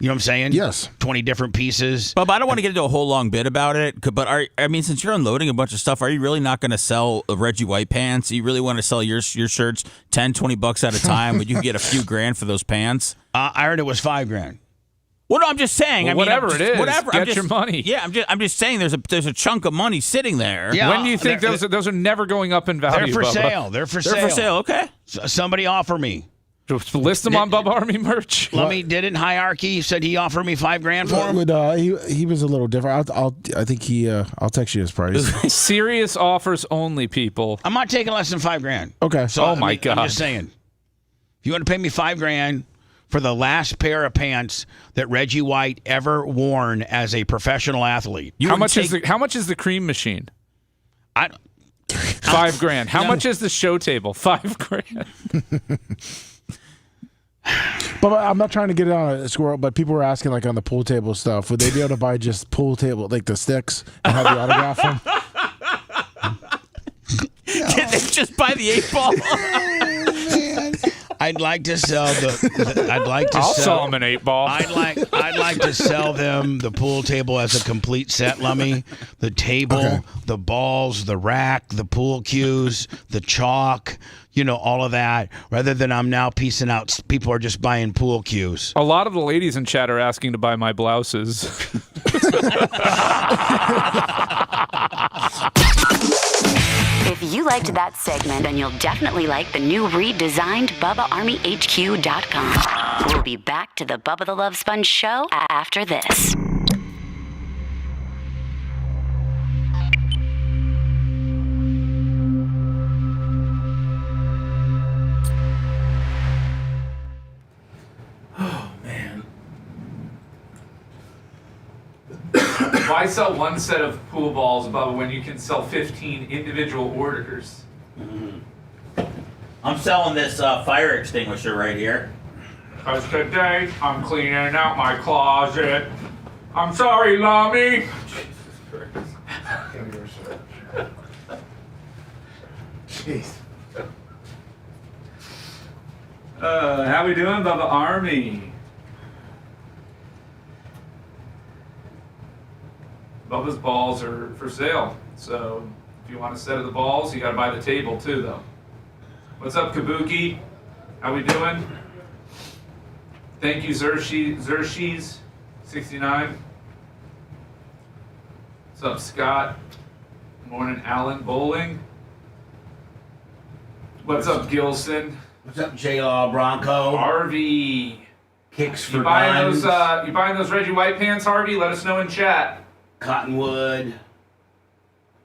You know what I'm saying? Yes. 20 different pieces. But I don't want to get into a whole long bit about it. But since you're unloading a bunch of stuff, are you really not going to sell Reggie White pants? You really want to sell your shirts $10-$20 at a time, but you can get a few grand for those pants? I heard it was $5,000. Well, no, I'm just saying. Well, whatever it is, get your money. Yeah, I'm just saying. There's a chunk of money sitting there. Yeah, when do you think those are never going up in value? They're for Bubba? sale. They're for sale. Okay. Somebody offer me. Just list them on Bubba Army merch. Lummy did it in hierarchy. He said he offered me $5,000 for him. He was a little different. I'll text you his price. Serious offers only, people. I'm not taking less than $5,000. Okay. So my God. I'm just saying. If you want to pay me $5,000 for the last pair of pants that Reggie White ever worn as a professional athlete, How much is the cream machine? $5,000. How much is the show table? $5,000. But I'm not trying to get it on a squirrel, but people were asking on the pool table stuff. Would they be able to buy just pool table, like the sticks, and have the autograph them? Can they just buy the 8-ball? I'd like to sell I'll sell them an 8-ball. I'd like to sell them the pool table as a complete set, Lummy. The table, the balls, the rack, the pool cues, the chalk, all of that. Rather than I'm now piecing out, people are just buying pool cues. A lot of the ladies in chat are asking to buy my blouses. If you liked that segment, then you'll definitely like the new redesigned BubbaArmyHQ.com. We'll be back to the Bubba the Love Sponge show after this. Oh, man. Why sell one set of pool balls, Bubba, when you can sell 15 individual orders? I'm selling this fire extinguisher right here. Because today I'm cleaning out my closet. I'm sorry, Lummy. Jesus Christ. Jeez. How we doing, Bubba Army? Bubba's balls are for sale. So if you want a set of the balls, you got to buy the table too, though. What's up, Kabuki? How we doing? Thank you, Xerxes 69. What's up, Scott? Morning, Alan Bowling. What's up, Gilson? What's up, J-Law Bronco? Harvey. Kicks for you buying guns. You buying those Reggie White pants, Harvey? Let us know in chat. Cottonwood.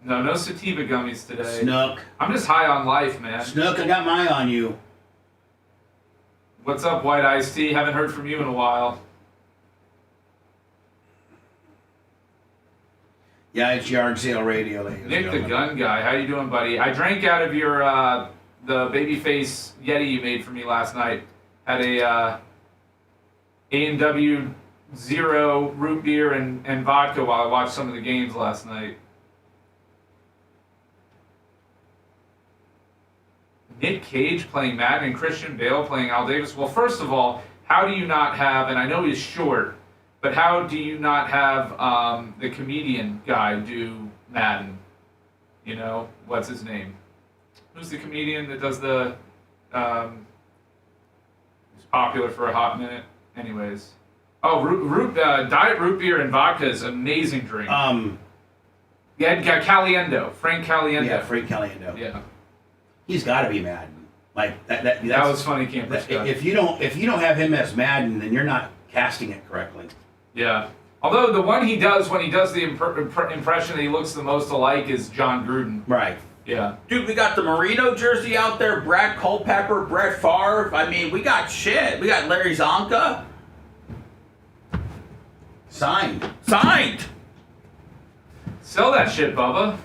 No sativa gummies today. Snook. I'm just high on life, man. Snook, I got my on you. What's up, White Iced Tea? Haven't heard from you in a while. Yeah, it's yard sale radio, ladies. Nick the Gun Guy, how you doing, buddy? I drank out of your the Babyface Yeti you made for me last night. Had a A&W Zero root beer and vodka while I watched some of the games last night. Nick Cage playing Madden and Christian Bale playing Al Davis. Well, first of all, how do you not have, and I know he's short, but how do you not have the comedian guy do Madden? You know, what's his name? Who's the comedian that does the, he's popular for a hot minute? Anyways. Oh, Diet Root Beer and Vodka is an amazing drink. Yeah, Caliendo. Frank Caliendo. Yeah, Frank Caliendo. Yeah. He's got to be Madden. Like that was funny, Camper Scott. If you don't have him as Madden, then you're not casting it correctly. Yeah. Although the one he does when he does the impression that he looks the most alike is John Gruden. Right. Yeah. Dude, we got the Marino jersey out there, Brad Culpepper, Brett Favre. I mean, we got shit. We got Larry Zonka. Signed. Sell that shit, Bubba.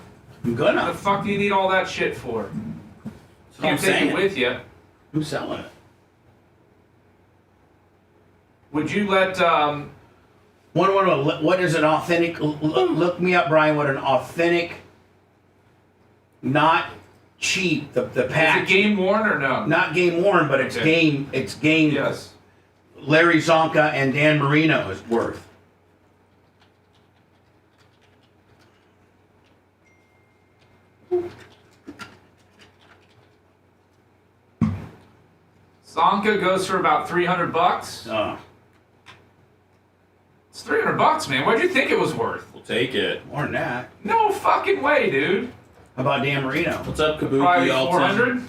I'm gonna. What the fuck do you need all that shit for? Can't take it with you. Who's selling it? Would you let... What is an authentic... Look me up, Brian, what an authentic... Not cheap. The patch. Is it game worn or no? Not game worn, but it's game. It's game. Yes. Larry Zonka and Dan Marino is worth. Zonka goes for about $300. Oh. It's $300, man. What'd you think it was worth? We'll take it. More than that. No fucking way, dude. How about Dan Marino? What's up, Kabuki? Probably 400.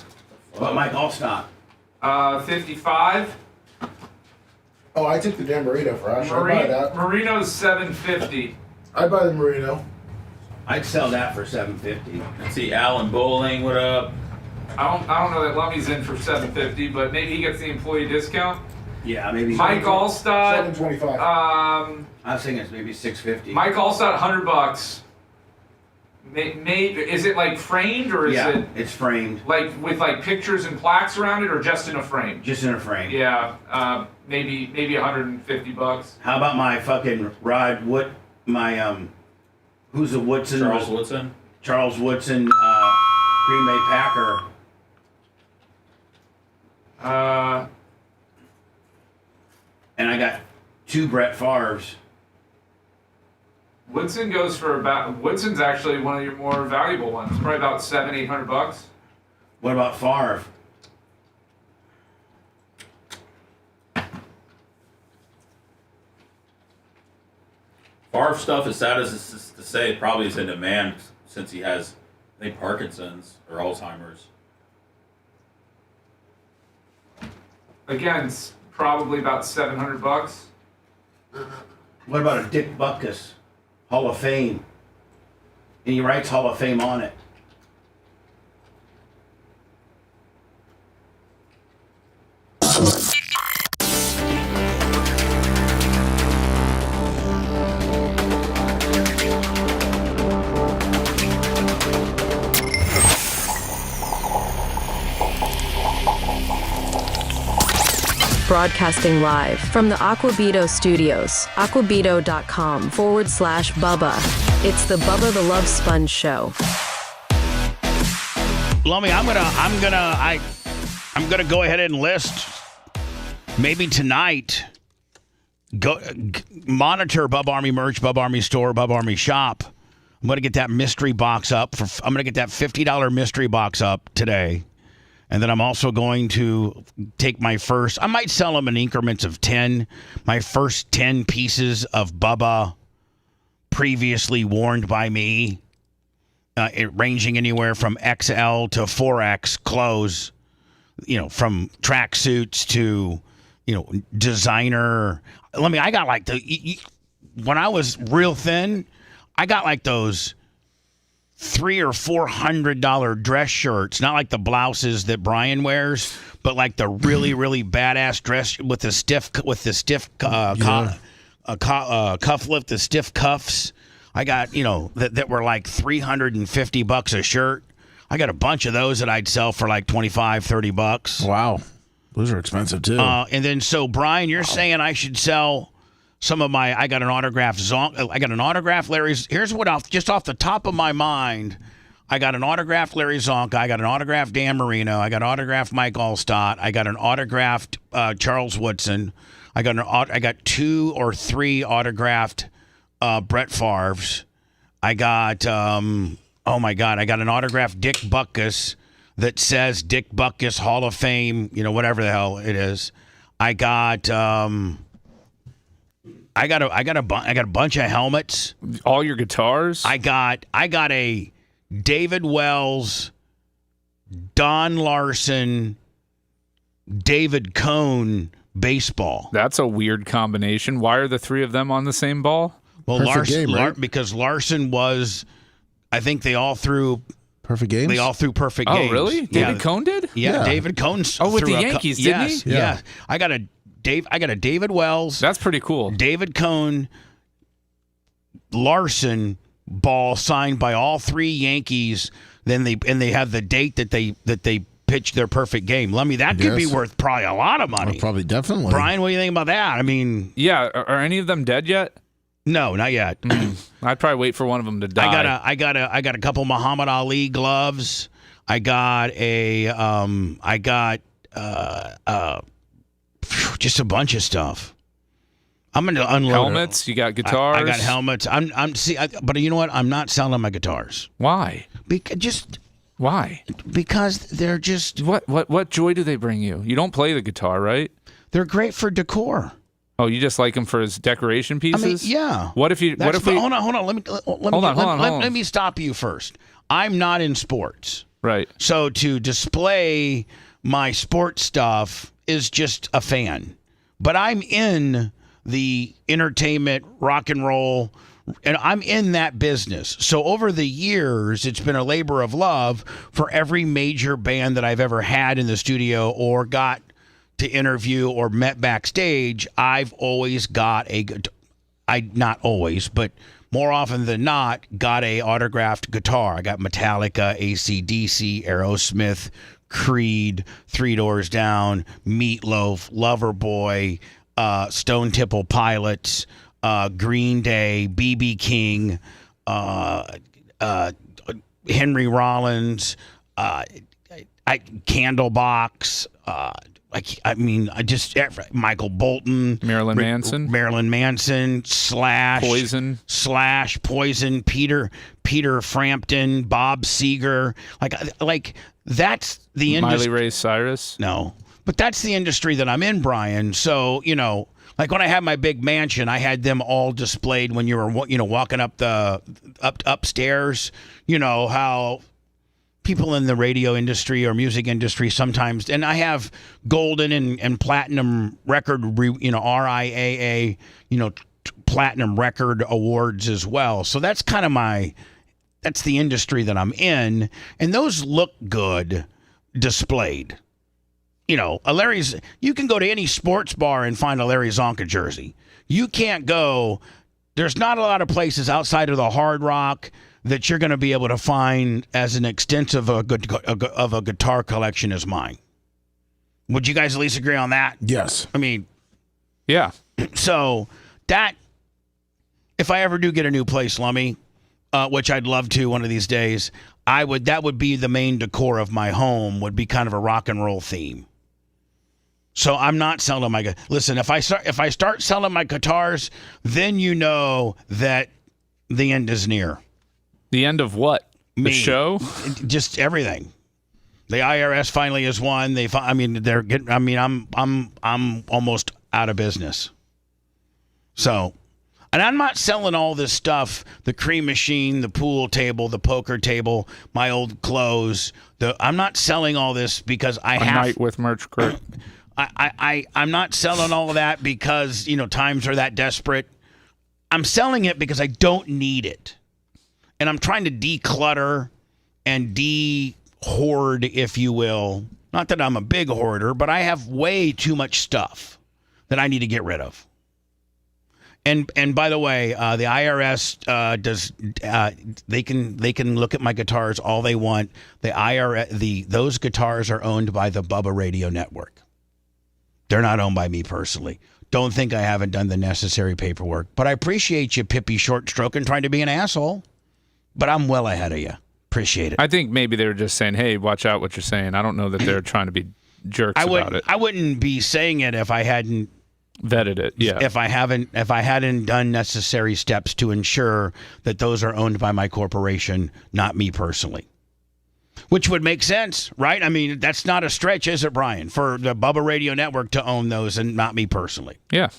What about Mike Allstott? 55. Oh, I took the Dan Marino for Ash. I'd buy that. Marino's $750. I'd buy the Marino. I'd sell that for $750. Let's see, Alan Bowling, what up? I don't know that Lummy's in for $750, but maybe he gets the employee discount. Yeah, maybe. Mike Allstott. $725. I was thinking it's maybe $650. Mike Allstott, $100. Maybe is it like framed or is it? It's framed. Like with like pictures and plaques around it, or just in a frame? Just in a frame. Yeah, maybe $150. How about my fucking Rod Wood? My who's the Woodson? Charles Woodson. Charles Woodson, Green Bay Packer. And I got 2 Brett Favres. Woodson goes for about. Woodson's actually one of your more valuable ones. Probably about $700-800. What about Favre? Favre stuff, as sad as this is to say, probably is in demand since he has, I think, Parkinson's or Alzheimer's. Again, it's probably about $700. What about a Dick Butkus? Hall of Fame. And he writes Hall of Fame on it. Broadcasting live from the Aquabito studios, aquabito.com/Bubba. It's the Bubba the Love Sponge Show. Lummy, I'm gonna go ahead and list. Maybe tonight. Monitor Bubba Army merch, Bubba Army store, Bubba Army shop. I'm gonna get that mystery box up. I'm gonna get that $50 mystery box up today. And then I'm also going to take my first, I might sell them in increments of 10, my first 10 pieces of Bubba previously worn by me, ranging anywhere from XL to 4X clothes, from track suits to, designer. I got like when I was real thin, I got like those $300 or $400 dress shirts, not like the blouses that Brian wears, but like the really, really badass dress with the stiff cuff lift, the stiff cuffs. I got, that were like $350 a shirt. I got a bunch of those that I'd sell for like $25-30. Wow. Those are expensive too. And then, so Brian, you're saying I should sell some of my, I got an autographed Larry's. Here's what just off the top of my mind, I got an autographed Larry Zonka. I got an autographed Dan Marino. I got an autographed Mike Allstott. I got an autographed Charles Woodson. I got 2 or 3 autographed Brett Favres. I got I got an autographed Dick Butkus that says Dick Butkus Hall of Fame. Whatever the hell it is. I got a bunch of helmets. All your guitars? I got a David Wells, Don Larson, David Cohn baseball. That's a weird combination. Why are the three of them on the same ball? Well, because Larson was, I think they all threw perfect games. They all threw perfect games. Oh, really? David Cone did? Yeah, David Cone. With the Yankees, didn't he? Yeah. I got a David Wells. That's pretty cool. David Cone, Larson ball signed by all three Yankees. Then they have the date that they pitched their perfect game. Lummy, that could be worth probably a lot of money. Probably, definitely. Brian, what do you think about that? I mean, yeah. Are any of them dead yet? No, not yet. I'd probably wait for one of them to die. I got a couple Muhammad Ali gloves. I got just a bunch of stuff. I'm gonna unload helmets. You got guitars. I got helmets. But you know what? I'm not selling my guitars. Why? Why? Because they're just what joy do they bring you? You don't play the guitar, right? They're great for decor. Oh, you just like them for his decoration pieces? I mean, yeah. What if we hold on. Let me stop you first. I'm not in sports. Right. So to display my sports stuff is just a fan. But I'm in the entertainment, rock and roll, and I'm in that business. So over the years, it's been a labor of love for every major band that I've ever had in the studio or got to interview or met backstage. I've always got not always, but more often than not, got a autographed guitar. I got Metallica, AC/DC, Aerosmith, Creed, Three Doors Down, Meatloaf, Loverboy, Stone Temple Pilots, Green Day, B.B. King, Henry Rollins, Candlebox, Michael Bolton, Marilyn Manson, Slash, Poison, Peter Frampton, Bob Seger, like that's the industry. Miley Ray Cyrus. No, but that's the industry that I'm in, Brian. So like when I had my big mansion, I had them all displayed when you were walking up upstairs. You know how people in the radio industry or music industry sometimes, and I have golden and platinum record, RIAA, platinum record awards as well. So that's kind of that's the industry that I'm in, and those look good displayed. You can go to any sports bar and find a Larry Zonka jersey. You can't go, there's not a lot of places outside of the Hard Rock that you're going to be able to find as an extensive of a guitar collection as mine. Would you guys at least agree on that? Yes. I mean, yeah. So that, if I ever do get a new place, Lummy, which I'd love to one of these days, that would be the main decor of my home, would be kind of a rock and roll theme. So I'm not selling my. Listen, if I start selling my guitars, then you know that the end is near. The end of what? The show? Just everything. The IRS finally has won. I'm almost out of business. So, and I'm not selling all this stuff, the cream machine, the pool table, the poker table, my old clothes. I'm not selling all this because I have. A night with Merch Crew. I'm not selling all of that because, times are that desperate. I'm selling it because I don't need it. And I'm trying to declutter and de-hoard, if you will. Not that I'm a big hoarder, but I have way too much stuff that I need to get rid of. And by the way, the IRS does. They can look at my guitars all they want. The IRS, those guitars are owned by the Bubba Radio Network. They're not owned by me personally. Don't think I haven't done the necessary paperwork. But I appreciate you, Pippi Shortstroke, and trying to be an asshole. But I'm well ahead of you. Appreciate it. I think maybe they were just saying, hey, watch out what you're saying. I don't know that they're trying to be jerks about it. I wouldn't be saying it if I hadn't vetted it. Yeah. If I hadn't done necessary steps to ensure that those are owned by my corporation, not me personally. Which would make sense, right? I mean, that's not a stretch, is it, Brian, for the Bubba Radio Network to own those and not me personally? Yeah.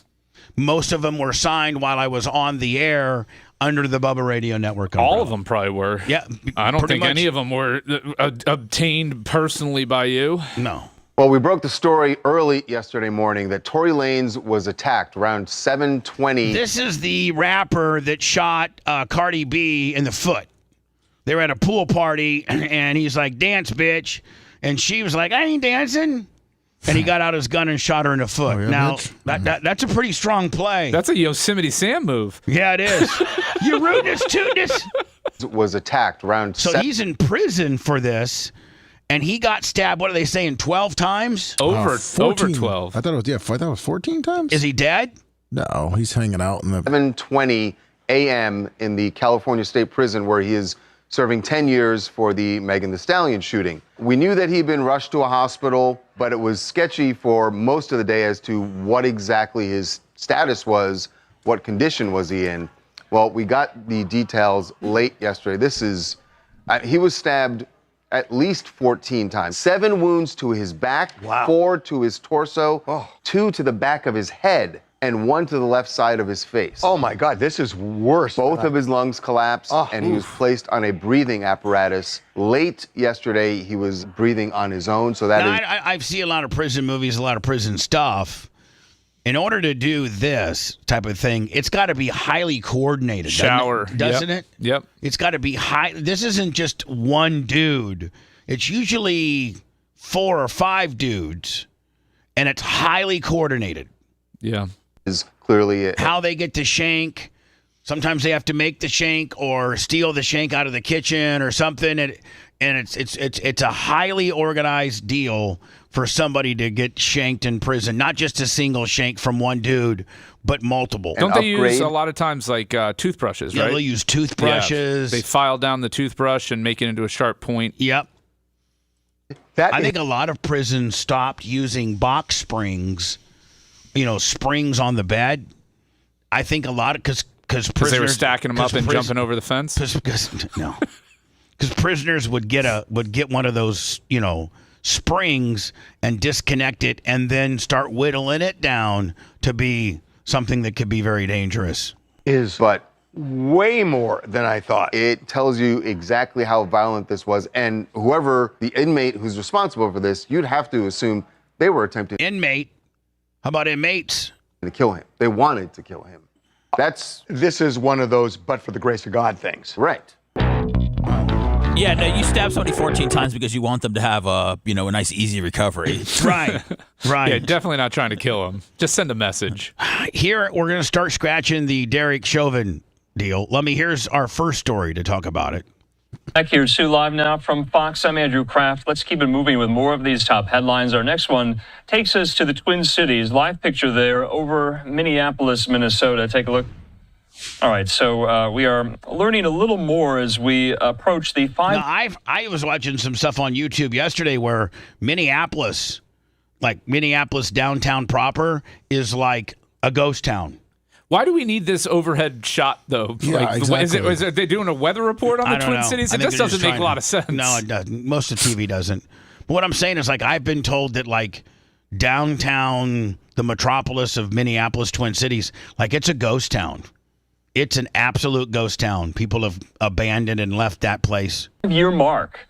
Most of them were signed while I was on the air under the Bubba Radio Network umbrella. All of them probably were. Yeah. I don't think any of them were obtained personally by you. No. Well, we broke the story early yesterday morning that Tory Lanez was attacked around 7:20. This is the rapper that shot Cardi B in the foot. They were at a pool party, and he's like, "Dance, bitch," and she was like, "I ain't dancing." And he got out his gun and shot her in the foot. Now, that's a pretty strong play. That's a Yosemite Sam move. Yeah, it is. You rudeness, tootness. Was attacked around. So he's in prison for this, and he got stabbed. What are they saying? 12 times? Over 14. 12. I thought it was 14 times. Is he dead? No, he's hanging out in the 7:20 a.m. in the California State Prison, where he is serving 10 years for the Megan Thee Stallion shooting. We knew that he'd been rushed to a hospital, but it was sketchy for most of the day as to what exactly his status was, what condition was he in. Well, we got the details late yesterday. He was stabbed at least 14 times. 7 wounds to his back, 4 to his torso, 2 to the back of his head, and 1 to the left side of his face. Oh my God, this is worse. Both of his lungs collapsed, and he was placed on a breathing apparatus. Late yesterday, he was breathing on his own, so that is... I've seen a lot of prison movies, a lot of prison stuff. In order to do this type of thing, it's got to be highly coordinated. Doesn't it? Yep. It's got to be high. This isn't just one dude. It's usually 4 or 5 dudes, and it's highly coordinated. Yeah. Is clearly how they get the shank. Sometimes they have to make the shank or steal the shank out of the kitchen or something, and it's a highly organized deal for somebody to get shanked in prison. Not just a single shank from one dude, but multiple. Don't they use a lot of times like toothbrushes? Yeah, right? they'll use toothbrushes. Yeah, they file down the toothbrush and make it into a sharp point. Yep. I think a lot of prisons stopped using box springs. Springs on the bed. I think a lot of because they were stacking them up and jumping over the fence. Because prisoners would get one of those springs and disconnect it and then start whittling it down to be something that could be very dangerous. But way more than I thought. It tells you exactly how violent this was, and whoever the inmate who's responsible for this, you'd have to assume they were attempting. Inmate. How about inmates? To kill him. They wanted to kill him. This is one of those but for the grace of God things. Right. Yeah, no, you stab somebody 14 times because you want them to have a nice easy recovery. Right. Yeah, definitely not trying to kill them. Just send a message. Here, we're going to start scratching the Derek Chauvin deal. Here's our first story to talk about it. Back here, Sue, live now from Fox. I'm Andrew Kraft. Let's keep it moving with more of these top headlines. Our next one takes us to the Twin Cities. Live picture there over Minneapolis, Minnesota. Take a look. All right, so we are learning a little more as we approach the 5. Now, I was watching some stuff on YouTube yesterday where Minneapolis downtown proper, is like a ghost town. Why do we need this overhead shot, though? Yeah, exactly. Is it they doing a weather report on the Twin Cities? It just doesn't make a lot of sense. No, it doesn't. Most of TV doesn't. But what I'm saying is, I've been told that, downtown, the metropolis of Minneapolis, Twin Cities, it's a ghost town. It's an absolute ghost town. People have abandoned and left that place. 5-year mark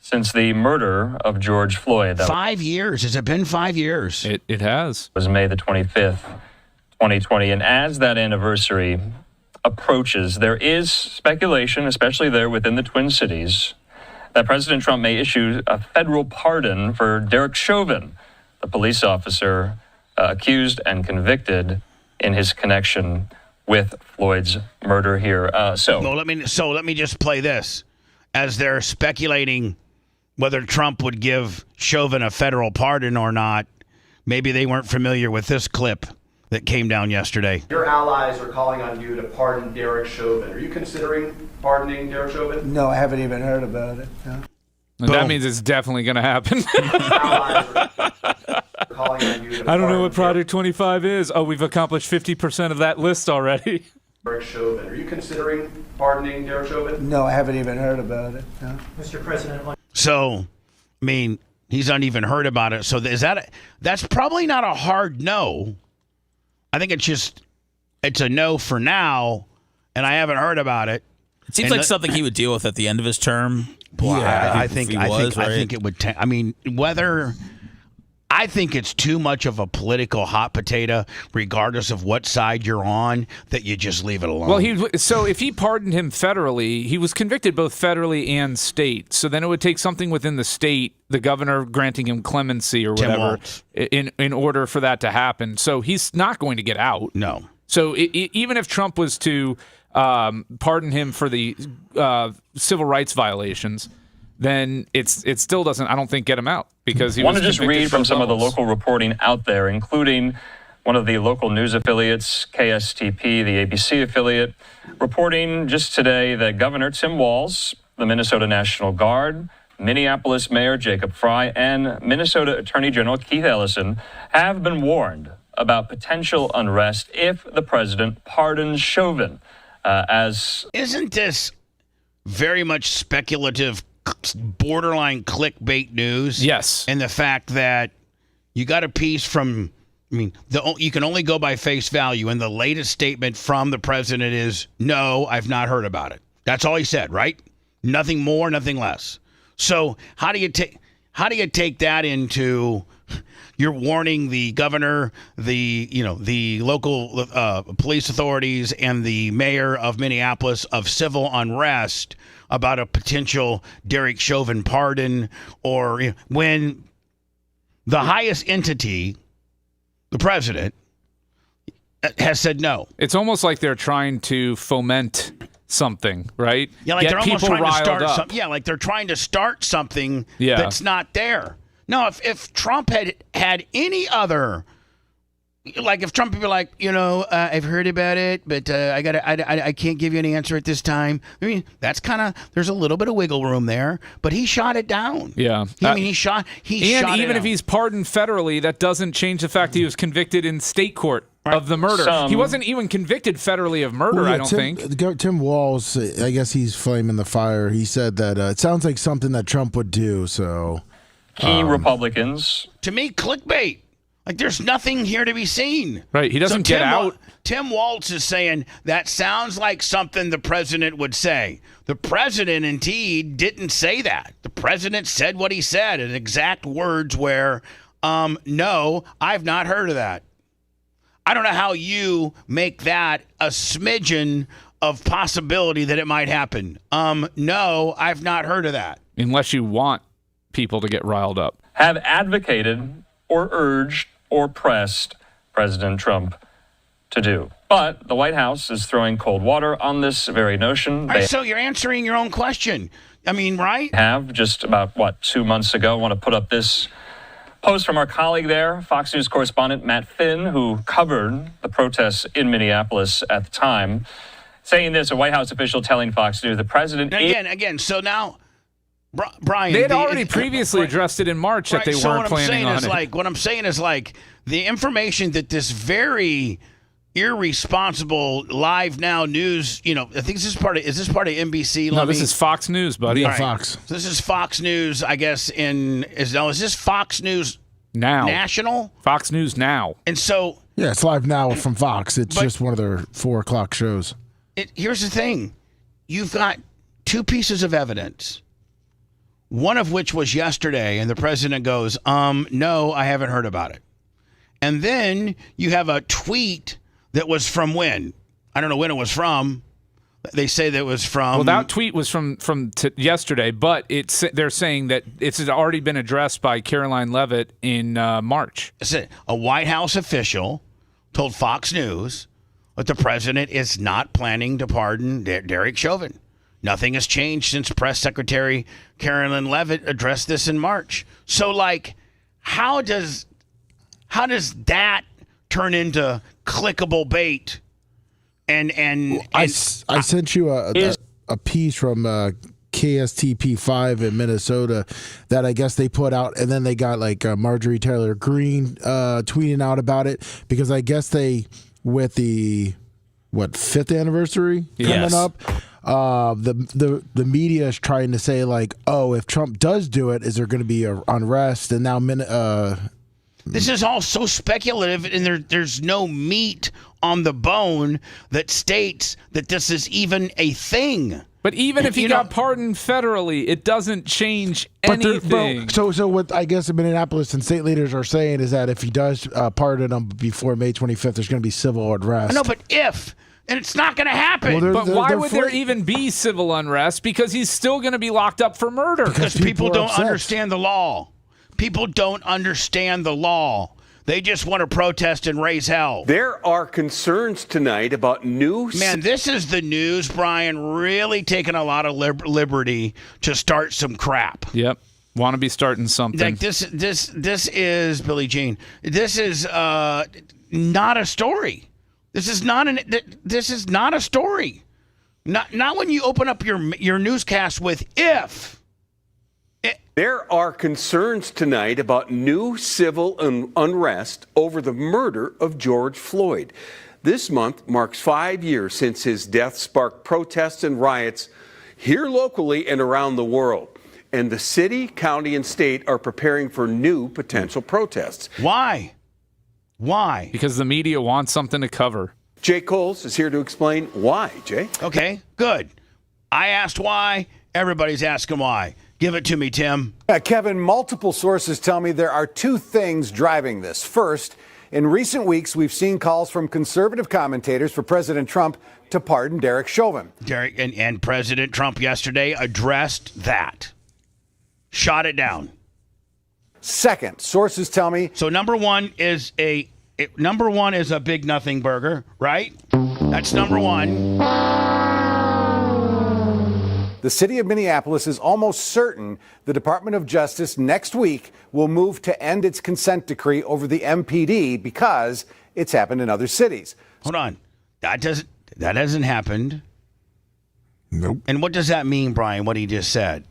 since the murder of George Floyd. 5 years. Has it been 5 years? It has. It was May the 25th. 2020. And as that anniversary approaches, there is speculation, especially there within the Twin Cities, that President Trump may issue a federal pardon for Derek Chauvin, the police officer accused and convicted in his connection with Floyd's murder here. Let me just play this. As they're speculating whether Trump would give Chauvin a federal pardon or not, maybe they weren't familiar with this clip that came down yesterday. Your allies are calling on you to pardon Derek Chauvin. Are you considering pardoning Derek Chauvin? No, I haven't even heard about it. No. That means it's definitely going to happen. I don't know what Project 25 is. Oh, we've accomplished 50% of that list already. Derek Chauvin. Are you considering pardoning Derek Chauvin? No, I haven't even heard about it. No. Mr. President. So, he's not even heard about it. So that's probably not a hard no. I think it's a no for now, and I haven't heard about it. It seems like something he would deal with at the end of his term. I think it would. Whether I think it's too much of a political hot potato, regardless of what side you're on, that you just leave it alone. Well, so if he pardoned him federally, he was convicted both federally and state. So then it would take something within the state, the governor granting him clemency or whatever, in order for that to happen. So he's not going to get out. No. So even if Trump was to pardon him for the civil rights violations, then it still doesn't, I don't think, get him out because he I want was to just read from some of the local reporting out there, including one of the local news affiliates, KSTP, the ABC affiliate, reporting just today that Governor Tim Walz, the Minnesota National Guard, Minneapolis Mayor Jacob Frey, and Minnesota Attorney General Keith Ellison have been warned about potential unrest if the president pardons Chauvin. Isn't this very much speculative, borderline clickbait news? Yes. And the fact that you got a piece from, you can only go by face value, and the latest statement from the president is, no, I've not heard about it. That's all he said, right? Nothing more, nothing less. So how do you take that into, you're warning the governor, the local police authorities, and the mayor of Minneapolis of civil unrest about a potential Derek Chauvin pardon, or when the highest entity, the president, has said no. It's almost like they're trying to foment something, right? Yeah, like Get they're almost people trying to start riled up. something. Yeah, like they're trying to start something that's not there. No, if Trump had any other, like if Trump would be like, I've heard about it, but I can't give you any answer at this time. That's kind of, there's a little bit of wiggle room there, but he shot it down. Yeah. He shot And it even if out. he's pardoned federally, that doesn't change the fact that he was convicted in state court of the murder. He wasn't even convicted federally of murder, I don't think. Tim Walz, I guess he's flaming the fire. He said that it sounds like something that Trump would do, so. Key Republicans. To me, clickbait. Like, there's nothing here to be seen. Right, he doesn't get out. Tim Walz is saying that sounds like something the president would say. The president, indeed, didn't say that. The president said what he said, and exact words were, no, I've not heard of that. I don't know how you make that a smidgen of possibility that it might happen. No, I've not heard of that. Unless you want people to get riled up. Have advocated or urged or pressed President Trump to do. But the White House is throwing cold water on this very notion. All right, so you're answering your own question. Right? Have just about, 2 months ago, I want to put up this post from our colleague there, Fox News correspondent Matt Finn, who covered the protests in Minneapolis at the time, saying this, a White House official telling Fox News the president... Again, so now... Brian, they had already previously addressed it in March that they weren't planning on it. What I'm saying is, the information that this very irresponsible live now news, I think is this part of NBC? No, this is Fox News, buddy. Yeah, Fox. So this is Fox News, I guess. Is this Fox News Now? National? Fox News Now. And so, yeah, it's live now from Fox. It's just one of their 4 o'clock shows. Here's the thing: you've got two pieces of evidence. One of which was yesterday, and the president goes, no, I haven't heard about it. And then you have a tweet that was from when? I don't know when it was from. They say that it was from... Well, that tweet was from yesterday, but they're saying that it's already been addressed by Caroline Leavitt in March. A White House official told Fox News that the president is not planning to pardon Derek Chauvin. Nothing has changed since Press Secretary Caroline Leavitt addressed this in March. So, how does that turn into clickable bait? I sent you a piece from KSTP5 in Minnesota that I guess they put out, and then they got Marjorie Taylor Greene tweeting out about it because I guess they, with the 5th anniversary coming up. The media is trying to say if Trump does do it, is there going to be a unrest? And now this is all so speculative, and there's no meat on the bone that states that this is even a thing. But even if he got pardoned federally, it doesn't change anything. So what I guess the Minneapolis and state leaders are saying is that if he does pardon him before May 25th, there's going to be civil unrest. No, but if, and it's not going to happen. But why would there even be civil unrest? Because he's still going to be locked up for murder. Because people don't understand the law. People don't understand the law. They just want to protest and raise hell. There are concerns tonight about new... Man, this is the news, Brian, really taking a lot of liberty to start some crap. Yep. Want to be starting something. Like this is, Billie Jean, this is not a story. This is not a story. Not when you open up your newscast with if. There are concerns tonight about new civil unrest over the murder of George Floyd. This month marks 5 years since his death sparked protests and riots here locally and around the world. And the city, county, and state are preparing for new potential protests. Why? Why? Because the media wants something to cover. Jay Coles is here to explain why, Jay. Okay, good. I asked why. Everybody's asking why. Give it to me, Tim. Kevin, multiple sources tell me there are two things driving this. First, in recent weeks, we've seen calls from conservative commentators for President Trump to pardon Derek Chauvin. And President Trump yesterday addressed that. Shot it down. Second, sources tell me. So number one is a big nothing burger, right? That's number one. The city of Minneapolis is almost certain the Department of Justice next week will move to end its consent decree over the MPD because it's happened in other cities. Hold on. That hasn't happened. Nope. And what does that mean, Brian, what he just said?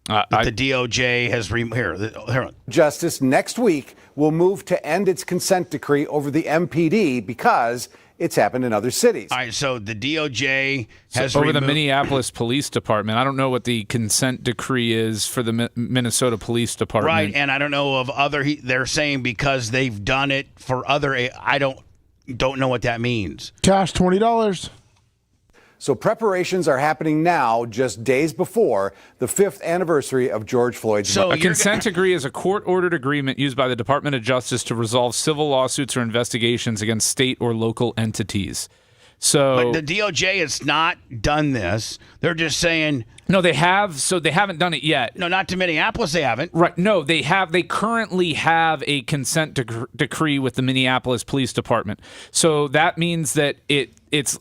The DOJ has here. Justice next week will move to end its consent decree over the MPD because it's happened in other cities. All right, so the DOJ has over the Minneapolis Police Department. I don't know what the consent decree is for the Minnesota Police Department. Right, and I don't know of other. They're saying because they've done it for other. I don't know what that means. Cash $20. So preparations are happening now, just days before the 5th anniversary of George Floyd's murder. A consent decree is a court-ordered agreement used by the Department of Justice to resolve civil lawsuits or investigations against state or local entities. But the DOJ has not done this. They're just saying... No, they have. So they haven't done it yet. No, not to Minneapolis, they haven't. Right. No, they have. They currently have a consent decree with the Minneapolis Police Department. So that means that it's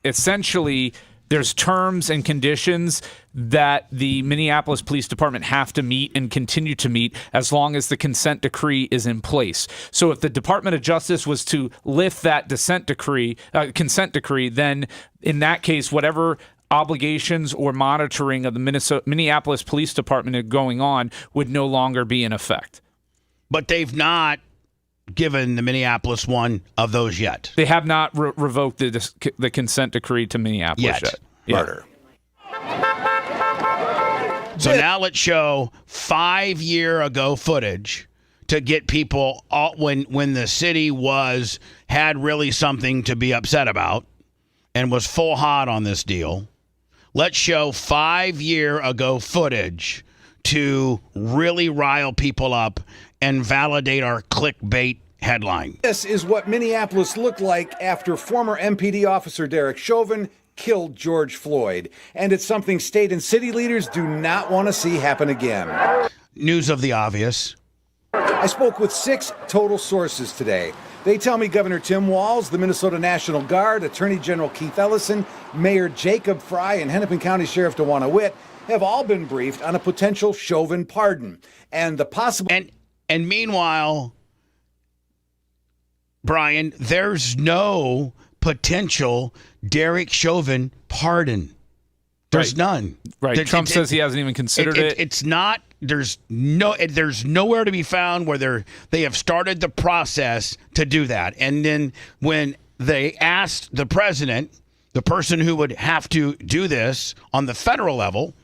essentially there's terms and conditions that the Minneapolis Police Department have to meet and continue to meet as long as the consent decree is in place. So if the Department of Justice was to lift that consent decree, then in that case, whatever obligations or monitoring of the Minneapolis Police Department going on would no longer be in effect. But they've not given the Minneapolis one of those yet. They have not revoked the consent decree to Minneapolis yet. Murder. So now let's show 5 year ago footage to get people when the city had really something to be upset about and was full hot on this deal. Let's show 5 year ago footage to really rile people up and validate our clickbait headline. This is what Minneapolis looked like after former MPD officer Derek Chauvin killed George Floyd. And it's something state and city leaders do not want to see happen again. News of the obvious. I spoke with 6 total sources today. They tell me Governor Tim Walz, the Minnesota National Guard, Attorney General Keith Ellison, Mayor Jacob Fry, and Hennepin County Sheriff DeWanna Witt have all been briefed on a potential Chauvin pardon and the possible... And meanwhile, Brian, there's no potential Derek Chauvin pardon. There's none. Right. Trump says he hasn't even considered it. It's not. There's nowhere to be found where they have started the process to do that. And then when they asked the president, the person who would have to do this on the federal level,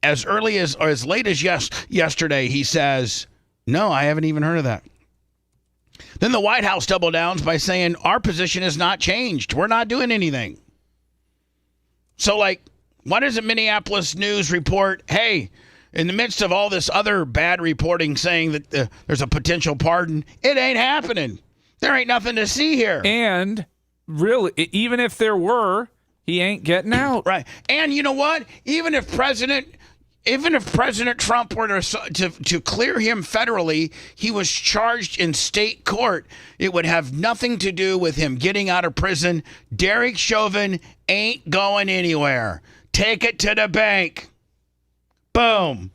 as early as or as late as yesterday, he says, "No, I haven't even heard of that." Then the White House double downs by saying our position has not changed. We're not doing anything. So, like, why doesn't Minneapolis News report, hey, in the midst of all this other bad reporting saying that there's a potential pardon, it ain't happening. There ain't nothing to see here. And really, even if there were, he ain't getting out. Right. And you know what? Even if President Trump were to clear him federally, he was charged in state court. It would have nothing to do with him getting out of prison. Derek Chauvin ain't going anywhere. Take it to the bank. Boom.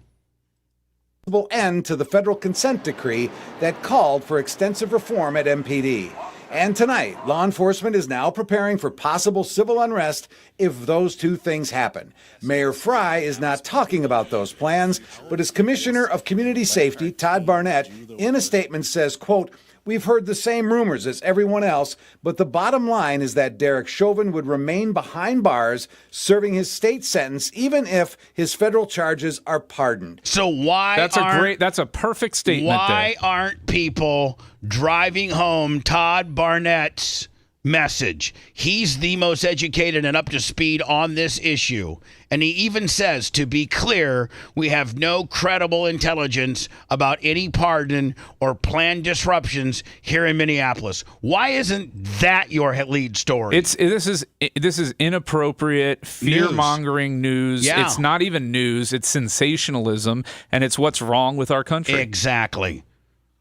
End to the federal consent decree that called for extensive reform at MPD. And tonight, law enforcement is now preparing for possible civil unrest if those two things happen. Mayor Fry is not talking about those plans, but his Commissioner of Community Safety, Todd Barnett, in a statement says, quote, "We've heard the same rumors as everyone else, but the bottom line is that Derek Chauvin would remain behind bars, serving his state sentence, even if his federal charges are pardoned." So that's a perfect statement. Why aren't people driving home Todd Barnett's message? He's the most educated and up to speed on this issue. And he even says, to be clear, we have no credible intelligence about any pardon or planned disruptions here in Minneapolis. Why isn't that your lead story? This is inappropriate, fear-mongering news. Yeah. It's not even news. It's sensationalism, and it's what's wrong with our country. Exactly.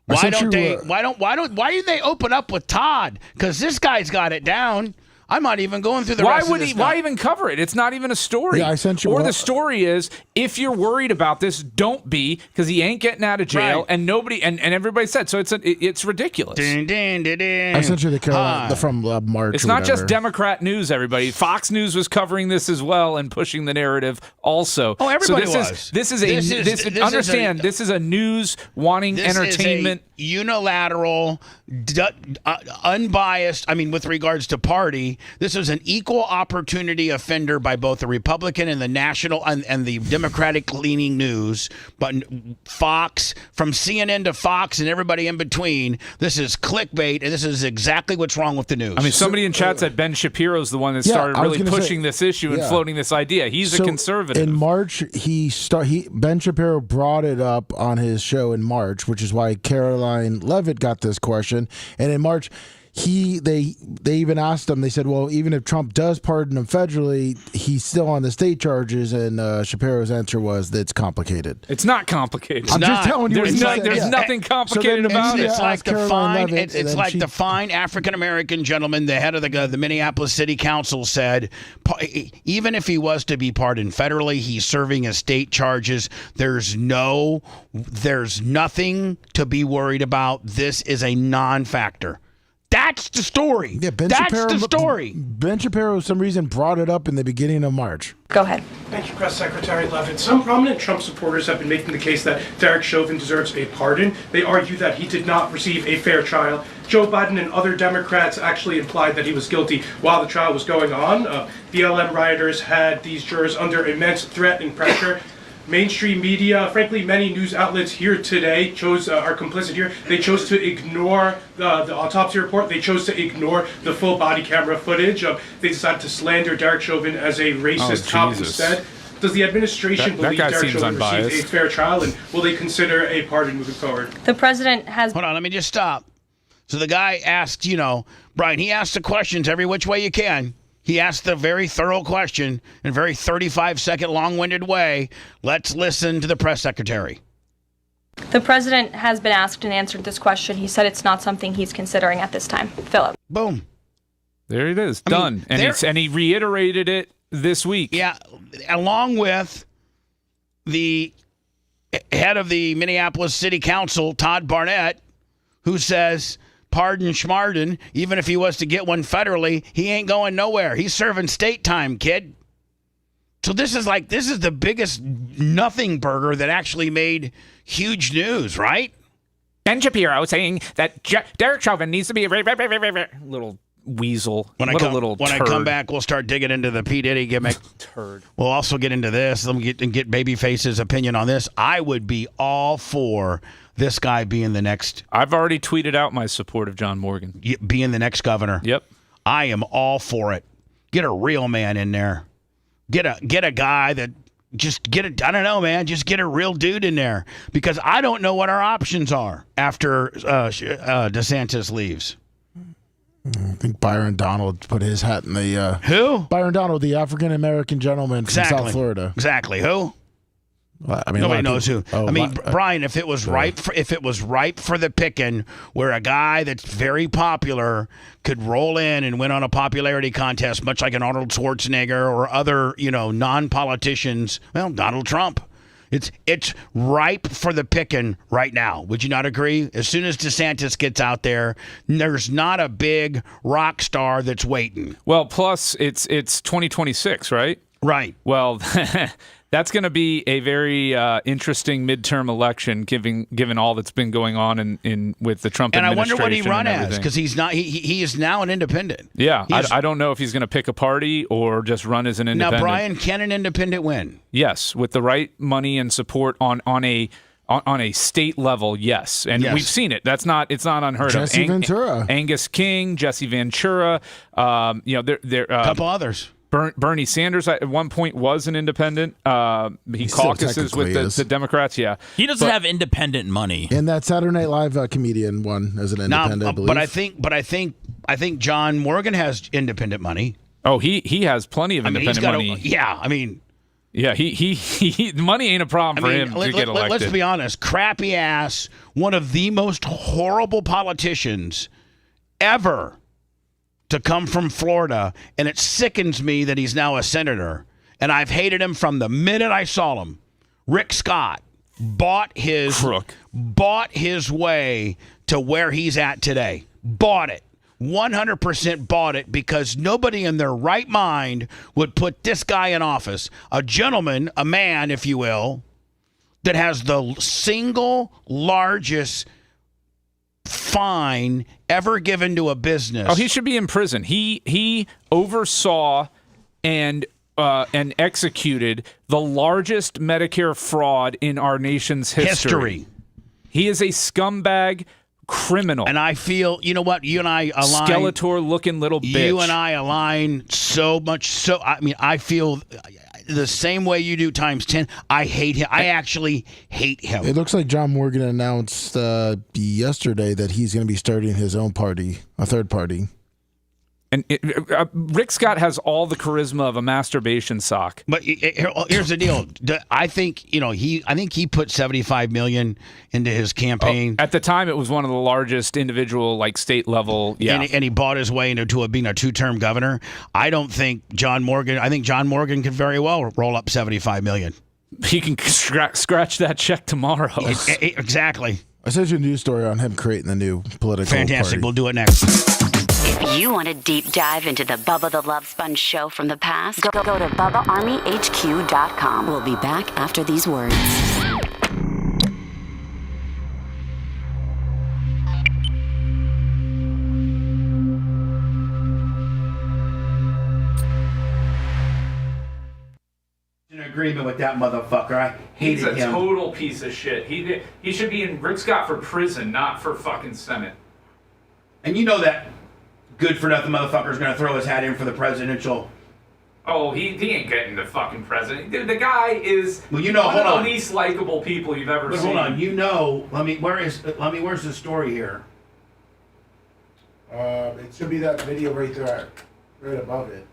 Why didn't they open up with Todd? Because this guy's got it down. I'm not even going through the rest of this. Why even cover it? It's not even a story. Yeah, I sent you. Or the story is, if you're worried about this, don't be, because he ain't getting out of jail, Right. and nobody and everybody said so. It's ridiculous. I sent you the Carolina from March. It's or not whatever. just Democrat news, everybody. Fox News was covering this as well and pushing the narrative also. Oh, everybody so was. This is a news wanting entertainment. Is a unilateral, unbiased, with regards to party, this is an equal opportunity offender by both the Republican and the national and the Democratic-leaning news. But Fox, from CNN to Fox and everybody in between, this is clickbait, and this is exactly what's wrong with the news. Somebody in chat said Ben Shapiro's the one that started really pushing this issue and floating this idea. He's a conservative. In March, Ben Shapiro brought it up on his show in March, which is why Caroline Levitt got this question. And in March, they even asked him, they said, well, even if Trump does pardon him federally, he's still on the state charges. And Shapiro's answer was that it's complicated. It's not complicated. I'm just telling you. There's nothing complicated about it. It's like the fine African-American gentleman, the head of the Minneapolis City Council said, even if he was to be pardoned federally, he's serving his state charges. There's nothing to be worried about. This is a non-factor. That's the story. Yeah, That's the story. Ben Shapiro, for some reason, brought it up in the beginning of March. Go ahead. Thank you, Press Secretary Levitt. Some prominent Trump supporters have been making the case that Derek Chauvin deserves a pardon. They argue that he did not receive a fair trial. Joe Biden and other Democrats actually implied that he was guilty while the trial was going on. BLM rioters had these jurors under immense threat and pressure. Mainstream media, frankly, many news outlets here today are complicit here. They chose to ignore the autopsy report. They chose to ignore the full body camera footage. They decided to slander Derek Chauvin as a racist cop instead. Does the administration believe Derek Chauvin received a fair trial, and will they consider a pardon moving forward? The president has... Hold on, let me just stop. So the guy asked, Brian, he asked the questions every which way you can. He asked a very thorough question in a very 35-second long-winded way. Let's listen to the press secretary. The president has been asked and answered this question. He said it's not something he's considering at this time. Philip. Boom. There it is. Done. And he reiterated it this week. Yeah, along with the head of the Minneapolis City Council, Todd Barnett, who says, pardon Schmarden, even if he was to get one federally, he ain't going nowhere. He's serving state time, kid. So this is the biggest nothing burger that actually made huge news, right? Ben Shapiro saying that Derek Chauvin needs to be a little weasel. When I come back, we'll start digging into the P. Diddy gimmick. Turd. We'll also get into this. Let me get Babyface's opinion on this. I would be all for this guy being the next. I've already tweeted out my support of John Morgan. Being the next governor. Yep. I am all for it. Get a real man in there. Get a guy that just get a, I don't know, man, just get a real dude in there because I don't know what our options are after DeSantis leaves. I think Byron Donald put his hat in the who? Byron Donald, the African American gentleman from South Florida. Exactly. Who? Well, I mean, nobody knows who. Oh, I mean, Brian, if it was ripe for the picking, where a guy that's very popular could roll in and win on a popularity contest, much like an Arnold Schwarzenegger or other, non-politicians, well, Donald Trump. It's ripe for the picking right now. Would you not agree? As soon as DeSantis gets out there, there's not a big rock star that's waiting. Well, plus it's 2026, right? Right. Well, that's going to be a very interesting midterm election, given all that's been going on in with the Trump and administration. I wonder what he run as because he's not. He is now an independent. Yeah, I don't know if he's going to pick a party or just run as an independent. Now, Brian, can an independent win? Yes, with the right money and support on a state level, yes, and we've seen it. It's not unheard of. Jesse Ventura, Angus King, Jesse Ventura, there a couple others. Bernie Sanders at one point was an independent. He caucuses with the Democrats. Yeah, he doesn't have independent money. And that Saturday Night Live comedian won as an independent. I believe. But I think John Morgan has independent money. Oh, he has plenty of independent money. Yeah, he money ain't a problem for him to get elected. Let's be honest. Crappy ass, one of the most horrible politicians ever to come from Florida, and it sickens me that he's now a senator. And I've hated him from the minute I saw him. Rick Scott bought his way to where he's at today. Bought it. 100% bought it because nobody in their right mind would put this guy in office. A gentleman, a man, if you will, that has the single largest fine ever given to a business. Oh, he should be in prison. He oversaw and executed the largest Medicare fraud in our nation's history. He is a scumbag criminal. And I feel, you know what, you and I align. Skeletor-looking little bitch. You and I align so much. So, I mean, I feel the same way you do times 10. I hate him. I actually hate him. It looks like John Morgan announced yesterday that he's going to be starting his own party, a third party. And Rick Scott has all the charisma of a masturbation sock. But here's the deal. I think he put $75 million into his campaign. At the time, it was one of the largest individual, state level. Yeah, and he bought his way into being a 2-term governor. I think John Morgan could very well roll up $75 million. He can scratch that check tomorrow. Exactly. I sent you a news story on him creating the new political Fantastic. party. We'll do it next. If you want a deep dive into the Bubba the Love Sponge show from the past, go to BubbaArmyHQ.com. We'll be back after these words. In agreement with that motherfucker. I hated him. He's a total piece of shit. He should be in Rick Scott for prison, not for fucking Senate. And you know that good-for-nothing motherfucker's going to throw his hat in for the presidential. Oh, he ain't getting the fucking president. The guy is one of the least likable people you've ever seen. Hold on, where's the story here? It should be that video right there, right above it.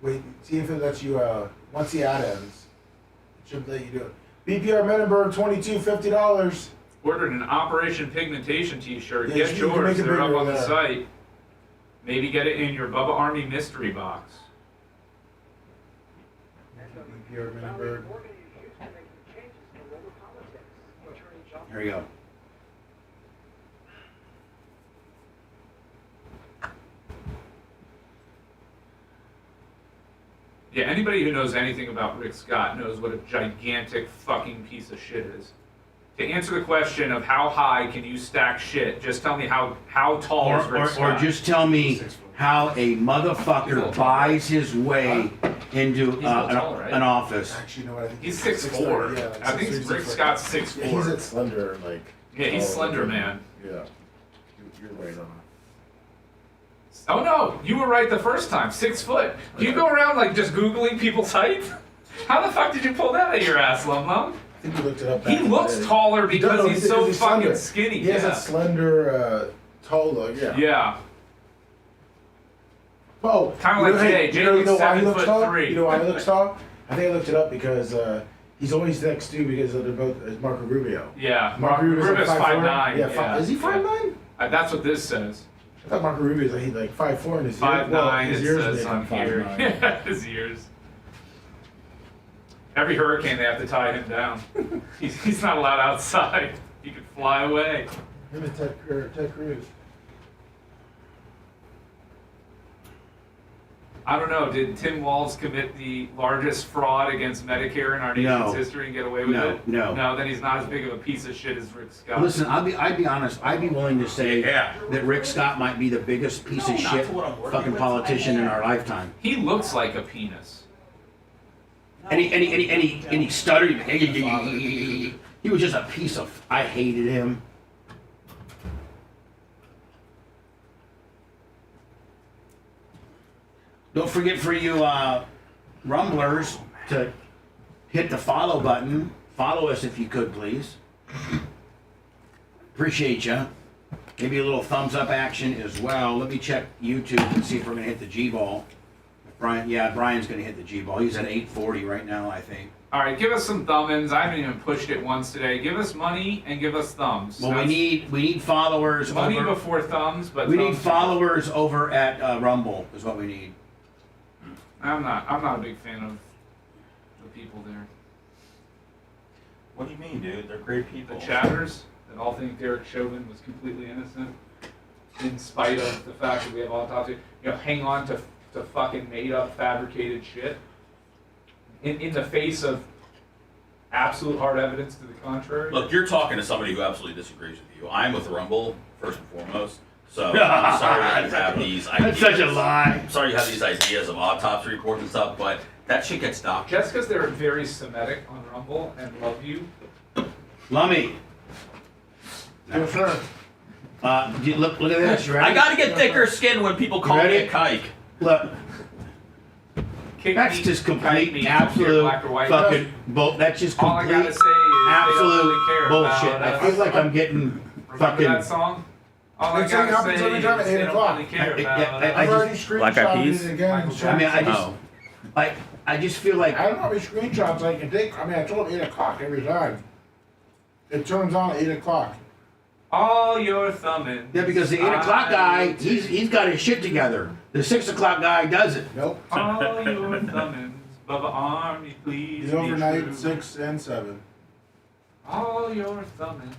Wait, see if it lets you, once the ad ends, it should let you do it. BPR Menenberg, $22, $50. Ordered an Operation Pigmentation t-shirt. Yeah, Get you can yours. make it They're up bigger on the there. site. Maybe get it in your Bubba Army mystery box. BPR Menenberg. Here we go. Yeah, anybody who knows anything about Rick Scott knows what a gigantic fucking piece of shit is. To answer the question of how high can you stack shit, just tell me how tall is Rick Scott. Or just tell me how a motherfucker buys his way into an office. Actually, no, I think He's 6'4". Yeah, I think Rick Scott's 6'4". Yeah, he's a slender, Yeah, he's slender, man. Yeah, you're right on. Oh no, you were right the first time. 6 foot. Do you go around like just Googling people's height? How the fuck did you pull that out of your ass, Lum Lum? I think he looked it up. He looks taller because he's so fucking skinny. He has that slender, tall look. Yeah. Yeah. Oh, Kind of like Jay. Jay looks why he 7'3". looks tall? You know why he looks tall? I think I looked it up because he's always next to because they're both Marco Rubio. Yeah. Marco Rubio's like 5'9". Yeah, is he 5'9"? That's what this says. I thought Marco Rubio's like 5'4" in his 5'9", well, his it ears says make on him here. 5'9". Yeah, his ears. Every hurricane, they have to tie him down. He's not allowed outside. He could fly away. Him and Ted Cruz. I don't know. Did Tim Walz commit the largest fraud against Medicare in our nation's history and get away with it? No. Then he's not as big of a piece of shit as Rick Scott. Listen, I'd be honest. I'd be willing to say that Rick Scott might be the biggest piece of shit fucking politician in our lifetime. He looks like a penis. And he stuttered. He was just a piece of. I hated him. Don't forget for you rumblers to hit the follow button. Follow us if you could, please. Appreciate you. Maybe a little thumbs up action as well. Let me check YouTube and see if we're gonna hit the G ball. Brian's gonna hit the G ball. He's at 840 right now, I think. All right, give us some thumb-ins. I haven't even pushed it once today. Give us money and give us thumbs. Well, we need followers. Money before thumbs, but we need followers over at Rumble is what we need. I'm not a big fan of the people there. What do you mean, dude? They're great people. The chatters that all think Derek Chauvin was completely innocent, in spite of the fact that we have autopsy. Hang on to fucking made-up, fabricated shit. In the face of absolute hard evidence to the contrary. Look, you're talking to somebody who absolutely disagrees with you. I'm with Rumble, first and foremost. So I'm sorry that you have these ideas. That's such a lie. I'm sorry you have these ideas of autopsy reports and stuff, but that shit gets doctored. Just because they're very Semitic on Rumble and love you. Lummy. Yes, sir. Look at this. You ready? I gotta get thicker skin when people call me a kike. Look. That's just complete, absolute fucking bull. That's just complete, all I gotta say is absolute they don't really care bullshit. about I feel like I'm getting fucking. That song? All I That thing gotta happens say every is time at they 8 don't o'clock. really care I about I've already screenshotted it again. I just feel like. I don't know how many screenshots I can take. I told 8 o'clock every time. It turns on at 8 o'clock. All your thumbing. Yeah, because the 8 o'clock guy, he's got his shit together. The 6 o'clock guy doesn't. Nope. All your thumbings. Bubba Army, please. He's overnight 6 and 7. All your thumbings.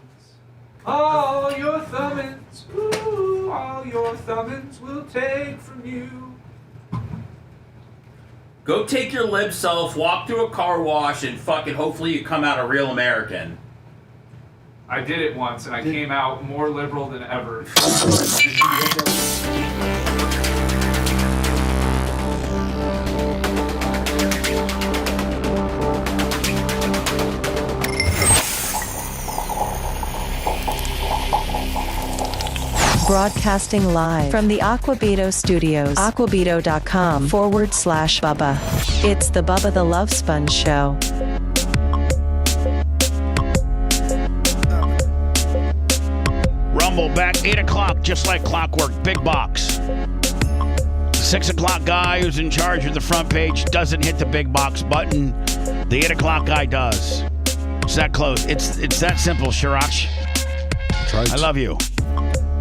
All your thumbings. Ooh, all your thumbings will take from you. Go take your lib self, walk through a car wash, and fucking hopefully you come out a real American. I did it once, and I came out more liberal than ever. Broadcasting live from the Aquabito Studios. Aquabito.com/Bubba. It's the Bubba the Love Sponge Show. Rumble back 8 o'clock, just like clockwork. Big box. 6 o'clock guy who's in charge of the front page doesn't hit the big box button. The 8 o'clock guy does. It's that close. It's that simple, Shirach. I love you.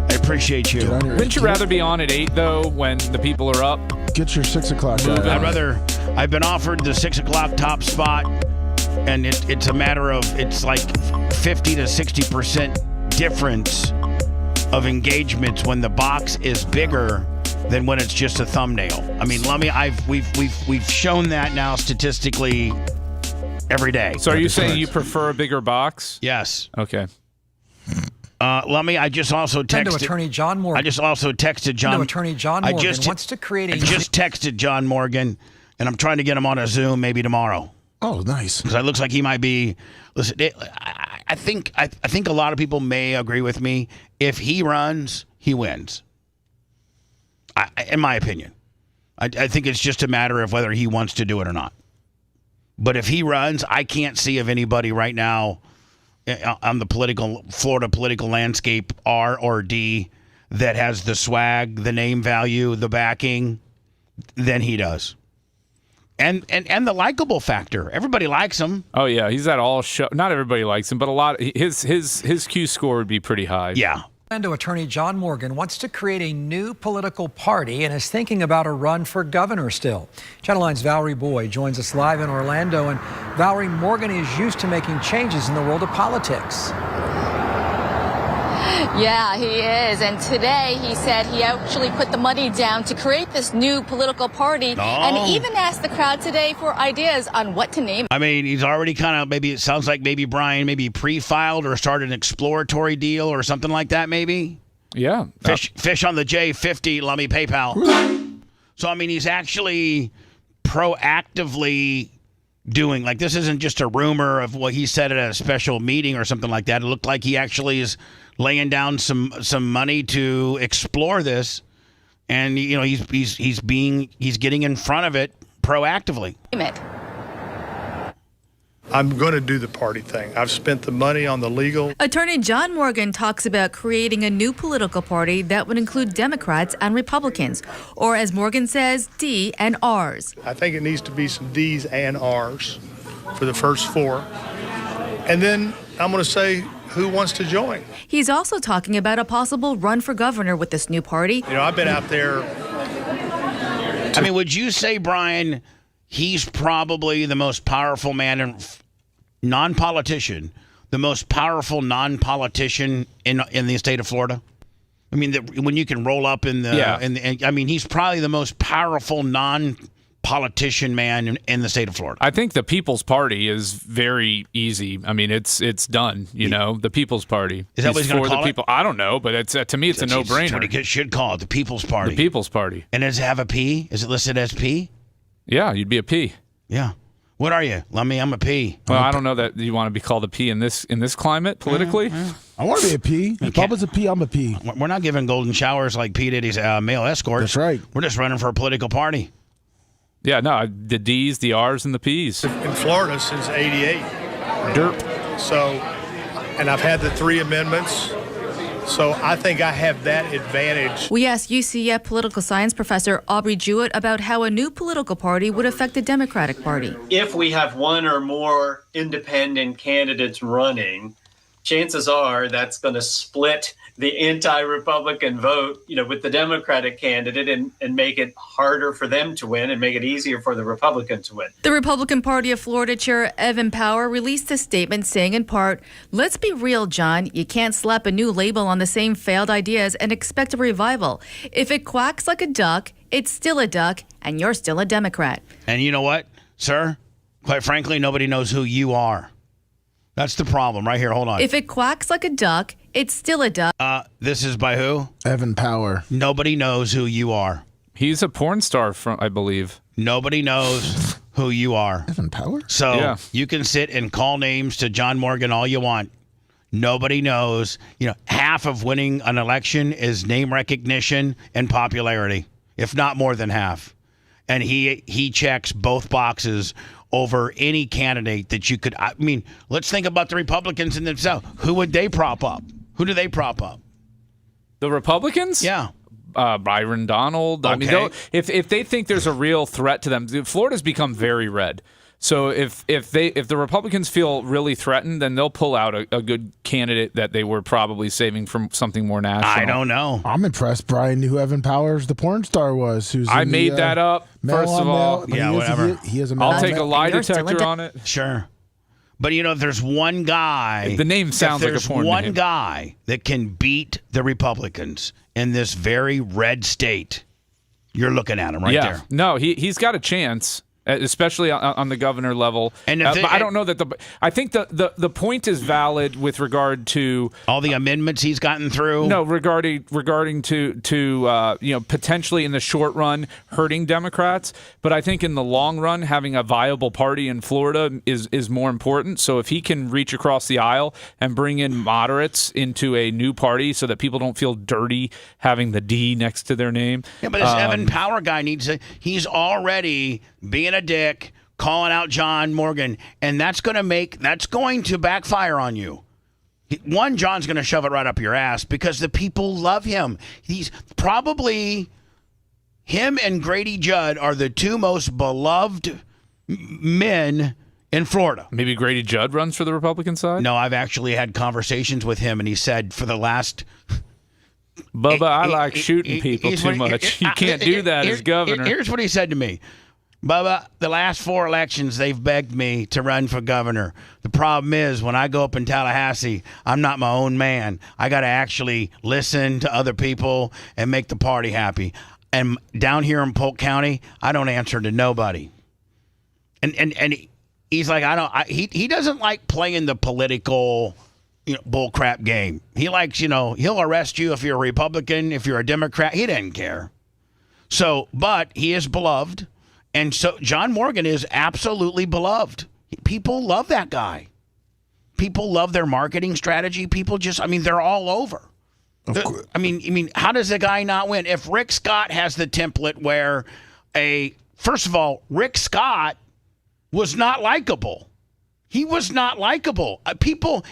I appreciate you. Wouldn't you rather be on at 8 though, when the people are up? Get your 6 o'clock guy. I've been offered the 6 o'clock top spot, and it's a matter of, it's like 50 to 60% difference of engagements when the box is bigger than when it's just a thumbnail. I mean, Lummy, we've shown that now statistically every day. So are you saying you prefer a bigger box? Yes. Okay. Lummy, I just also texted Attorney John Morgan. I just also texted John. Attorney John Morgan wants to create a. I just texted John Morgan, and I'm trying to get him on a Zoom maybe tomorrow. Oh, nice. Because it looks like he might be. Listen, I think a lot of people may agree with me. If he runs, he wins. in my opinion. I think it's just a matter of whether he wants to do it or not. But if he runs, I can't see of anybody right now on the Florida political landscape, R or D, that has the swag, the name value, the backing, than he does. And the likable factor. Everybody likes him. Oh yeah, he's at all show. Not everybody likes him, but a lot. His Q score would be pretty high. Yeah. Orlando attorney John Morgan wants to create a new political party and is thinking about a run for governor still. Channel 9's Valerie Boyd joins us live in Orlando. And Valerie, Morgan is used to making changes in the world of politics. Yeah, he is. And today he said he actually put the money down to create this new political party and even asked the crowd today for ideas on what to name it. I mean, he's already kind of, maybe it sounds like maybe Brian maybe pre-filed or started an exploratory deal or something like that maybe. Yeah. Fish on the J50, let me PayPal. So, I mean, he's actually proactively doing, like, this isn't just a rumor of what he said at a special meeting or something like that. It looked like he actually is laying down some money to explore this, and you know he's getting in front of it proactively. I'm going to do the party thing. I've spent the money on the legal. Attorney John Morgan talks about creating a new political party that would include Democrats and Republicans, or as Morgan says, D and Rs. I think it needs to be some Ds and Rs for the first four, and then I'm going to say who wants to join. He's also talking about a possible run for governor with this new party. You know, I've been out there. I mean, would you say, Brian, he's probably the most powerful man and non-politician, the most powerful non-politician in the state of Florida? I mean, when you can roll up in the, I mean, he's probably the most powerful non-politician man in the state of Florida. I think the People's Party is very easy. I mean, it's done. You know, the People's Party. Is that what he's going to call it? I don't know, but it's to me, it's a no-brainer. That's what he should call it, the People's Party. The People's Party. And does it have a P? Is it listed as P? Yeah, you'd be a P. Yeah. What are you? I'm a P. Well, I don't know that you want to be called a P in this climate politically. I want to be a P. If Bubba's a P, I'm a P. We're not giving golden showers like P. Diddy's male escort. That's right. We're just running for a political party. Yeah, no, the D's, the R's, and the P's. In Florida since '88. Derp. So, and I've had the 3 amendments. So I think I have that advantage. We asked UCF political science professor Aubrey Jewett about how a new political party would affect the Democratic Party. If we have one or more independent candidates running, chances are that's going to split the anti-Republican vote, with the Democratic candidate and make it harder for them to win and make it easier for the Republican to win. The Republican Party of Florida Chair Evan Power released a statement saying in part, "Let's be real, John. You can't slap a new label on the same failed ideas and expect a revival. If it quacks like a duck, it's still a duck, and you're still a Democrat." And you know what, sir? Quite frankly, nobody knows who you are. That's the problem right here. Hold on. If it quacks like a duck, it's still a duck. This is by who? Evan Power. Nobody knows who you are. He's a porn star, I believe. Nobody knows who you are. Evan Power? So you can sit and call names to John Morgan all you want. Nobody knows. Half of winning an election is name recognition and popularity, if not more than half. And he checks both boxes over any candidate that you could. I mean, let's think about the Republicans in themselves. Who would they prop up? Who do they prop up? The Republicans? Yeah. Byron Donald. Okay. I mean, if they think there's a real threat to them, Florida's become very red. So if the Republicans feel really threatened, then they'll pull out a good candidate that they were probably saving from something more national. I don't know. I'm impressed Brian knew who Evan Powers, the porn star, was. I made that up, first of all. Yeah, whatever. He is a I'll take a lie detector on it. Sure. But, if there's one guy. The name sounds like a porn name. There's one guy that can beat the Republicans in this very red state, you're looking at him right there. No, he's got a chance. especially on the governor level. And but I don't know that I think the point is valid with regard to all the amendments he's gotten through. No, regarding to potentially in the short run hurting Democrats, but I think in the long run having a viable party in Florida is more important. So if he can reach across the aisle and bring in moderates into a new party so that people don't feel dirty having the D next to their name. Yeah, but this Evan Power guy he's already being a dick, calling out John Morgan, and that's going to backfire on you. One, John's going to shove it right up your ass because the people love him. He's probably, him and Grady Judd are the two most beloved men in Florida. Maybe Grady Judd runs for the Republican side? No, I've actually had conversations with him, and he said for the last... Bubba, I like shooting people too much. You can't do that as governor. Here's what he said to me. Bubba, the last 4 elections, they've begged me to run for governor. The problem is when I go up in Tallahassee, I'm not my own man. I got to actually listen to other people and make the party happy. And down here in Polk County, I don't answer to nobody. And he's like, he doesn't like playing the political bullcrap game. He likes, he'll arrest you if you're a Republican, if you're a Democrat. He doesn't care. So, but he is beloved. And so John Morgan is absolutely beloved. People love that guy. People love their marketing strategy. People they're all over. How does the guy not win? If Rick Scott has the template where first of all, Rick Scott was not likable. He was not likable.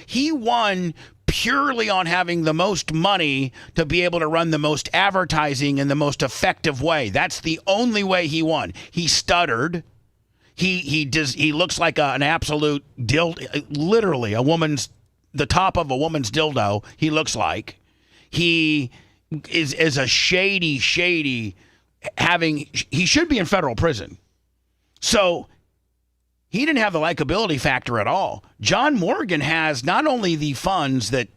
He won purely on having the most money to be able to run the most advertising in the most effective way. That's the only way he won. He stuttered. He looks like an absolute dildo, literally the top of a woman's dildo. He looks like he is a shady. He should be in federal prison. So. He didn't have the likability factor at all. John Morgan has not only the funds that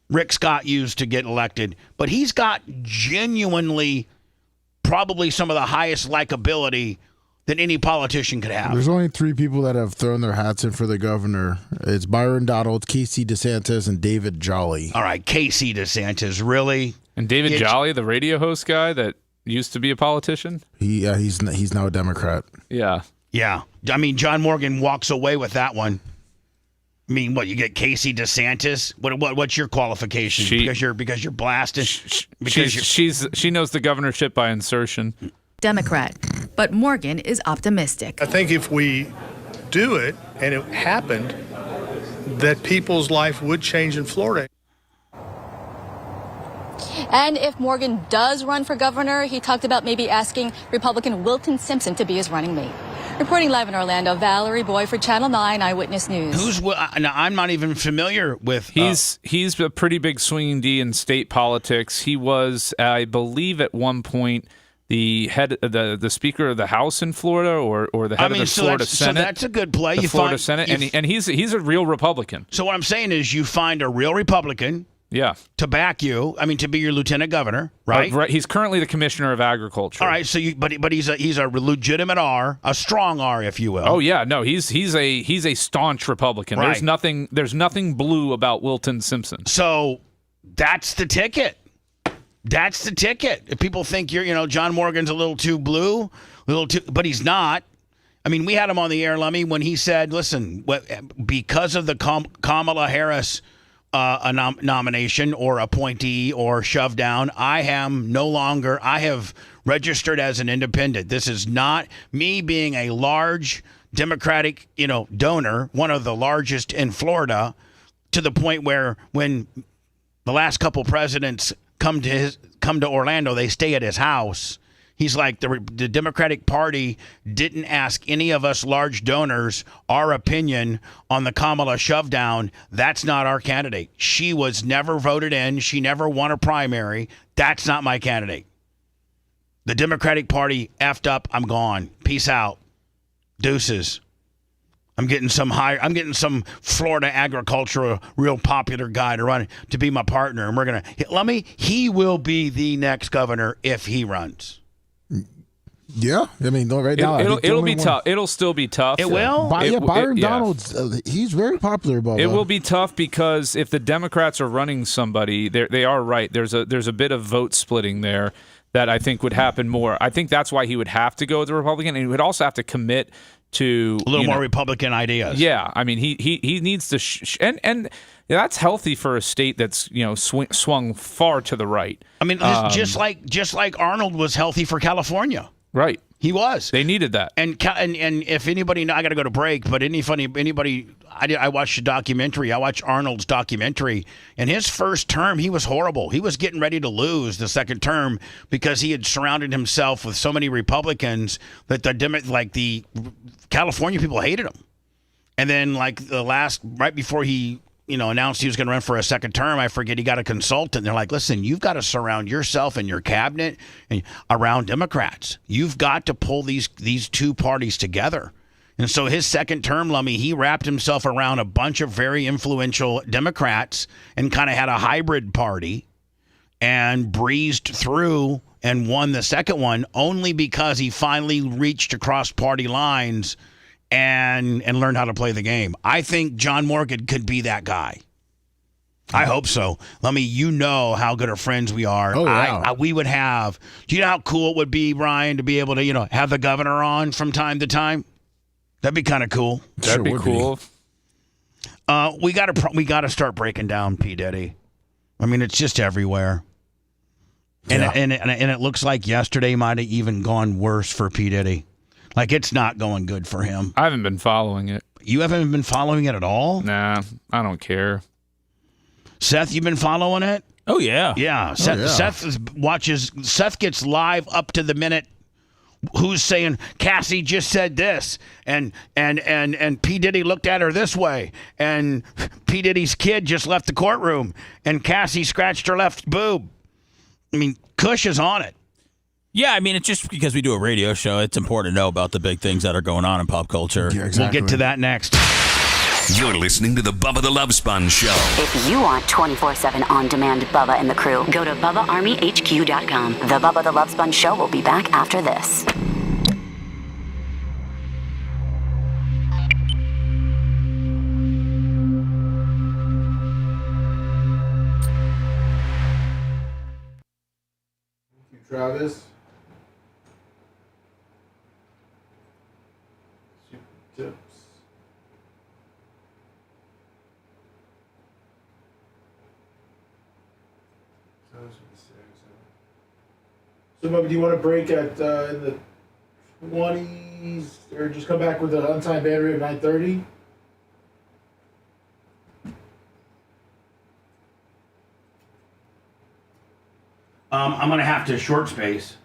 Rick Scott used to get elected, but he's got genuinely probably some of the highest likability that any politician could have. There's only 3 people that have thrown their hats in for the governor. It's Byron Donald, Casey DeSantis, and David Jolly. All right, Casey DeSantis, really? And David Jolly, the radio host guy that used to be a politician? He's now a Democrat. Yeah. Yeah. John Morgan walks away with that one. What, you get Casey DeSantis? What's your qualification? Because you're blasted? She knows the governorship by insertion. Democrat, but Morgan is optimistic. I think if we do it, and it happened, that people's life would change in Florida. And if Morgan does run for governor, he talked about maybe asking Republican Wilton Simpson to be his running mate. Reporting live in Orlando, Valerie Boy for Channel 9 Eyewitness News. Now, I'm not even familiar with... He's a pretty big swinging D in state politics. He was, I believe, at one point the Speaker of the House in Florida, or the head of the Florida Senate. So that's a good play. The Florida Senate, and he's a real Republican. So what I'm saying is, you find a real Republican. Yeah. To back you, to be your lieutenant governor, right? Right. He's currently the commissioner of agriculture. All right. So but he's a legitimate R, a strong R, if you will. Oh yeah, no, he's a staunch Republican. Right. There's nothing blue about Wilton Simpson. So that's the ticket. That's the ticket. If people think John Morgan's a little too blue, but he's not. We had him on the air, Lummy, when he said, "Listen, because of the Kamala Harris." A nomination or appointee or shove down, I have registered as an independent. This is not me being a large Democratic, donor, one of the largest in Florida, to the point where when the last couple presidents come to Orlando, they stay at his house. He's like, the Democratic Party didn't ask any of us large donors our opinion on the Kamala shove-down. That's not our candidate. She was never voted in. She never won a primary. That's not my candidate. The Democratic Party effed up. I'm gone. Peace out. Deuces. I'm getting some Florida agricultural, real popular guy to be my partner. And he will be the next governor if he runs. Yeah, I mean, right now it'll be tough. It'll still be tough. It will. Byron Donalds, he's very popular. Bubba. It will be tough because if the Democrats are running somebody, they are right. There's a bit of vote splitting there that I think would happen more. I think that's why he would have to go with the Republican, and he would also have to commit to a little more Republican ideas. Yeah, I mean, he needs to, and that's healthy for a state that's swung far to the right. I mean, just like Arnold was healthy for California. Right. He was. They needed that. And if anybody, I got to go to break, but anybody, I watched a documentary. I watched Arnold's documentary. In his first term, he was horrible. He was getting ready to lose the second term because he had surrounded himself with so many Republicans that the California people hated him. And then right before he announced he was going to run for a second term, I forget, he got a consultant. They're like, listen, you've got to surround yourself and your cabinet around Democrats. You've got to pull these two parties together. And so his second term, Lummy, he wrapped himself around a bunch of very influential Democrats and kind of had a hybrid party and breezed through and won the second one only because he finally reached across party lines and learn how to play the game. I think John Morgan could be that guy. I hope so. You know how good of friends we are. Oh, yeah. We would have. Do you know how cool it would be, Brian, to be able to, have the governor on from time to time? That'd be kind of cool. That'd be cool. We got to start breaking down P. Diddy. I mean, it's just everywhere. And it looks like yesterday might have even gone worse for P. Diddy. It's not going good for him. I haven't been following it. You haven't been following it at all? Nah, I don't care. Seth, you've been following it? Oh, yeah. Yeah. Seth gets live up to the minute. Who's saying Cassie just said this, and P. Diddy looked at her this way, and P. Diddy's kid just left the courtroom, and Cassie scratched her left boob. I mean, Kush is on it. Yeah, I mean, it's just because we do a radio show, it's important to know about the big things that are going on in pop culture. Yeah, exactly. We'll get to that next. You're listening to the Bubba the Love Sponge Show. If you want 24/7 on-demand Bubba and the crew, go to BubbaArmyHQ.com. The Bubba the Love Sponge Show will be back after this. Travis. Super tips. So, Bubba, do you want to break at in the 20s, or just come back with an untimed battery at 9:30? I'm going to have to short space.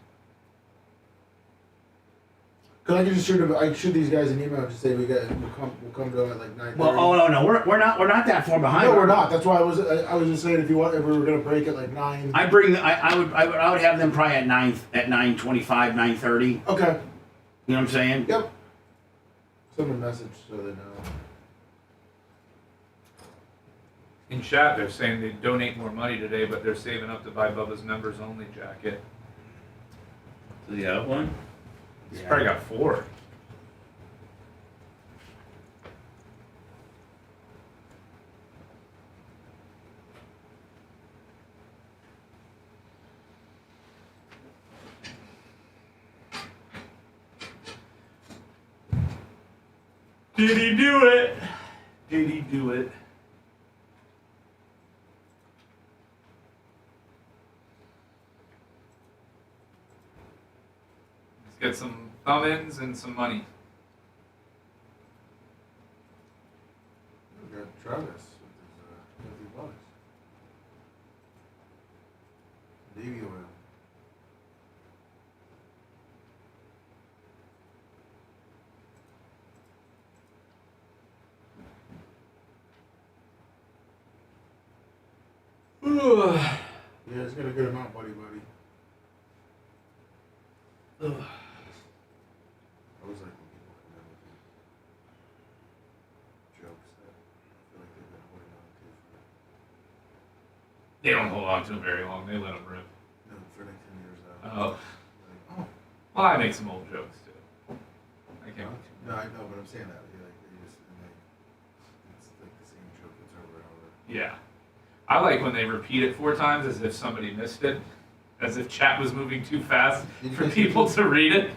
Cause I can just shoot these guys an email to say we'll come to at like 9:30. Well, no, we're not that far behind. No, we're not. That's why I was just saying if we were gonna break at like 9. I would have them probably at 9:25, 9:30. Okay. You know what I'm saying? Yep. Send them a message so they know. In chat, they're saying they donate more money today, but they're saving up to buy Bubba's members only jacket. Does he have one? He's probably got 4. Did he do it? Did he do it? Let's get some thumb-ins and some money. We got Travis with his $50. Baby oil. Yeah, it's got a good amount, buddy. Ugh. I was like, when people come in with jokes that I feel like they've been holding on to for. They don't hold on to him very long. They let him rip. No, for like 10 years now. Oh. Like, Well, I make some old jokes too. No, I know, but I'm saying that. It's like the same joke that's over and over. Yeah. I like when they repeat it 4 times as if somebody missed it, as if chat was moving too fast for people to read it.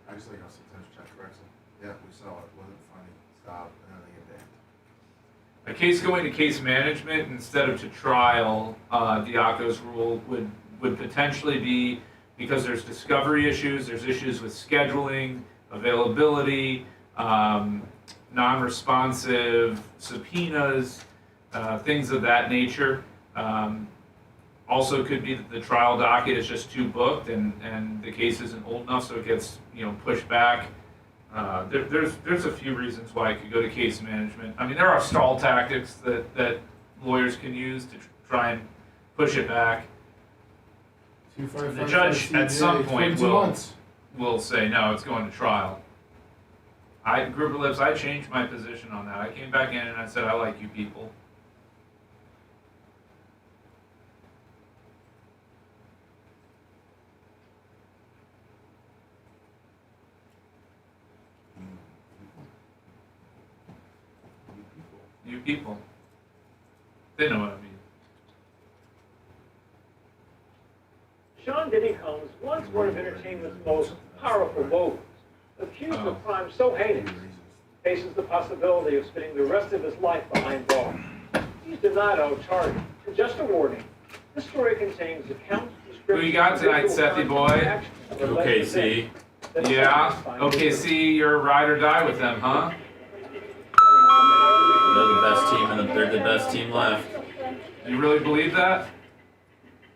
I just like how sometimes chat corrects them. Yeah, we saw it. Wasn't funny. Stop. And then they get banned. A case going to case management instead of to trial, Diaco's rule would potentially be because there's discovery issues, there's issues with scheduling, availability, non-responsive subpoenas, things of that nature. Also could be that the trial docket is just too booked and the case isn't old enough, so it gets pushed back. There's a few reasons why it could go to case management. I mean, there are stall tactics that lawyers can use to try and push it back. The judge at some point will say, no, it's going to trial. Gruber Lips, I changed my position on that. I came back in and I said, I like you people. You people. They know what I mean. Sean Diddy Combs, once one of entertainment's most powerful moguls, accused of crimes so heinous, faces the possibility of spending the rest of his life behind bars. He's denied all charges. And just a warning, this story contains accounts, Who you got tonight, Sethy boy? OKC. Yeah, OKC, you're a ride or die with them, huh? They're the best team, and they're the best team left. You really believe that?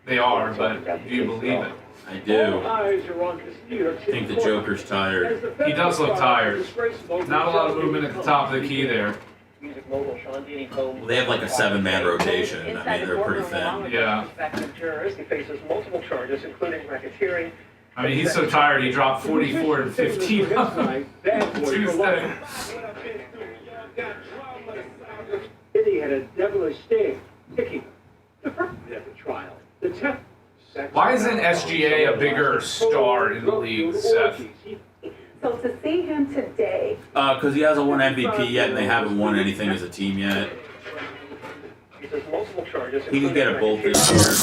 They are, but do you believe it? I do. I think the Joker's tired. He does look tired. Not a lot of movement at the top of the key there. Well, they have like a 7-man rotation. I mean, they're pretty thin. Yeah. He faces multiple charges, including racketeering. I mean, he's so tired he dropped 44 and 15 on Tuesday. Diddy had a devilish sting, ticking the first at the trial. The 10th. Why isn't SGA a bigger star in the league, Seth? So to see him today. Because he hasn't won MVP yet, and they haven't won anything as a team yet. He could get a both this year.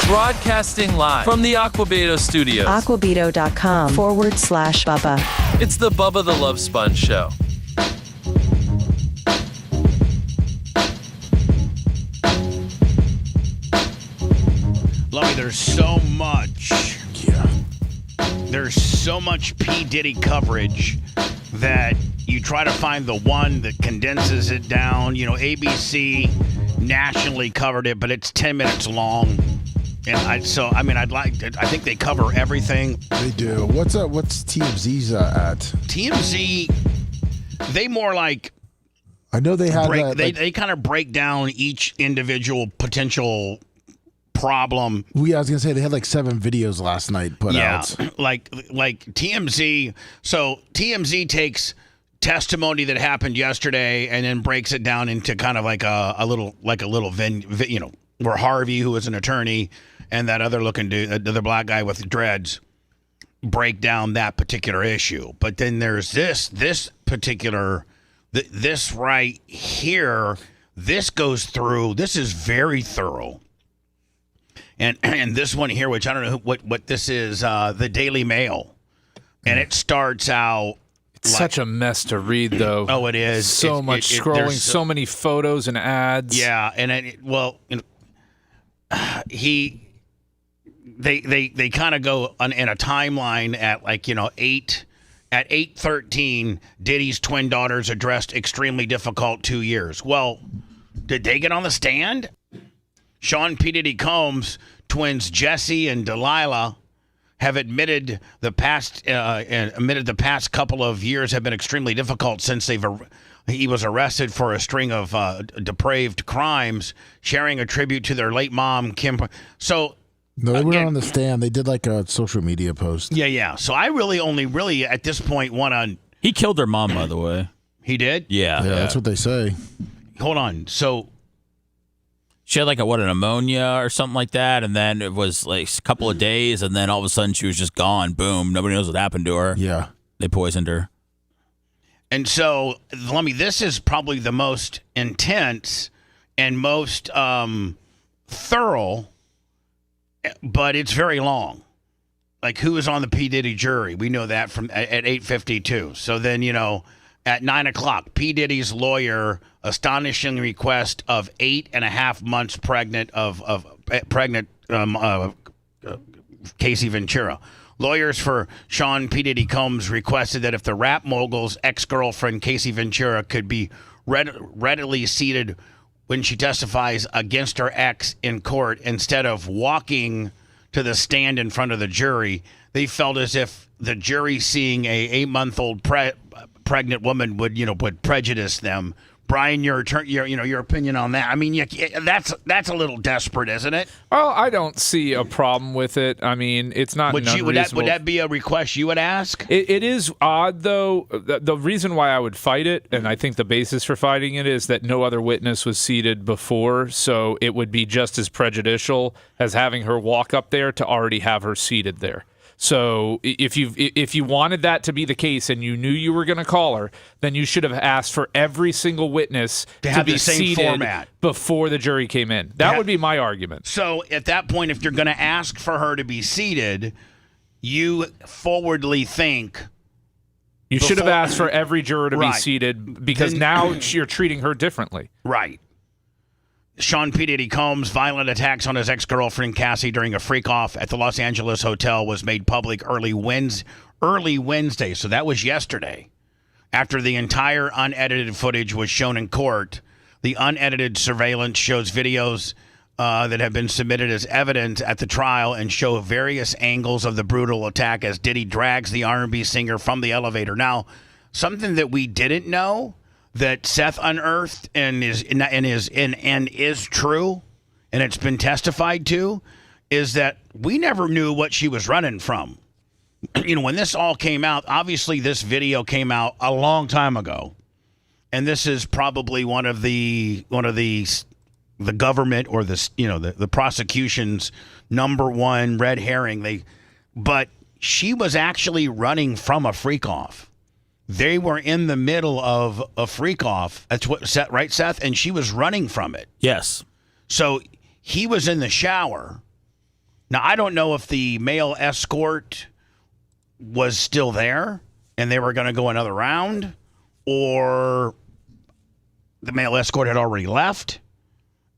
Broadcasting live from the Aquabedo studios. Aquabedo.com/Bubba. It's the Bubba the Love Sponge Show. Lummy, there's so much. Yeah. There's so much P. Diddy coverage that you try to find the one that condenses it down. ABC nationally covered it, but it's 10 minutes long. And I think they cover everything. They do. What's TMZ's at? TMZ, they more like. I know they had. They kind of break down each individual potential problem. I was gonna say they had like 7 videos last night put out. Yeah, like TMZ. So TMZ takes testimony that happened yesterday and then breaks it down into kind of like a little where Harvey, who is an attorney, and that other looking dude, the other black guy with dreads, break down that particular issue. But then there's this particular, this right here, this goes through, this is very thorough. And this one here, which I don't know what this is, the Daily Mail. And it starts out. It's such a mess to read, though. Oh, it is. So much scrolling, so many photos and ads. Yeah, and they kind of go in a timeline at 8:13. Diddy's twin daughters addressed extremely difficult 2 years. Well, did they get on the stand? Sean P. Diddy Combs twins Jesse and Delilah have admitted the past couple of years have been extremely difficult since he was arrested for a string of depraved crimes, sharing a tribute to their late mom, Kim. So No, they weren't on the stand. They did like a social media post. Yeah. So I really at this point want to. He killed her mom, by the way. He did? Yeah. That's what they say. Hold on. So she had like a pneumonia or something like that, and then it was like a couple of days, and then all of a sudden she was just gone. Boom. Nobody knows what happened to her. Yeah. They poisoned her. And so, this is probably the most intense and most thorough, but it's very long. Like, who is on the P. Diddy jury? We know that from at 8:52. So then, at 9 o'clock, P. Diddy's lawyer, astonishing request of 8.5 months pregnant Casey Ventura. Lawyers for Sean P. Diddy Combs requested that if the rap mogul's ex-girlfriend Casey Ventura could be readily seated when she testifies against her ex in court instead of walking to the stand in front of the jury, they felt as if the jury seeing a 8-month-old pregnant woman would prejudice them. Brian, your opinion on that? I mean, that's a little desperate, isn't it? Oh, I don't see a problem with it. I mean, it's not unreasonable. Would that be a request you would ask? It is odd, though. The reason why I would fight it, and I think the basis for fighting it, is that no other witness was seated before, so it would be just as prejudicial as having her walk up there to already have her seated there. So if you wanted that to be the case and you knew you were going to call her, then you should have asked for every single witness to be the same seated format before the jury came in. That would be my argument. So at that point, if you're going to ask for her to be seated, you forwardly think you should have asked for every juror to be seated because now you're treating her differently. Right. Sean P. Diddy Combs' violent attacks on his ex-girlfriend Cassie during a freak-off at the Los Angeles hotel was made public early Wednesday, so that was yesterday. After the entire unedited footage was shown in court, the unedited surveillance shows videos that have been submitted as evidence at the trial and show various angles of the brutal attack as Diddy drags the R&B singer from the elevator. Now, something that we didn't know that Seth unearthed and is true, and it's been testified to, is that we never knew what she was running from. When this all came out, obviously this video came out a long time ago, and this is probably one of the government or the prosecution's number one red herring. But she was actually running from a freak off. They were in the middle of a freak-off. That's what, right, Seth? And she was running from it. Yes. So he was in the shower. Now, I don't know if the male escort was still there and they were going to go another round, or the male escort had already left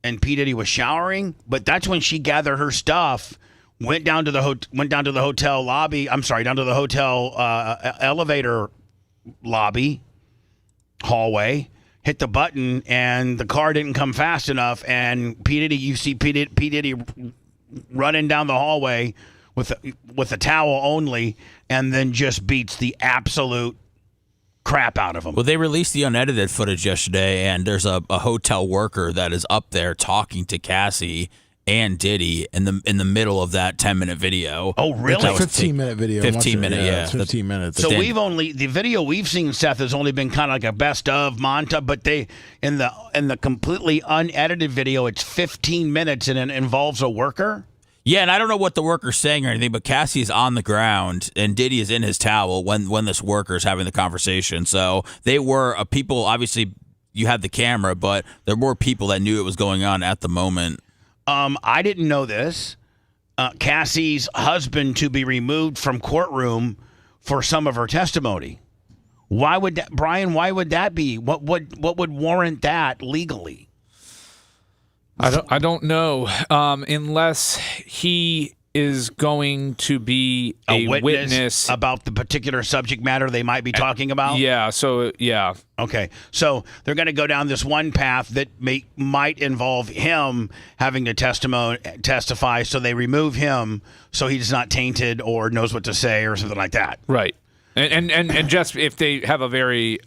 and P. Diddy was showering. But that's when she gathered her stuff, went down to the hotel lobby. I'm sorry, down to the hotel elevator lobby, hallway, hit the button, and the car didn't come fast enough, and you see P. Diddy running down the hallway with a towel only, and then just beats the absolute crap out of him. Well, they released the unedited footage yesterday, and there's a hotel worker that is up there talking to Cassie and Diddy in the middle of that 10-minute video. Oh, really? It's a 15-minute video. 15-minute, yeah. It's 15 minutes. So the video we've seen, Seth, has only been kind of like a best of montage, but they in the completely unedited video, it's 15 minutes and it involves a worker. Yeah, and I don't know what the worker's saying or anything, but Cassie's on the ground and Diddy is in his towel when this worker's having the conversation. So they were people. Obviously, you had the camera, but there were people that knew it was going on at the moment. I didn't know this. Cassie's husband to be removed from courtroom for some of her testimony. Why would that, Brian? Why would that be? What would warrant that legally? I don't know. Unless he is going to be a witness about the particular subject matter they might be talking about. Yeah. So yeah. Okay. So they're going to go down this one path that might involve him having to testify. So they remove him so he's not tainted or knows what to say or something like that. Right. And just if they have a very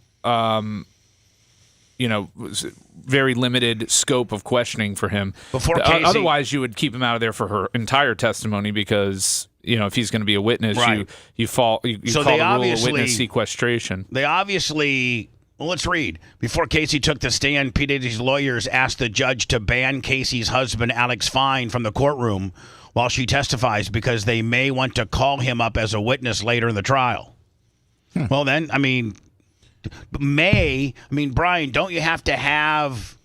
very limited scope of questioning for him. Before Casey, otherwise, you would keep him out of there for her entire testimony because if he's going to be a witness, right. you call the rule of witness sequestration. They obviously. Well, let's read. Before Casey took the stand, P. Diddy's lawyers asked the judge to ban Casey's husband, Alex Fine, from the courtroom while she testifies because they may want to call him up as a witness later in the trial. Well, then, Brian, don't you have to have...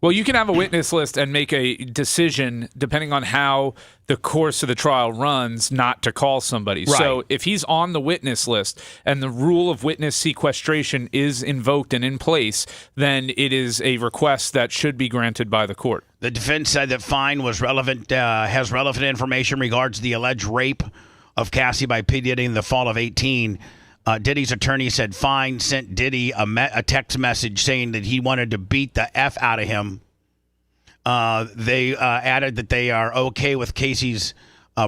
Well, you can have a witness list and make a decision depending on how the course of the trial runs not to call somebody. Right. So if he's on the witness list and the rule of witness sequestration is invoked and in place, then it is a request that should be granted by the court. The defense said that Fine was has relevant information regards the alleged rape of Cassie by P. Diddy in the fall of 2018. Diddy's attorney said Fine sent Diddy a text message saying that he wanted to beat the F out of him. They added that they are okay with Casey's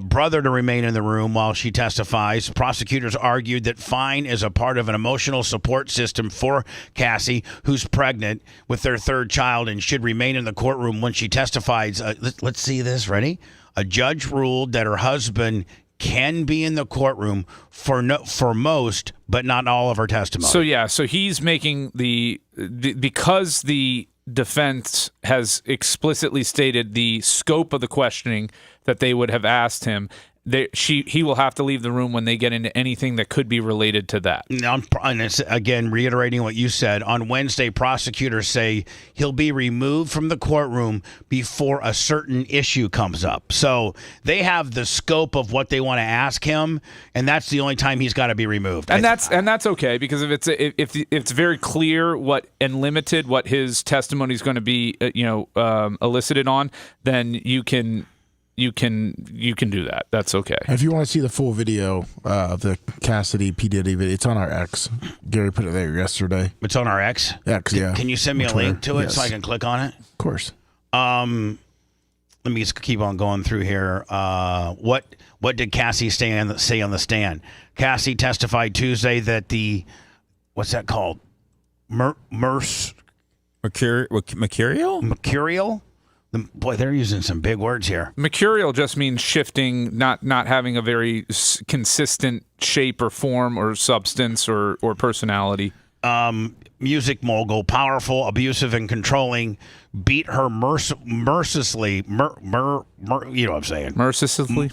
brother to remain in the room while she testifies. Prosecutors argued that Fine is a part of an emotional support system for Cassie, who's pregnant with their third child and should remain in the courtroom when she testifies. Let's see this. Ready? A judge ruled that her husband can be in the courtroom for most, but not all of her testimony. So he's making because the defense has explicitly stated the scope of the questioning that they would have asked him. He will have to leave the room when they get into anything that could be related to that. And it's, again, reiterating what you said, on Wednesday, prosecutors say he'll be removed from the courtroom before a certain issue comes up. So they have the scope of what they want to ask him, and that's the only time he's got to be removed. And that's okay, because if it's very clear and limited what his testimony is going to be, elicited on, then you can do that. That's okay. If you want to see the full video of the Cassidy P. Diddy video, it's on our X. Gary put it there yesterday. It's on our X? X, yeah. Can you send me a link to it so I can click on it? Of course. Let me just keep on going through here. What did Cassie say on the stand? Cassie testified Tuesday that what's that called? Mercurial? Mercurial? Boy, they're using some big words here. Mercurial just means shifting, not having a very consistent shape or form or substance or personality. Music mogul, powerful, abusive, and controlling, beat her mercilessly. You know what I'm saying? Mercilessly.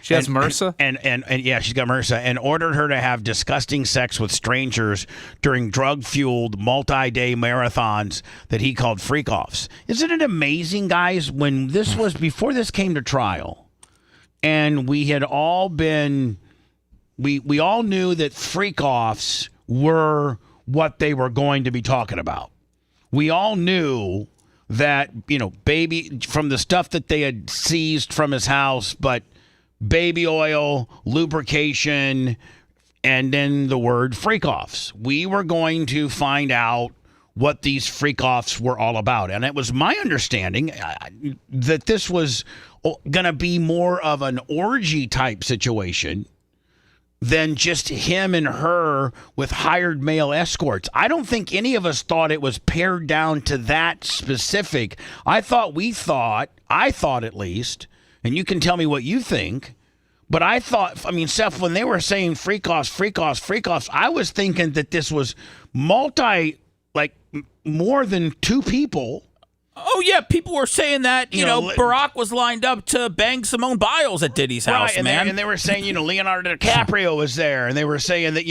She has MRSA? And yeah, she's got MRSA, and ordered her to have disgusting sex with strangers during drug-fueled multi-day marathons that he called freak-offs. Isn't it amazing, guys, when before this came to trial, and we had all been, we all knew that freak-offs were what they were going to be talking about. We all knew that, baby, from the stuff that they had seized from his house, but baby oil, lubrication, and then the word freak-offs. We were going to find out what these freak-offs were all about. And it was my understanding that this was going to be more of an orgy-type situation than just him and her with hired male escorts. I don't think any of us thought it was pared down to that specific. I thought at least, and you can tell me what you think, but I thought, Seth, when they were saying freak-offs, I was thinking that this was more than two people. Oh, yeah, people were saying that, Barack was lined up to bang Simone Biles at Diddy's house, man. And they were saying, Leonardo DiCaprio was there, and they were saying that,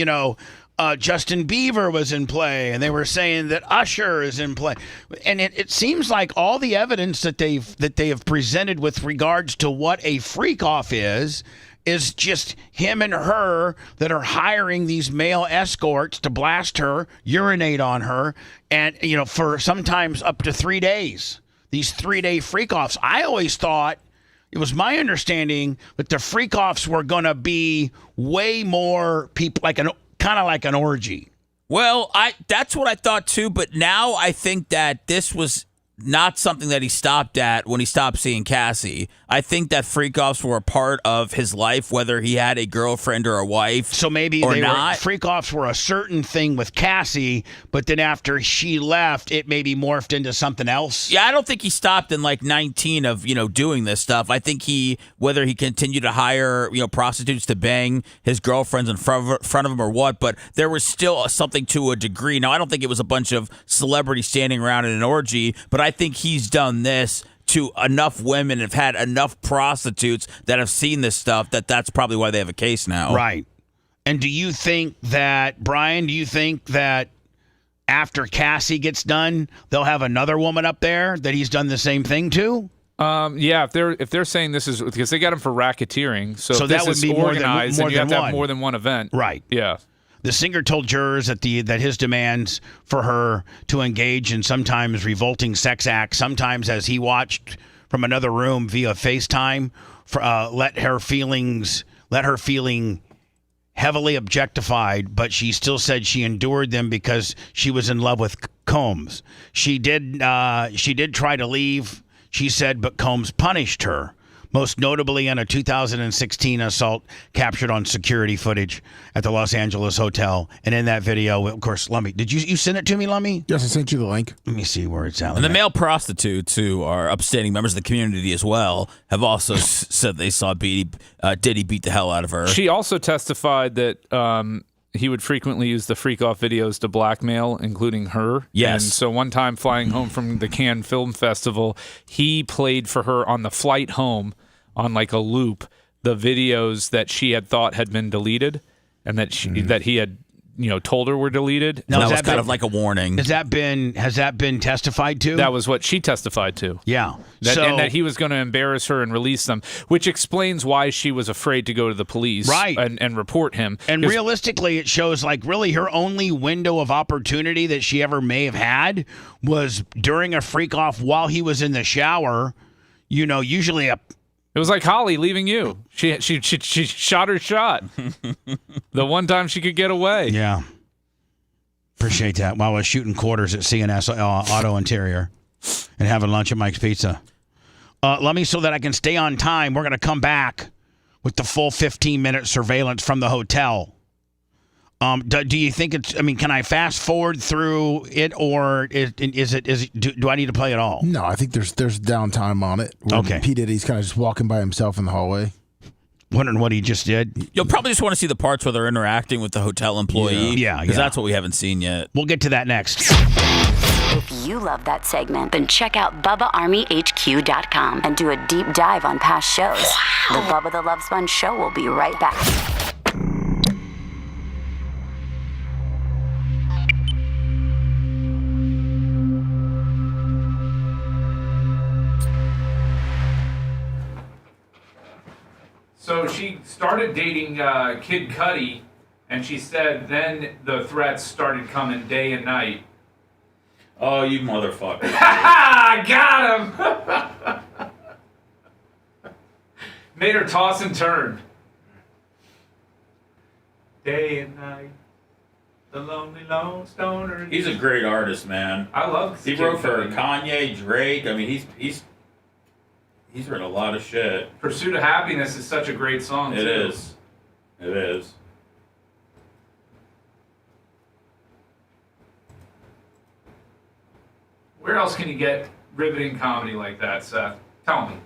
Justin Bieber was in play, and they were saying that Usher is in play. And it seems like all the evidence that they have presented with regards to what a freak-off is just him and her that are hiring these male escorts to blast her, urinate on her, and, for sometimes up to 3 days. These 3-day freak-offs. I always thought, it was my understanding that the freak-offs were going to be way more people, kind of like an orgy. Well, that's what I thought too, but now I think that this was not something that he stopped at when he stopped seeing Cassie. I think that freak-offs were a part of his life, whether he had a girlfriend or a wife. So maybe freak-offs were a certain thing with Cassie, but then after she left, it maybe morphed into something else. Yeah, I don't think he stopped in like 19 of, doing this stuff. I think whether he continued to hire, prostitutes to bang his girlfriends in front of him or what, but there was still something to a degree. Now, I don't think it was a bunch of celebrities standing around in an orgy, but I think he's done this to enough women, have had enough prostitutes that have seen this stuff that's probably why they have a case now. Right. And do you think that, Brian, after Cassie gets done, they'll have another woman up there that he's done the same thing to? Yeah, if they're saying this is because they got him for racketeering, so if that this would is be organized, more and you than have to one. have more than one event. Right. Yeah. The singer told jurors that his demands for her to engage in sometimes revolting sex acts, sometimes as he watched from another room via FaceTime, let her feeling heavily objectified, but she still said she endured them because she was in love with Combs. She did try to leave, she said, but Combs punished her. Most notably in a 2016 assault captured on security footage at the Los Angeles hotel. And in that video, of course, Lummy, did you send it to me, Lummy? Yes, I sent you the link. Let me see where it's at. And the male prostitutes, who are upstanding members of the community as well, have also said they saw Diddy beat the hell out of her. She also testified that he would frequently use the freak-off videos to blackmail, including her. Yes. And so one time flying home from the Cannes Film Festival, he played for her on the flight home on like a loop the videos that she had thought had been deleted and that he had told her were deleted. Now, that was kind of like a warning. Has that been testified to? That was what she testified to. Yeah. And that he was going to embarrass her and release them, which explains why she was afraid to go to the police and report him. And realistically, it shows like really her only window of opportunity that she ever may have had was during a freak off while he was in the shower. Usually it was like Holly leaving you. She shot her shot. The one time she could get away. Yeah. Appreciate that. While I was shooting quarters at CNS Auto Interior and having lunch at Mike's Pizza. Let me, so that I can stay on time, we're going to come back with the full 15-minute surveillance from the hotel. Do you think can I fast forward through it, or do I need to play it all? No, I think there's downtime on it. Okay. P. Diddy's kind of just walking by himself in the hallway. Wondering what he just did. You'll probably just want to see the parts where they're interacting with the hotel employee. Yeah. Because that's what we haven't seen yet. We'll get to that next. If you love that segment, then check out BubbaArmyHQ.com and do a deep dive on past shows. The Bubba the Love Sponge Show will be right back. So she started dating Kid Cudi, and she said then the threats started coming day and night. Oh, you motherfucker. I got him! Made her toss and turn. Day and night, the lonely lone stoner. He's a great artist, man. I love He Kid wrote for Cudi. Kanye, Drake. I mean, he's written a lot of shit. Pursuit of Happiness is such a great song, It too. is. It is. Where else can you get riveting comedy like that, Seth? Tell me.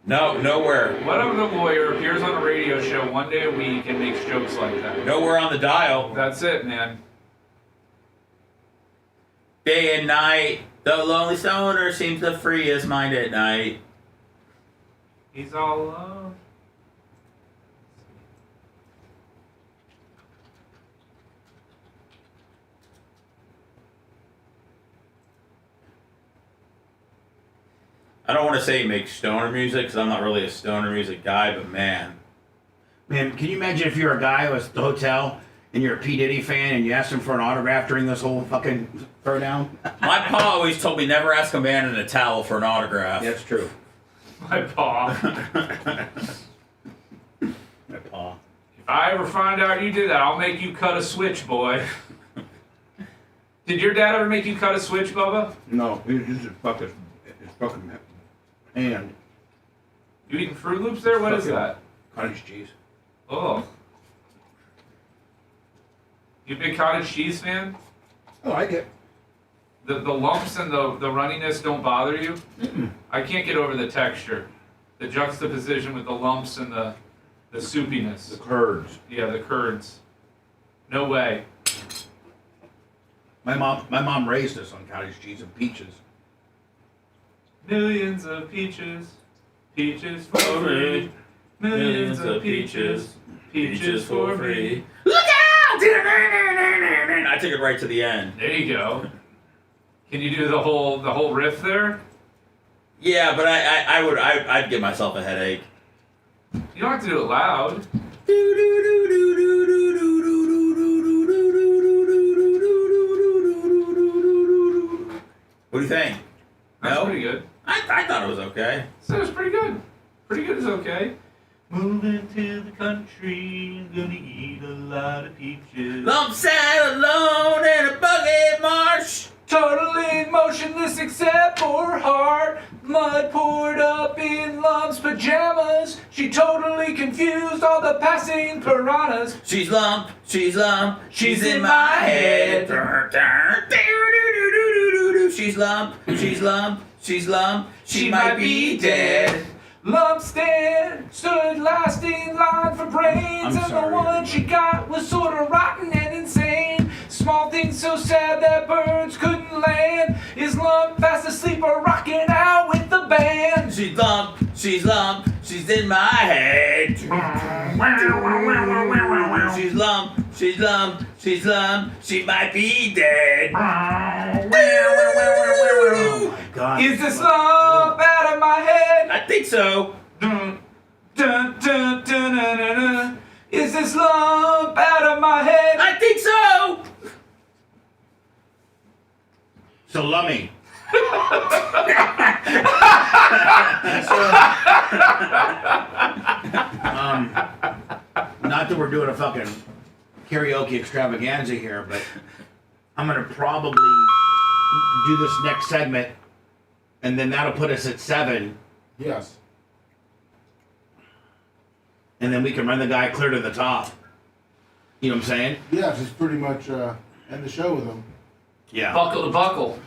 No, nowhere. What if a lawyer appears on a radio show one day a week and makes jokes like that? Nowhere on the dial. That's it, man. Day and night, the lonely stoner seems to free his mind at night. He's all alone. I don't want to say he makes stoner music because I'm not really a stoner music guy, but man. Man, can you imagine if you're a guy who was at the hotel and you're a P. Diddy fan and you asked him for an autograph during this whole fucking throwdown? My pa always told me never ask a man in a towel for an autograph. That's true. My paw. My paw. If I ever find out you did that, I'll make you cut a switch, boy. Did your dad ever make you cut a switch, Bubba? No, he was just his fucking hand. You eating Fruit Loops there? What is that? Cottage cheese. Oh. You a big cottage cheese fan? I like it. The lumps and the runniness don't bother you? Mm-mm. I can't get over the texture. The juxtaposition with the lumps and the soupiness. The curds. Yeah, the curds. No way. My mom raised us on cottage cheese and peaches. Millions of peaches. Peaches for free. Millions of peaches. Peaches for free. Look out! I took it right to the end. There you go. Can you do the whole riff there? Yeah, but I'd give myself a headache. You don't have to do it loud. What do you think? That's pretty good. I thought it was okay. So it was pretty good. Pretty good is okay. Moving to the country, gonna eat a lot of peaches. Lump sat alone in a buggy marsh. Totally motionless except for her heart. Mud poured up in Lump's pajamas. She totally confused all the passing piranhas. She's lump, she's in my head. She's lump, she might be dead. Lump stood last in line for brains, and the one she got was sort of rotten and insane. Small things so sad that birds couldn't land. Is Lump fast asleep or rocking out with the band? She's lump, she's in my head. She's lump, she might be dead. Oh my God. Is this lump out of my head? I think so. Dun, dun, dun, dun, dun, dun, dun. Is this lump out of my head? I think so. So Lummy. Not that we're doing a fucking karaoke extravaganza here, but I'm gonna probably do this next segment, and then that'll put us at 7. Yes. And then we can run the guy clear to the top. You know what I'm saying? Yeah, just pretty much end the show with him. Yeah. Buckle to buckle.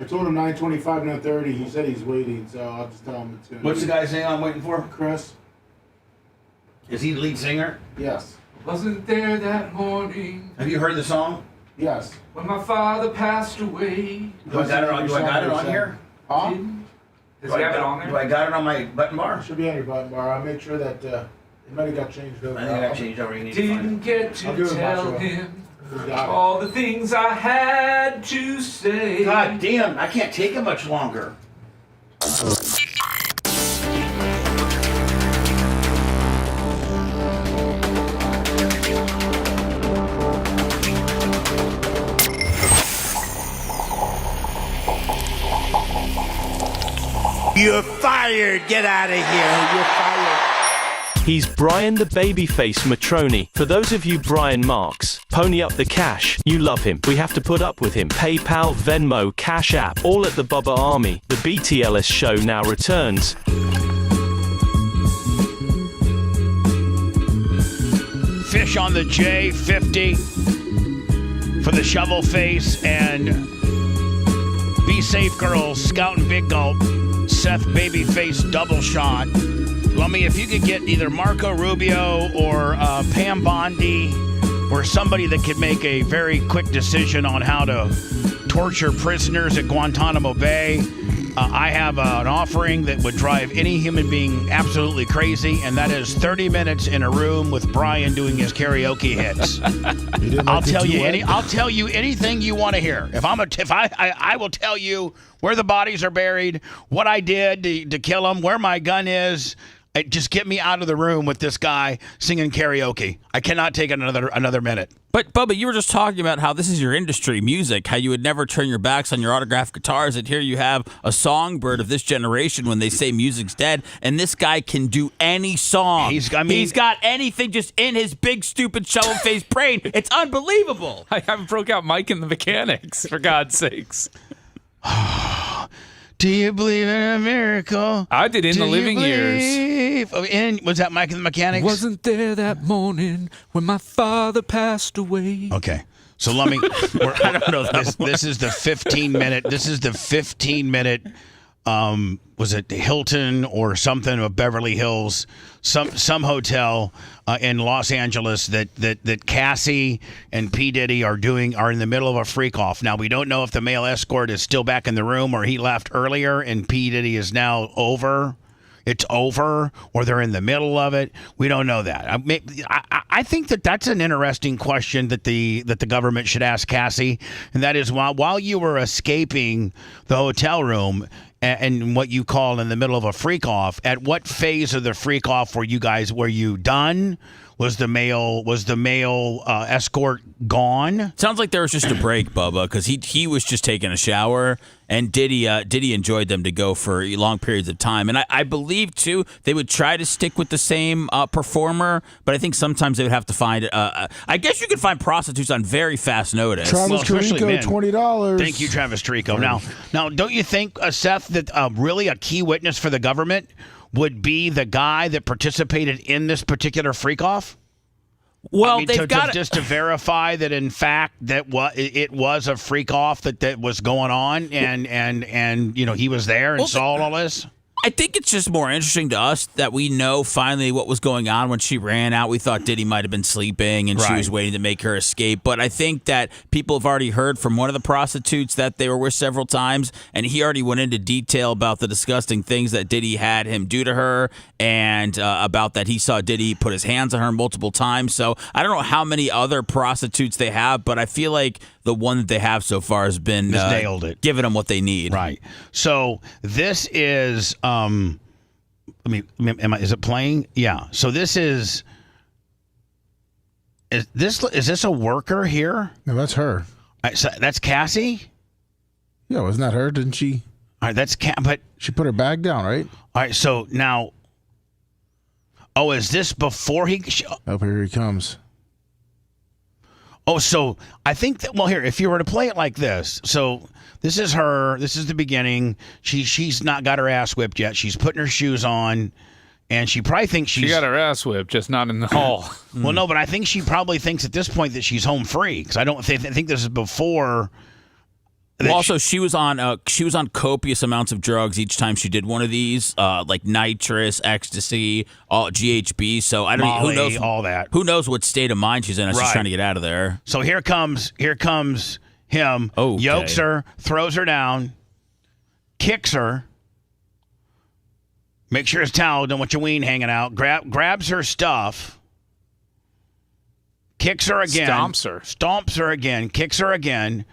I told him 9:25, 9:30. He said he's waiting, so I'll just tell him it's gonna. What's the guy's name I'm waiting for? Chris. Is he the lead singer? Yes. Wasn't there that morning Have you heard the song? Yes. when my father passed away? Do I got it on here? Huh? Does he have it on there? Do I got it on my button bar? Should be on your button bar. I'll make sure that it might have got changed over. I think I got changed over. You need to find Didn't it. get I'll to give him tell my him Got it. all the things I had to say. God damn, I can't take it much longer. You're fired. Get out of here. You're fired. He's Brian the Babyface Matroni. For those of you Brian Marks, pony up the cash. You love him. We have to put up with him. PayPal, Venmo, Cash App, all at the Bubba Army. The BTLS show now returns. Fish on the J50 for the shovel face and Be Safe Girls, Scout and Big Gulp, Seth Babyface double shot. Lummy, if you could get either Marco Rubio or Pam Bondi or somebody that could make a very quick decision on how to torture prisoners at Guantanamo Bay, I have an offering that would drive any human being absolutely crazy, and that is 30 minutes in a room with Brian doing his karaoke hits. I'll tell you anything you want to hear. I will tell you where the bodies are buried, what I did to kill them, where my gun is. Just get me out of the room with this guy singing karaoke. I cannot take another minute. But, Bubba, you were just talking about how this is your industry, music, how you would never turn your backs on your autographed guitars, and here you have a songbird of this generation when they say music's dead, and this guy can do any song. He's got anything just in his big, stupid, shovel-faced brain. It's unbelievable. I haven't broke out Mike and the Mechanics, for God's sakes. Do you believe in a miracle? I did In the Living Years. Was that Mike and the Mechanics? Wasn't there that morning when my father passed away? Okay. So let me. I don't know that this is the 15-minute. This is the 15-minute. Was it Hilton or something of Beverly Hills, some hotel in Los Angeles that Cassie and P. Diddy are in the middle of a freak off. Now we don't know if the male escort is still back in the room or he left earlier and P. Diddy is now over. It's over, or they're in the middle of it. We don't know that. I think that's an interesting question that the government should ask Cassie, and that is while you were escaping the hotel room and what you call in the middle of a freak off, at what phase of the freak off were you done? Was the male escort gone? Sounds like there was just a break, Bubba, because he was just taking a shower, and Diddy enjoyed them to go for long periods of time. And I believe, too, they would try to stick with the same performer, but I think sometimes they would have to find I guess you could find prostitutes on very fast notice. Travis Tarico, $20. Thank you, Travis Tarico. Now, don't you think, Seth, that really a key witness for the government would be the guy that participated in this particular freak-off? Well, they've got just to verify that in fact it was a freak-off that was going on, and he was there and saw all this. I think it's just more interesting to us that we know finally what was going on when she ran out. We thought Diddy might have been sleeping and she was waiting to make her escape. But I think that people have already heard from one of the prostitutes that they were with several times, and he already went into detail about the disgusting things that Diddy had him do to her, and about that he saw Diddy put his hands on her multiple times. So I don't know how many other prostitutes they have, but I feel like the one that they have so far has been nailed it, giving them what they need. Right. So this is is it playing? Yeah. So this is this a worker here? No, that's her. So that's Cassie? Yeah, wasn't that her? Didn't she? All right, that's but she put her bag down, right? All right, so now is this before he here he comes. Oh, so I think that, here, if you were to play it like this, so this is her, this is the beginning. She's not got her ass whipped yet. She's putting her shoes on, and she probably thinks she got her ass whipped, just not in the hall. Well, no, but I think she probably thinks at this point that she's home free, because I think this is before. Well, also, she was on copious amounts of drugs each time she did one of these, like nitrous, ecstasy, GHB. So I don't know who knows all that. Who knows what state of mind she's in as she's trying to get out of there. So here comes him. Okay. Yokes her, throws her down, kicks her. Make sure his towel, don't want your ween hanging out. Grabs her stuff. Kicks her again. Stomps her again. Kicks her again.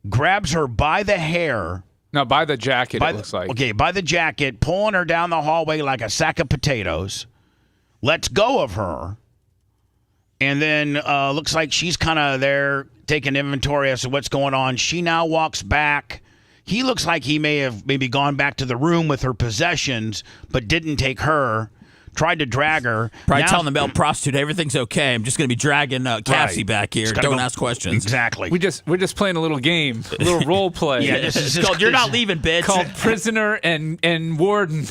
Grabs her by the hair. No, by the jacket, it looks like. Okay, by the jacket, pulling her down the hallway like a sack of potatoes. Lets go of her. And then looks like she's kind of there taking inventory as to what's going on. She now walks back. He looks like he may have maybe gone back to the room with her possessions, but didn't take her. Tried to drag her. Probably telling the male prostitute everything's okay. I'm just going to be dragging Cassie back here. Don't ask questions. Exactly. We're just playing a little game, a little role play. Yeah, this is called "You're Not Leaving, Bitch." Called Prisoner and Warden.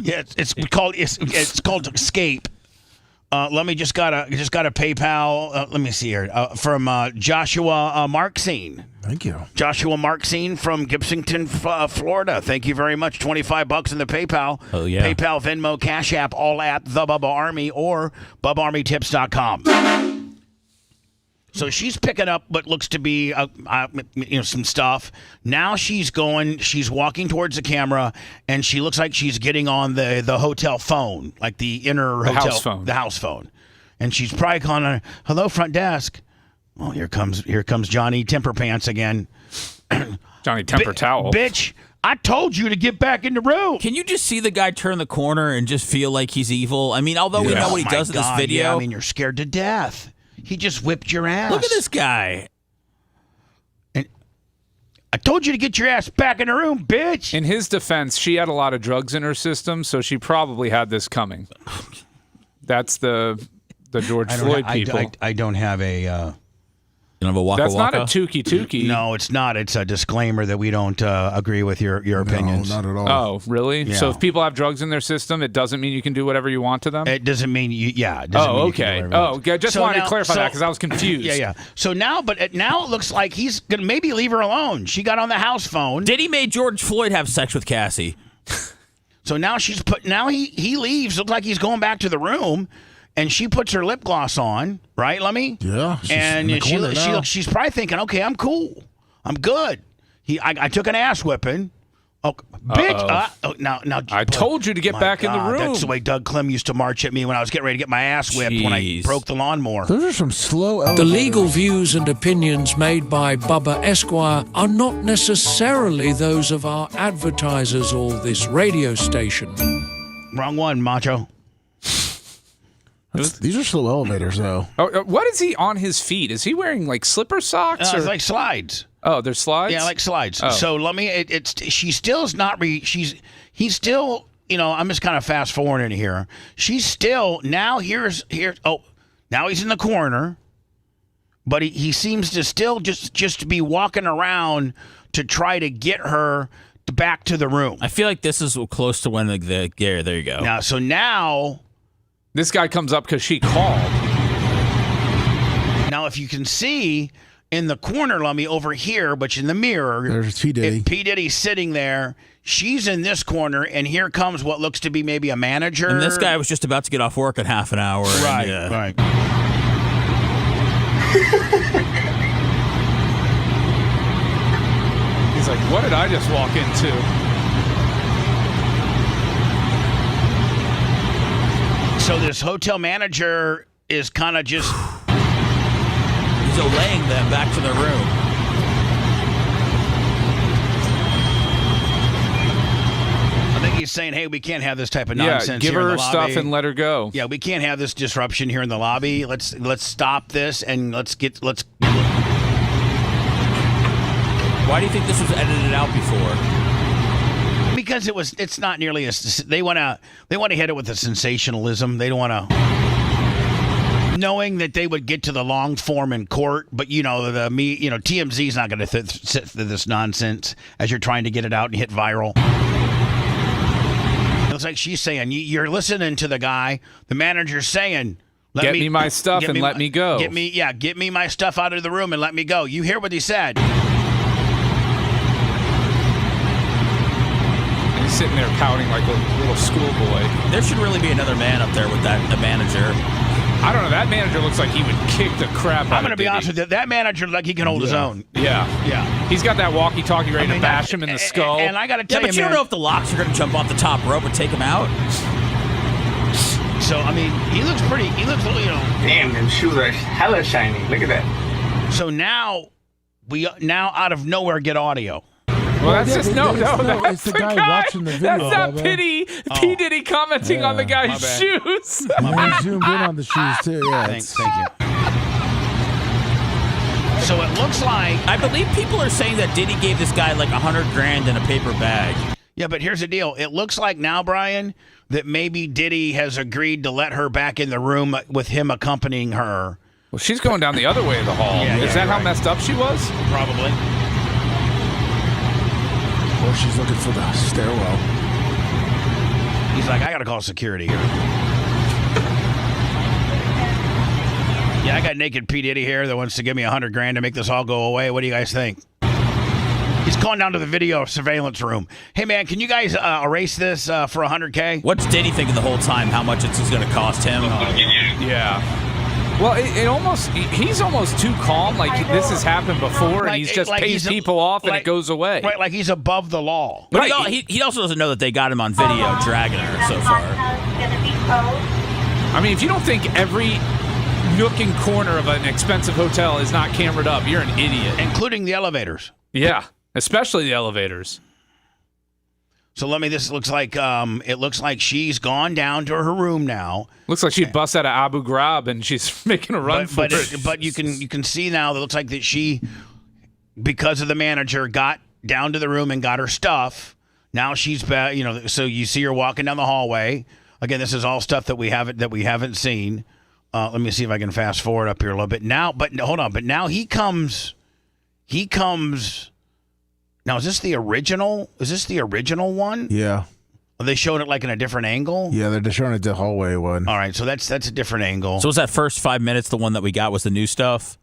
Yeah, it's called Escape. Let me just got a PayPal. Let me see here from Joshua Marksine. Thank you, Joshua Marksine from Gibsonton, Florida. Thank you very much. $25 in the PayPal. Oh yeah. PayPal, Venmo, Cash App, all at the Bubba Army or BubbaArmyTips.com. So she's picking up what looks to be some stuff. Now she's walking towards the camera, and she looks like she's getting on the hotel phone, like the inner hotel house phone. And she's probably calling, "Hello, front desk." Well, here comes Johnny Temper Pants again. Johnny Temper Towel. Bitch, I told you to get back in the room. Can you just see the guy turn the corner and just feel like he's evil? I mean, although we know what he does in this video. Yeah, I mean, you're scared to death. He just whipped your ass. Look at this guy. And I told you to get your ass back in the room, bitch. In his defense, she had a lot of drugs in her system, so she probably had this coming. That's the George Floyd people. I don't have a... You don't have a waka That's waka? not a tookie. No, it's not. It's a disclaimer that we don't agree with your opinions. No, not at all. Oh, really? Yeah. So if people have drugs in their system, it doesn't mean you can do whatever you want to them? It doesn't mean you. Yeah. It doesn't mean you can do whatever you want. I just So wanted now- to clarify so- that because I was confused. Yeah. So now, now it looks like he's gonna maybe leave her alone. She got on the house phone. Diddy made George Floyd have sex with Cassie. So now she's put. Now he leaves. Looks like he's going back to the room, and she puts her lip gloss on. Right, Lummy? Yeah. She's in the And corner now. she's probably thinking, okay, I'm cool. I'm good. I took an ass whipping. Oh, bitch! Now I told you to get my back in the God, room. That's the way Doug Clem used to march at me when I was getting ready to get my ass whipped when I Jeez. broke the lawnmower. Those are some slow The elevators. legal views and opinions made by Bubba Esquire are not necessarily those of our advertisers or this radio station. Wrong one, Macho. These are slow elevators, though. Oh, what is he on his feet? Is he wearing like slipper socks? It's like slides. Oh, they're slides? Yeah, like slides. Oh. So let me. She still is not. He's still. I'm just kind of fast forwarding here. She's still now. Here's. Oh, now he's in the corner, but he seems to still just be walking around to try to get her back to the room. I feel like this is close to when the yeah, there you go. Now, so now. This guy comes up because she called. Now, if you can see in the corner, Lummy, over here, but in the mirror, there's P. Diddy. P. Diddy's sitting there. She's in this corner, and here comes what looks to be maybe a manager. And this guy was just about to get off work in half an hour. Right, and, right. He's like, what did I just walk into? So this hotel manager is kind of just... He's olaying them back to their room. I think he's saying, hey, we can't have this type of nonsense Yeah, give here in her the her lobby. stuff and let her go. Yeah, we can't have this disruption here in the lobby. Let's stop this and let's. Why do you think this was edited out before? Because it's not nearly as they want to hit it with the sensationalism. They don't want to, knowing that they would get to the long form in court, but TMZ's not going to sit through this nonsense as you're trying to get it out and hit viral. It looks like she's saying you're listening to the guy. The manager's saying, Get me my stuff and let me go. Get me my stuff out of the room and let me go. You hear what he said? Sitting there pouting like a little schoolboy. There should really be another man up there with the manager. I don't know. That manager looks like he would kick the crap out of I'm going to be honest with you. That manager looks like he can hold his own. Yeah. Yeah. He's got that walkie-talkie ready to bash him in the skull. And I got to tell but you don't know if the locks are going to jump off the top rope and take him out. So, I mean, he looks, Damn, them shoes are hella shiny. Look at that. So now, we out of nowhere get audio. Well, that's just no. It's the guy watching the video. That's not P. Diddy commenting on the guy's shoes. We zoomed in on the shoes too. Yeah. Thank you. So it looks like I believe people are saying that Diddy gave this guy like $100,000 in a paper bag. Yeah, but here's the deal. It looks like now, Brian, that maybe Diddy has agreed to let her back in the room with him accompanying her. Well, she's going down the other way of the hall. Is that how messed up she was? Probably. Or she's looking for the stairwell. He's like, I got to call security here. Yeah, I got naked P. Diddy here that wants to give me $100,000 to make this all go away. What do you guys think? He's calling down to the video surveillance room. Hey, man, can you guys erase this for $100K? What's Diddy thinking the whole time? How much it's going to cost him? Yeah. Well, he's almost too calm. Like this has happened before, and he's just pays people off, and it goes away. Right, like he's above the law. But he also doesn't know that they got him on video dragging her so far. I mean, if you don't think every nook and corner of an expensive hotel is not camered up, you're an idiot. Including the elevators. Yeah, especially the elevators. So this looks like it looks like she's gone down to her room now. Looks like she bust out of Abu Ghraib and she's making a run for it. But you can see now that it looks like that she, because of the manager, got down to the room and got her stuff. Now she's back. So you see her walking down the hallway. Again, this is all stuff that we haven't seen. Let me see if I can fast forward up here a little bit now. But hold on. But now he comes. Now, is this the original? Is this the original one? Yeah. They showed it like in a different angle? Yeah, they're showing it the hallway one. All right, so that's a different angle. So was that first 5 minutes the one that we got was the new stuff?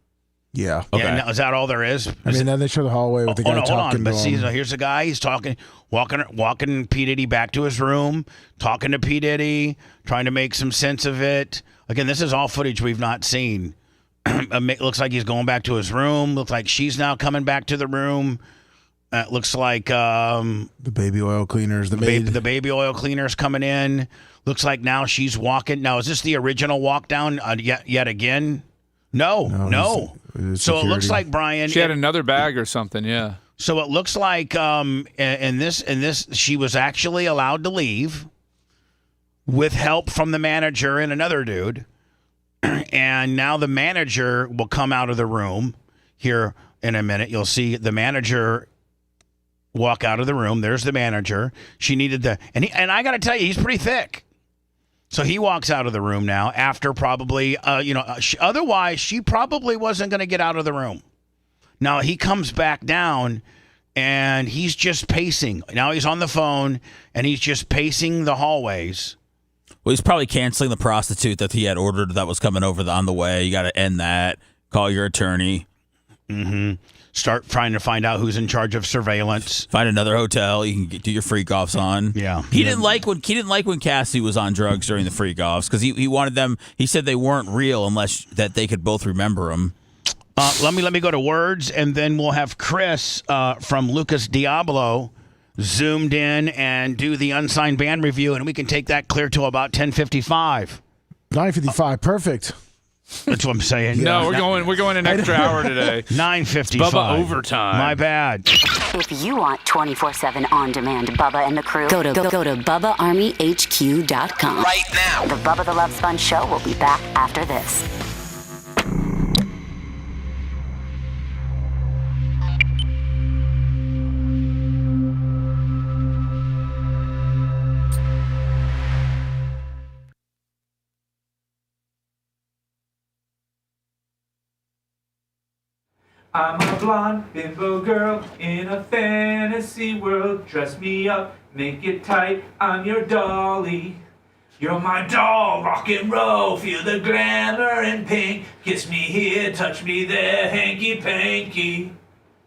Yeah. Okay. Yeah, now, is that all there is? Then they show the hallway with the guy talking hold on. But to see, him. so here's the guy. He's talking, walking P. Diddy back to his room, talking to P. Diddy, trying to make some sense of it. Again, this is all footage we've not seen. It looks like he's going back to his room. Looks like she's now coming back to the room. Looks like the baby oil cleaners, the baby oil cleaners coming in. Looks like now she's walking. Now, is this the original walk down yet again? No. So it looks like, Brian, she had another bag or something. Yeah. So it looks like in this she was actually allowed to leave with help from the manager and another dude. And now the manager will come out of the room here in a minute. You'll see the manager walk out of the room. There's the manager. She needed and I got to tell you, he's pretty thick. So he walks out of the room now after probably, otherwise she probably wasn't going to get out of the room. Now he comes back down and he's just pacing. Now he's on the phone and he's just pacing the hallways. Well, he's probably canceling the prostitute that he had ordered that was coming over on the way. You got to end that. Call your attorney. Mm-hmm. Start trying to find out who's in charge of surveillance. Find another hotel you can do your freak offs on. Yeah. He didn't like when Cassie was on drugs during the freak offs because he wanted them. He said they weren't real unless that they could both remember them. Let me go to words, and then we'll have Chris from Lucas Diablo zoomed in and do the unsigned band review, and we can take that clear to about 10:55. 9:55, perfect. That's what I'm saying. No, we're going an extra hour today. 9:55. Bubba overtime. My bad. If you want 24/7 on-demand Bubba and the crew, go to BubbaArmyHQ.com. Right now. The Bubba the Love Sponge show will be back after this. I'm a blonde bimbo girl in a fantasy world. Dress me up, make it tight, I'm your dolly. You're my doll, rock and roll, feel the glamour and pink. Kiss me here, touch me there, hanky-panky.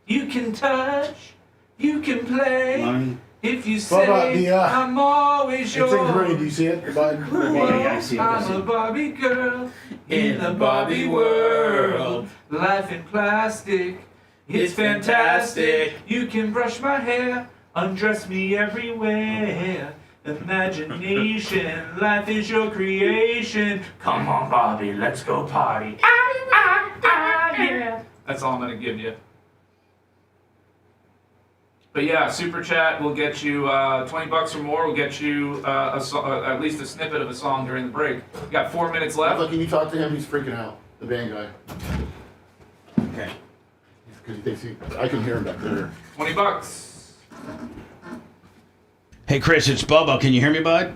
You can touch, you can play. Mommy. If you say I'm always yours. It's in green. Do you see it? The button? Yeah, I see it. I'm a Barbie girl in the Barbie world. Life in plastic, it's fantastic. You can brush my hair, undress me everywhere. Imagination, life is your creation. Come on, Barbie, let's go party. Yeah. That's all I'm gonna give you. But yeah, super chat will get you $20 or more. Will get you at least a snippet of a song during the break. You got 4 minutes left. Look, can you talk to him? He's freaking out. The band guy. Okay. Because he thinks I can hear him back there. $20. Hey, Chris, it's Bubba. Can you hear me, bud?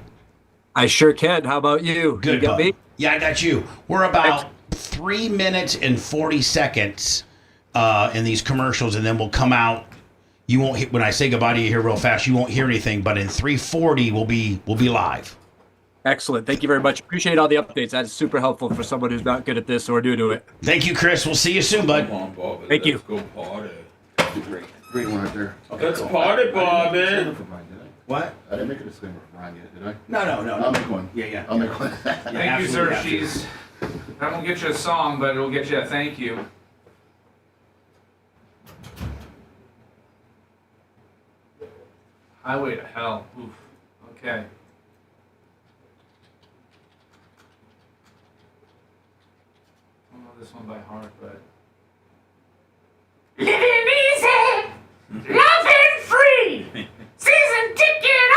I sure can. How about you? Good, you got bud. me? Yeah, I got you. We're about 3 minutes and 40 seconds in these commercials, and then we'll come out. You won't when I say goodbye to you here real fast. You won't hear anything, but in 3:40 we'll be live. Excellent. Thank you very much. Appreciate all the updates. That's super helpful for someone who's not good at this or new to it. Thank you, Chris. We'll see you soon, bud. Come on, Bobby. Thank you. Let's go party. Great one right there. Let's party, Bobby. What? I didn't make a disclaimer for Ryan yet, did I? No. I'll make one. Yeah. I'll make one. Thank you, Xerxes. I won't get you a song, but it'll get you a thank you. Highway to Hell. Oof. Okay. I don't know this one by heart, but. Living easy, loving free, season ticket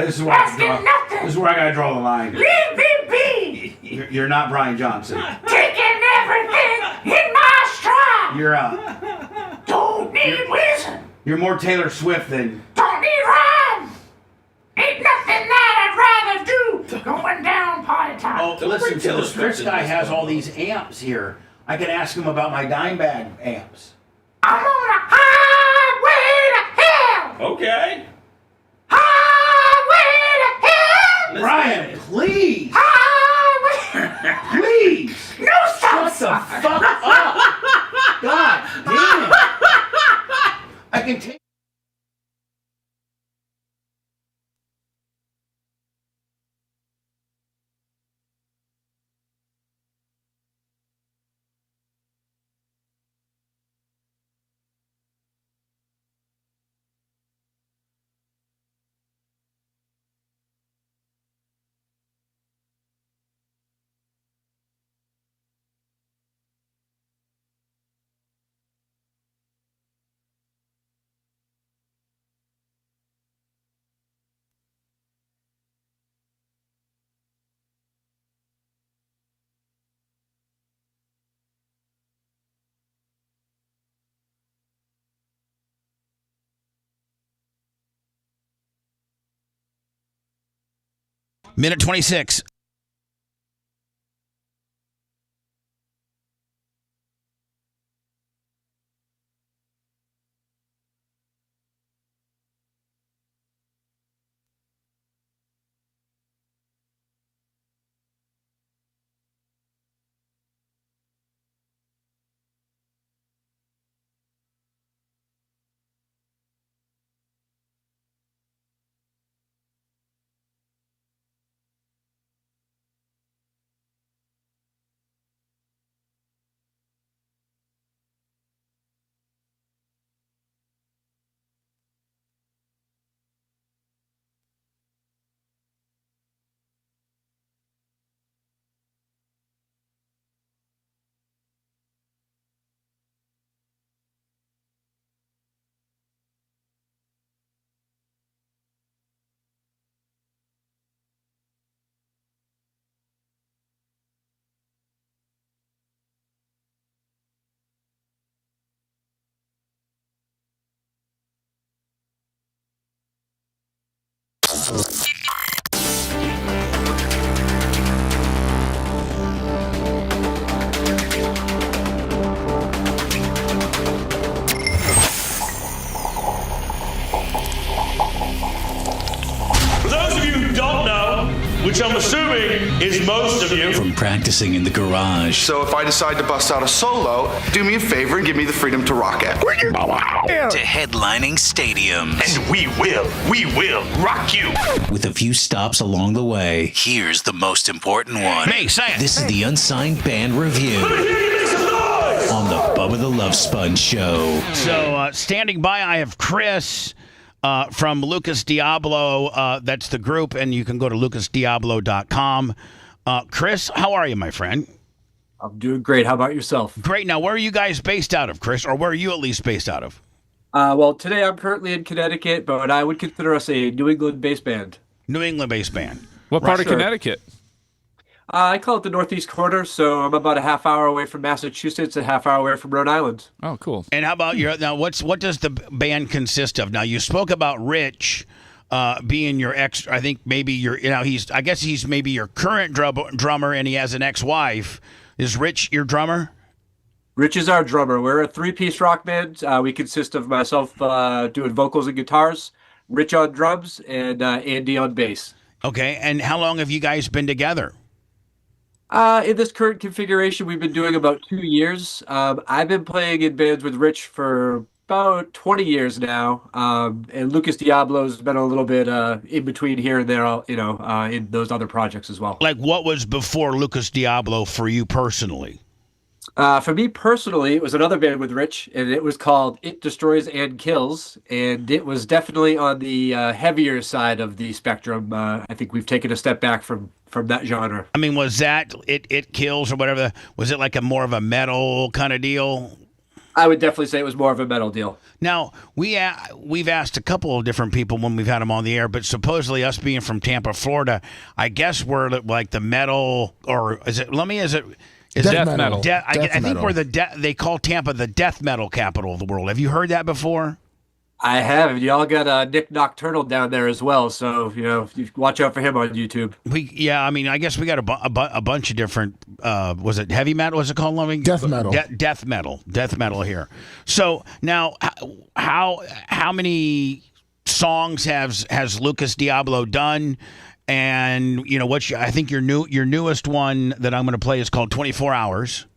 This is where I gotta draw the line. Leave me be! You're not Brian Johnson. Taking everything in my stride! You're Don't need reason! You're more Taylor Swift than. Don't need rhyme! Ain't nothing that I'd rather do going down party time. Oh, listen, so this Chris guy has all these amps here. I could ask him about my dime bag amps. I'm on a highway to hell! Okay. Highway to hell! Brian, please! Highway! Please! No stop! Shut the fuck up! God damn it! I can take. Minute 26. For those of you who don't know, which I'm assuming is most of you. From practicing in the garage. So if I decide to bust out a solo, do me a favor and give me the freedom to rock it. To headlining stadiums. And we will rock you. With a few stops along the way, here's the most important one. Hey, say it. This is the Unsigned Band Review. On the Bubba the Love Sponge Show. So, standing by, I have Chris from Lucas Diablo. That's the group, and you can go to lucasdiablo.com. Chris, how are you, my friend? I'm doing great. How about yourself? Great. Now, where are you guys based out of, Chris? Or where are you at least based out of? Well, today I'm currently in Connecticut, but I would consider us a New England-based band. New England-based band. What part of Connecticut? I call it the Northeast Corner, so I'm about a half hour away from Massachusetts, a half hour away from Rhode Island. Oh, cool. And how about now? What does the band consist of? Now, you spoke about Rich being your ex. I think maybe I guess he's maybe your current drummer, and he has an ex-wife. Is Rich your drummer? Rich is our drummer. We're a three-piece rock band. We consist of myself doing vocals and guitars, Rich on drums, and Andy on bass. Okay. And how long have you guys been together? In this current configuration, we've been doing about 2 years. I've been playing in bands with Rich for about 20 years now, and Lucas Diablo's been a little bit in between here and there, in those other projects as well. Like, what was before Lucas Diablo for you personally? For me personally, it was another band with Rich, and it was called It Destroys and Kills, and it was definitely on the heavier side of the spectrum. I think we've taken a step back from that genre. I mean, was that It Kills or whatever? Was it like a more of a metal kind of deal? I would definitely say it was more of a metal deal. Now, we've asked a couple of different people when we've had them on the air, but supposedly us being from Tampa, Florida, I guess we're like the metal, or is it Death metal. I think we're they call Tampa the death metal capital of the world. Have you heard that before? I have. Y'all got Nick Nocturnal down there as well, so you watch out for him on YouTube. I guess we got a bunch of different. Was it heavy metal? What's it called? Death metal. Death metal here. So now, how many songs has Lucas Diablo done? And I think your newest one that I'm going to play is called 24 Hours.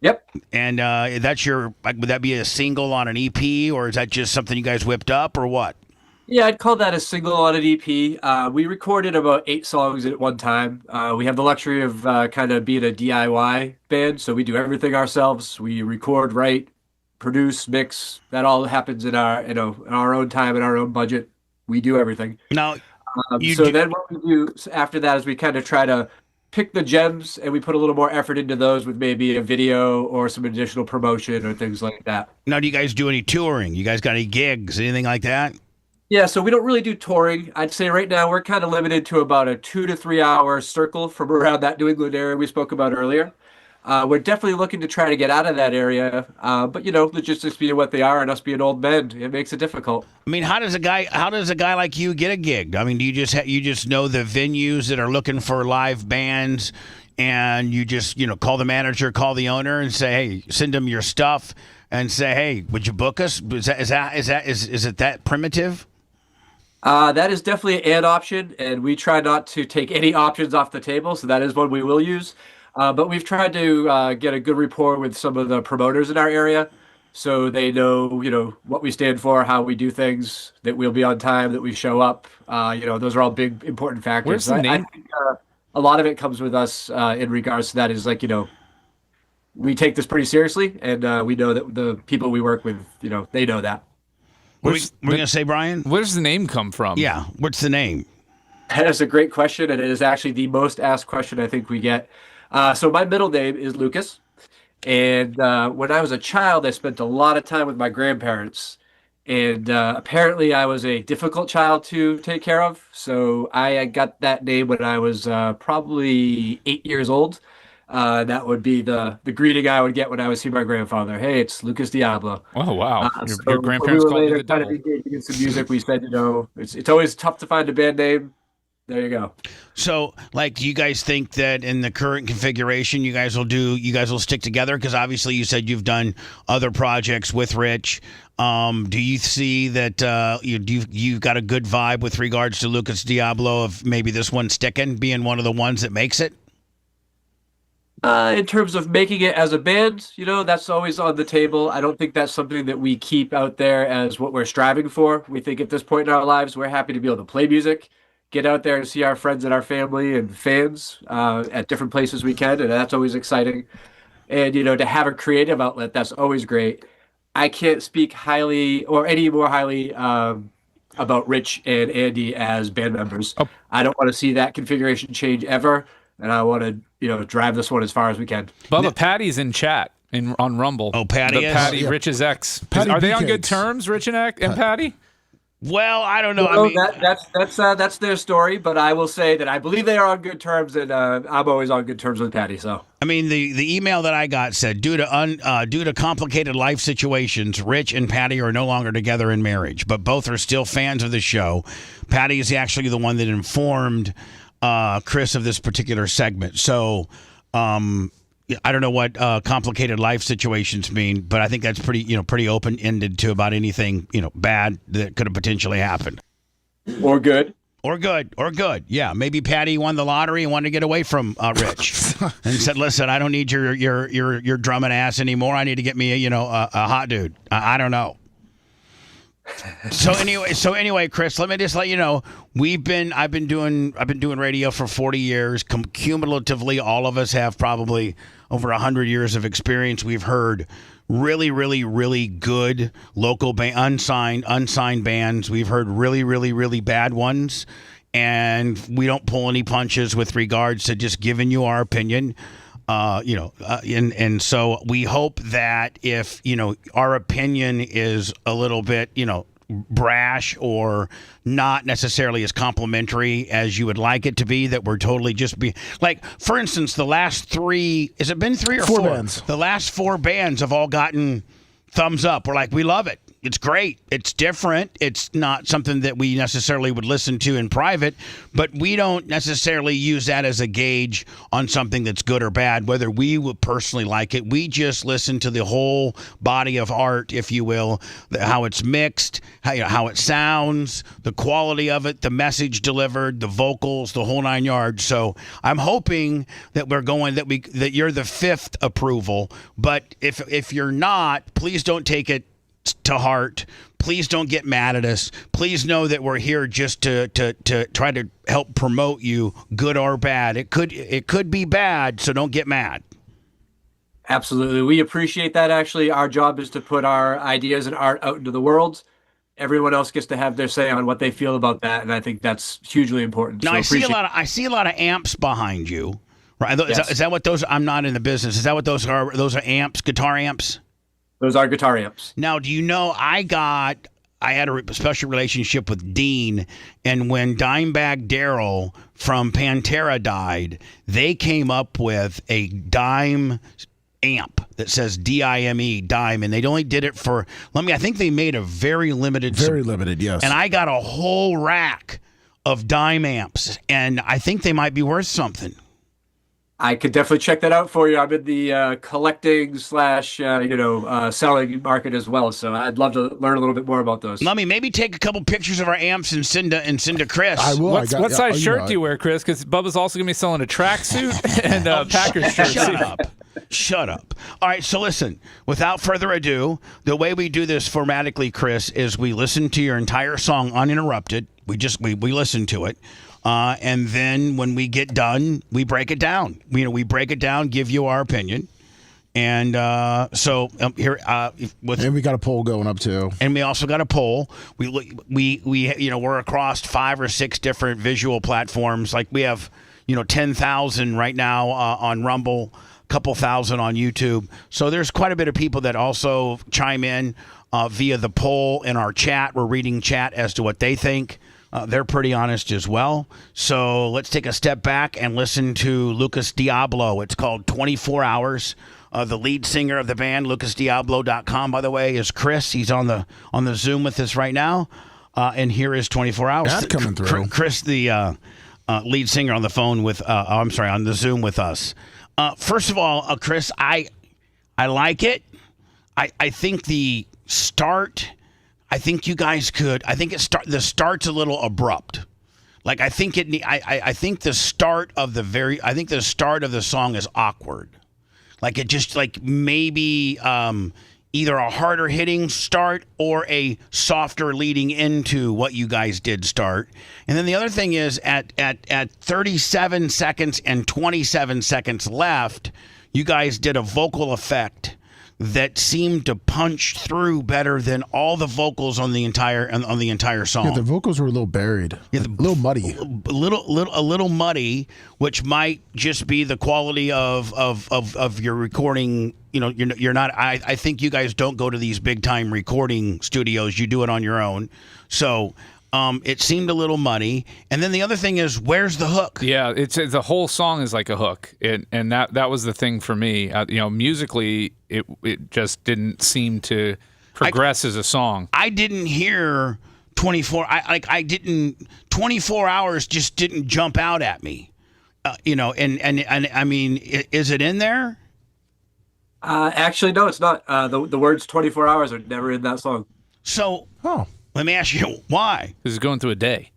Yep. And would that be a single on an EP, or is that just something you guys whipped up, or what? Yeah, I'd call that a single on an EP. We recorded about 8 songs at one time. We have the luxury of kind of being a DIY band, so we do everything ourselves. We record, write, produce, mix. That all happens in our own time and our own budget. We do everything. Now, then what we do after that is we kind of try to pick the gems, and we put a little more effort into those with maybe a video or some additional promotion or things like that. Now, do you guys do any touring? You guys got any gigs, anything like that? Yeah, so we don't really do touring. I'd say right now we're kind of limited to about a 2 to 3 hour circle from around that New England area we spoke about earlier. We're definitely looking to try to get out of that area, but logistics being what they are, and us being old men, it makes it difficult. I mean, how does a guy like you get a gig? I mean, do you just know the venues that are looking for live bands, and you just call the manager, call the owner, and say, hey, send them your stuff, and say, hey, would you book us? Is it that primitive? That is definitely an option, and we try not to take any options off the table, so that is one we will use. But we've tried to get a good rapport with some of the promoters in our area, so they know, what we stand for, how we do things, that we'll be on time, that we show up. Those are all big, important factors. Where's the name? I think a lot of it comes with us in regards to that is we take this pretty seriously, and we know that the people we work with, they know that. What were you going to say, Brian? Where does the name come from? Yeah, what's the name? That is a great question, and it is actually the most asked question I think we get. So my middle name is Lucas, and when I was a child, I spent a lot of time with my grandparents, and apparently I was a difficult child to take care of, so I got that name when I was probably 8 years old. That would be the greeting I would get when I would see my grandfather. Hey, it's Lucas Diablo. Oh, wow. Your So grandparents when called we you were the later kind devil. of engaging in some music, we said, it's always tough to find a band name. There you go. So, do you guys think that in the current configuration, you guys will stick together? Because obviously, you said you've done other projects with Rich. Do you see that you've got a good vibe with regards to Lucas Diablo of maybe this one sticking, being one of the ones that makes it? In terms of making it as a band, that's always on the table. I don't think that's something that we keep out there as what we're striving for. We think at this point in our lives, we're happy to be able to play music, get out there and see our friends and our family and fans at different places we can, and that's always exciting. And, to have a creative outlet, that's always great. I can't speak highly or any more highly about Rich and Andy as band members. Oh. I don't want to see that configuration change ever, and I want to, drive this one as far as we can. Bubba, Patty's in chat on Rumble. Oh, Patty is? Patty, Yeah. Rich's ex. Patty Are they on B-Cakes. good terms, Rich and Patty? Well, I don't know. Well, I mean, that's their story, but I will say that I believe they are on good terms, and I'm always on good terms with Patty. So, I mean, the email that I got said due to complicated life situations, Rich and Patty are no longer together in marriage, but both are still fans of the show. Patty is actually the one that informed Chris of this particular segment. So, I don't know what complicated life situations mean, but I think that's pretty open ended to about anything bad that could have potentially happened. Or good. Or good. Yeah, maybe Patty won the lottery and wanted to get away from Rich, and said, "Listen, I don't need your drumming ass anymore. I need to get me a hot dude." I don't know. So anyway, Chris, let me just let you know I've been doing radio for 40 years. Cumulatively, all of us have probably over 100 years of experience. We've heard really, really, really good local unsigned bands. We've heard really, really, really bad ones, and we don't pull any punches with regards to just giving you our opinion. And so we hope that if, our opinion is a little bit, brash or not necessarily as complimentary as you would like it to be, that we're totally just like, for instance, the last three, has it been three or four bands? The last four bands have all gotten thumbs up. We're like, we love it. It's great. It's different. It's not something that we necessarily would listen to in private, but we don't necessarily use that as a gauge on something that's good or bad, whether we would personally like it. We just listen to the whole body of art, if you will, how it's mixed, how it sounds, the quality of it, the message delivered, the vocals, the whole nine yards. So I'm hoping that that you're the fifth approval, but if you're not, please don't take it to heart. Please don't get mad at us. Please know that we're here just to try to help promote you, good or bad. It could be bad, so don't get mad. Absolutely. We appreciate that. Actually, our job is to put our ideas and art out into the world. Everyone else gets to have their say on what they feel about that, and I think that's hugely important. Now, So I see a lot of amps behind you. Right? Yes. Is that what those? I'm not in the business. Is that what those are? Those are amps, guitar amps. Those are guitar amps. Now, do you know I had a special relationship with Dean, and when Dimebag Darrell from Pantera died, they came up with a dime amp that says D-I-M-E, dime, and they only did it for, I think they made a very limited. Very limited, yes. And I got a whole rack of dime amps, and I think they might be worth something. I could definitely check that out for you. I'm in the collecting / selling market as well, so I'd love to learn a little bit more about those. Let me maybe take a couple pictures of our amps and send to Chris. I will. What size shirt do you wear, Chris? Because Bubba's also going to be selling a tracksuit and a Packers shirt. Shut up. All right, so listen, without further ado, the way we do this formatically, Chris, is we listen to your entire song uninterrupted. We listen to it. And then when we get done, we break it down. We break it down, give you our opinion. And here, and we got a poll going up too. And we also got a poll. We're across 5 or 6 different visual platforms. Like we have, 10,000 right now on Rumble, a couple thousand on YouTube. So there's quite a bit of people that also chime in via the poll in our chat. We're reading chat as to what they think. They're pretty honest as well. So let's take a step back and listen to Lucas Diablo. It's called 24 Hours. The lead singer of the band, lucasdiablo.com, by the way, is Chris. He's on the Zoom with us right now. And here is 24 Hours. That's coming through. Chris, the lead singer on the phone on the Zoom with us. First of all, Chris, I like it. I think the start... I think you guys could. I think the start's a little abrupt. Like I think the start of the song is awkward. Like it just maybe either a harder hitting start or a softer leading into what you guys did start. And then the other thing is at 37 seconds and 27 seconds left, you guys did a vocal effect that seemed to punch through better than all the vocals on the entire song. Yeah, the vocals were a little buried, a little muddy, a little muddy, which might just be the quality of your recording. You're not. I think you guys don't go to these big time recording studios. You do it on your own. So. It seemed a little muddy, and then the other thing is, where's the hook? Yeah, it's the whole song is like a hook, and that was the thing for me. Musically, it just didn't seem to progress as a song. I didn't hear 24. 24 hours just didn't jump out at me. And I mean, is it in there? Actually, no, it's not. The words 24 hours are never in that song. So, let me ask you why. This is going through a day.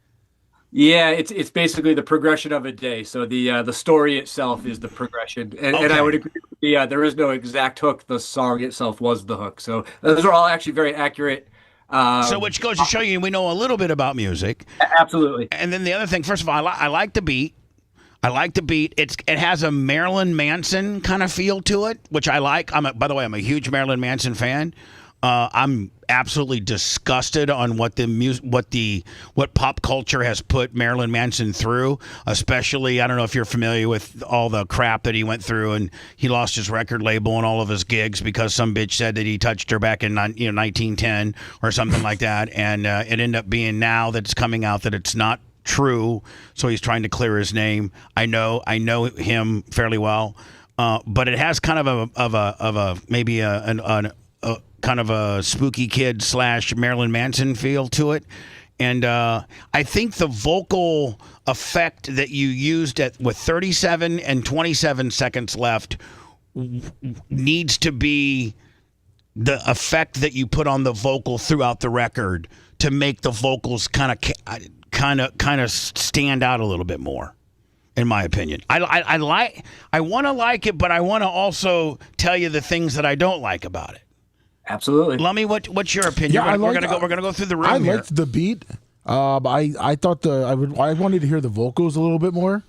Yeah, it's basically the progression of a day. So the story itself is the progression, and I would agree. There is no exact hook. The song itself was the hook. So those are all actually very accurate. So which goes to show you we know a little bit about music. Absolutely. And then the other thing, first of all, I like the beat. It has a Marilyn Manson kind of feel to it, which I like. By the way, I'm a huge Marilyn Manson fan. I'm absolutely disgusted on what pop culture has put Marilyn Manson through. Especially, I don't know if you're familiar with all the crap that he went through, and he lost his record label and all of his gigs because some bitch said that he touched her back in 1910 or something like that, and it ended up being now that it's coming out that it's not true. So he's trying to clear his name. I know him fairly well, but it has kind of a maybe a kind of a spooky kid / Marilyn Manson feel to it. And I think the vocal effect that you used with 37 and 27 seconds left needs to be the effect that you put on the vocal throughout the record to make the vocals kind of stand out a little bit more. In my opinion, I want to like it, but I want to also tell you the things that I don't like about it. Absolutely. Lummy, what's your opinion? Yeah, we're gonna go through the room. I here. liked the beat. I thought I wanted to hear the vocals a little bit more,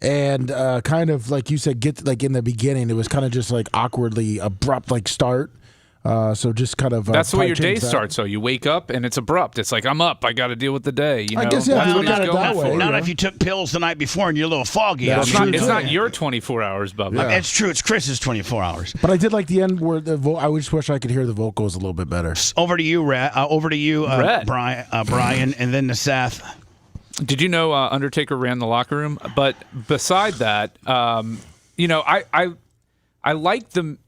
and kind of like you said, get like in the beginning, it was kind of just like awkwardly abrupt like start. So just kind of that's the way your day that. starts. So you wake up and it's abrupt. It's like I'm up. I got to deal with the day. You know? I guess yeah, well, not that way. Not if you took pills the night before and you're a little foggy. It's not your 24 hours, Bubba. Yeah. It's true. It's Chris's 24 hours. But I did like the end where I just wish I could hear the vocals a little bit better. Over to you, Brian, and then to Seth. Did you know Undertaker ran the locker room? But beside that, I like the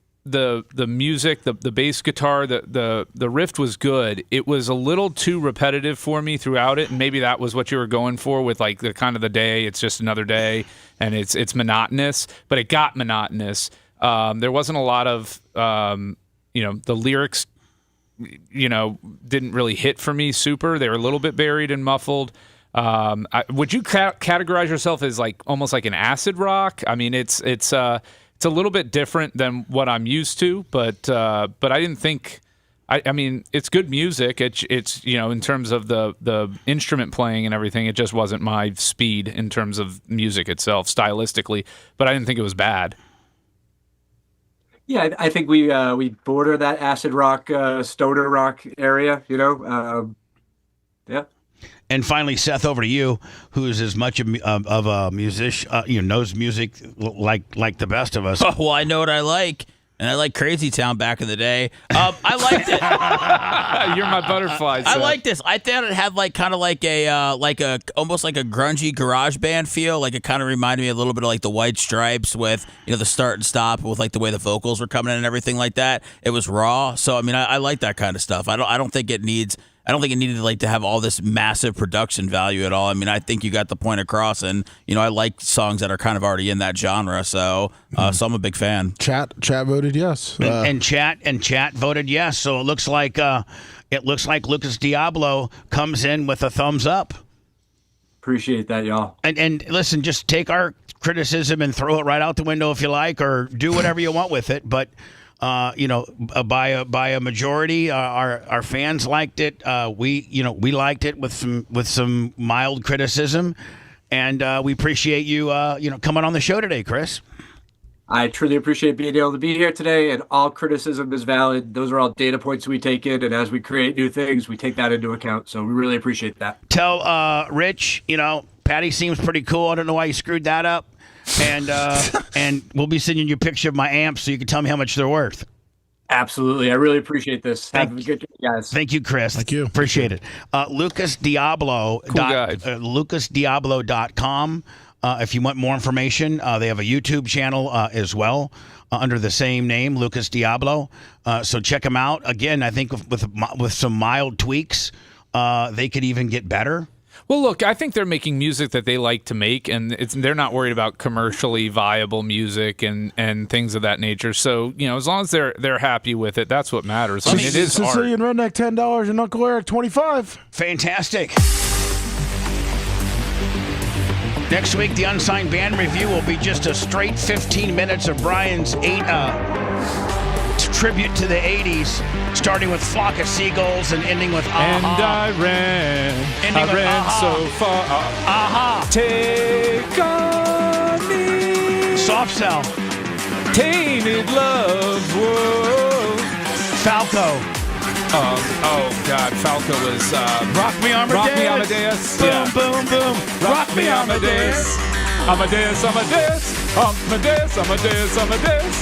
music, the bass guitar, the riff was good. It was a little too repetitive for me throughout it, and maybe that was what you were going for with like the kind of the day. It's just another day, and it's monotonous. But it got monotonous. There wasn't a lot of the lyrics, didn't really hit for me super. They were a little bit buried and muffled. Would you categorize yourself as like almost like an acid rock? I mean, it's a little bit different than what I'm used to, but I didn't think. I mean, it's good music. It's in terms of the instrument playing and everything, it just wasn't my speed in terms of music itself, stylistically. But I didn't think it was bad. Yeah, I think we border that acid rock, stoner rock area. Yeah. And finally, Seth, over to you, who's as much of a musician, knows music like the best of us. Oh, well, I know what I like, and I like Crazy Town back in the day. I liked it. You're my butterfly. I like this. I thought it had kind of like a almost like a grungy garage band feel. Like it kind of reminded me a little bit of like the White Stripes with the start and stop with like the way the vocals were coming in and everything like that. It was raw. So I mean, I like that kind of stuff. I don't think it needed to have all this massive production value at all. I mean, I think you got the point across, and I like songs that are kind of already in that genre. So I'm a big fan. Chat voted yes, and chat voted yes. So it looks like Lucas Diablo comes in with a thumbs up. Appreciate that, y'all. And listen, just take our criticism and throw it right out the window if you like, or do whatever you want with it. But by a majority, our fans liked it. We liked it with some mild criticism, and we appreciate you coming on the show today, Chris. I truly appreciate being able to be here today, and all criticism is valid. Those are all data points we take in, and as we create new things, we take that into account. So we really appreciate that. Tell Rich, Patty seems pretty cool. I don't know why you screwed that up. And we'll be sending you a picture of my amps so you can tell me how much they're worth. Absolutely. I really appreciate this. Have a good day, guys. Thank you, Chris. Thank you. Appreciate it. Lucas Diablo. Cool guy. LucasDiablo.com. If you want more information, they have a YouTube channel as well under the same name, Lucas Diablo. So check them out. Again, I think with some mild tweaks, they could even get better. Well, look, I think they're making music that they like to make, and they're not worried about commercially viable music and things of that nature. So, as long as they're happy with it, that's what matters. I mean, it is art. Sicilian Redneck, $10, and Uncle Eric, $25. Fantastic. Next week, the Unsigned Band Review will be just a straight 15 minutes of Brian's tribute to the 80s, starting with Flock of Seagulls and ending with Aha. And I ran so far. Aha. Take on me. Soft Cell. Tainted love. Whoa. Falco. Oh God, Falco was Rock Me Amadeus. Rock Me Amadeus. Boom, Yeah. boom, boom. Rock Me Amadeus. Amadeus, Amadeus. Amadeus, Amadeus, Amadeus.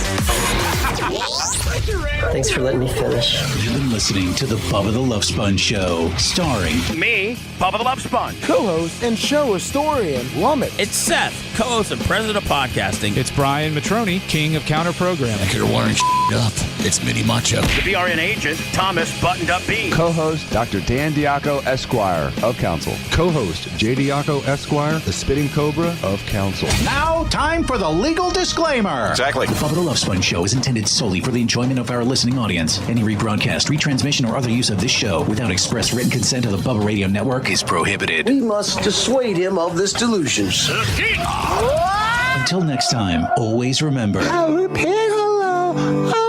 Thanks for letting me finish. You've been listening to the Bubba the Love Sponge Show, starring Me, Bubba the Love Sponge. Co-host and show historian, Lummit. It's Seth, co-host and president of podcasting. It's Brian Matroni, king of counter programming. You're wearing up. It's Mini Macho. The BRN agent, Thomas Buttoned Up Bean. Co-host Dr. Dan Diaco, Esquire of Council. Co-host J. Diaco, Esquire, the Spitting Cobra of Council. Now, time for the legal disclaimer. Exactly. The Bubba the Love Sponge Show is intended solely for the enjoyment of our listening audience. Any rebroadcast, retransmission, or other use of this show without express written consent of the Bubba Radio Network is prohibited. We must dissuade him of this delusion. Until next time, always remember. I'll repeat hello.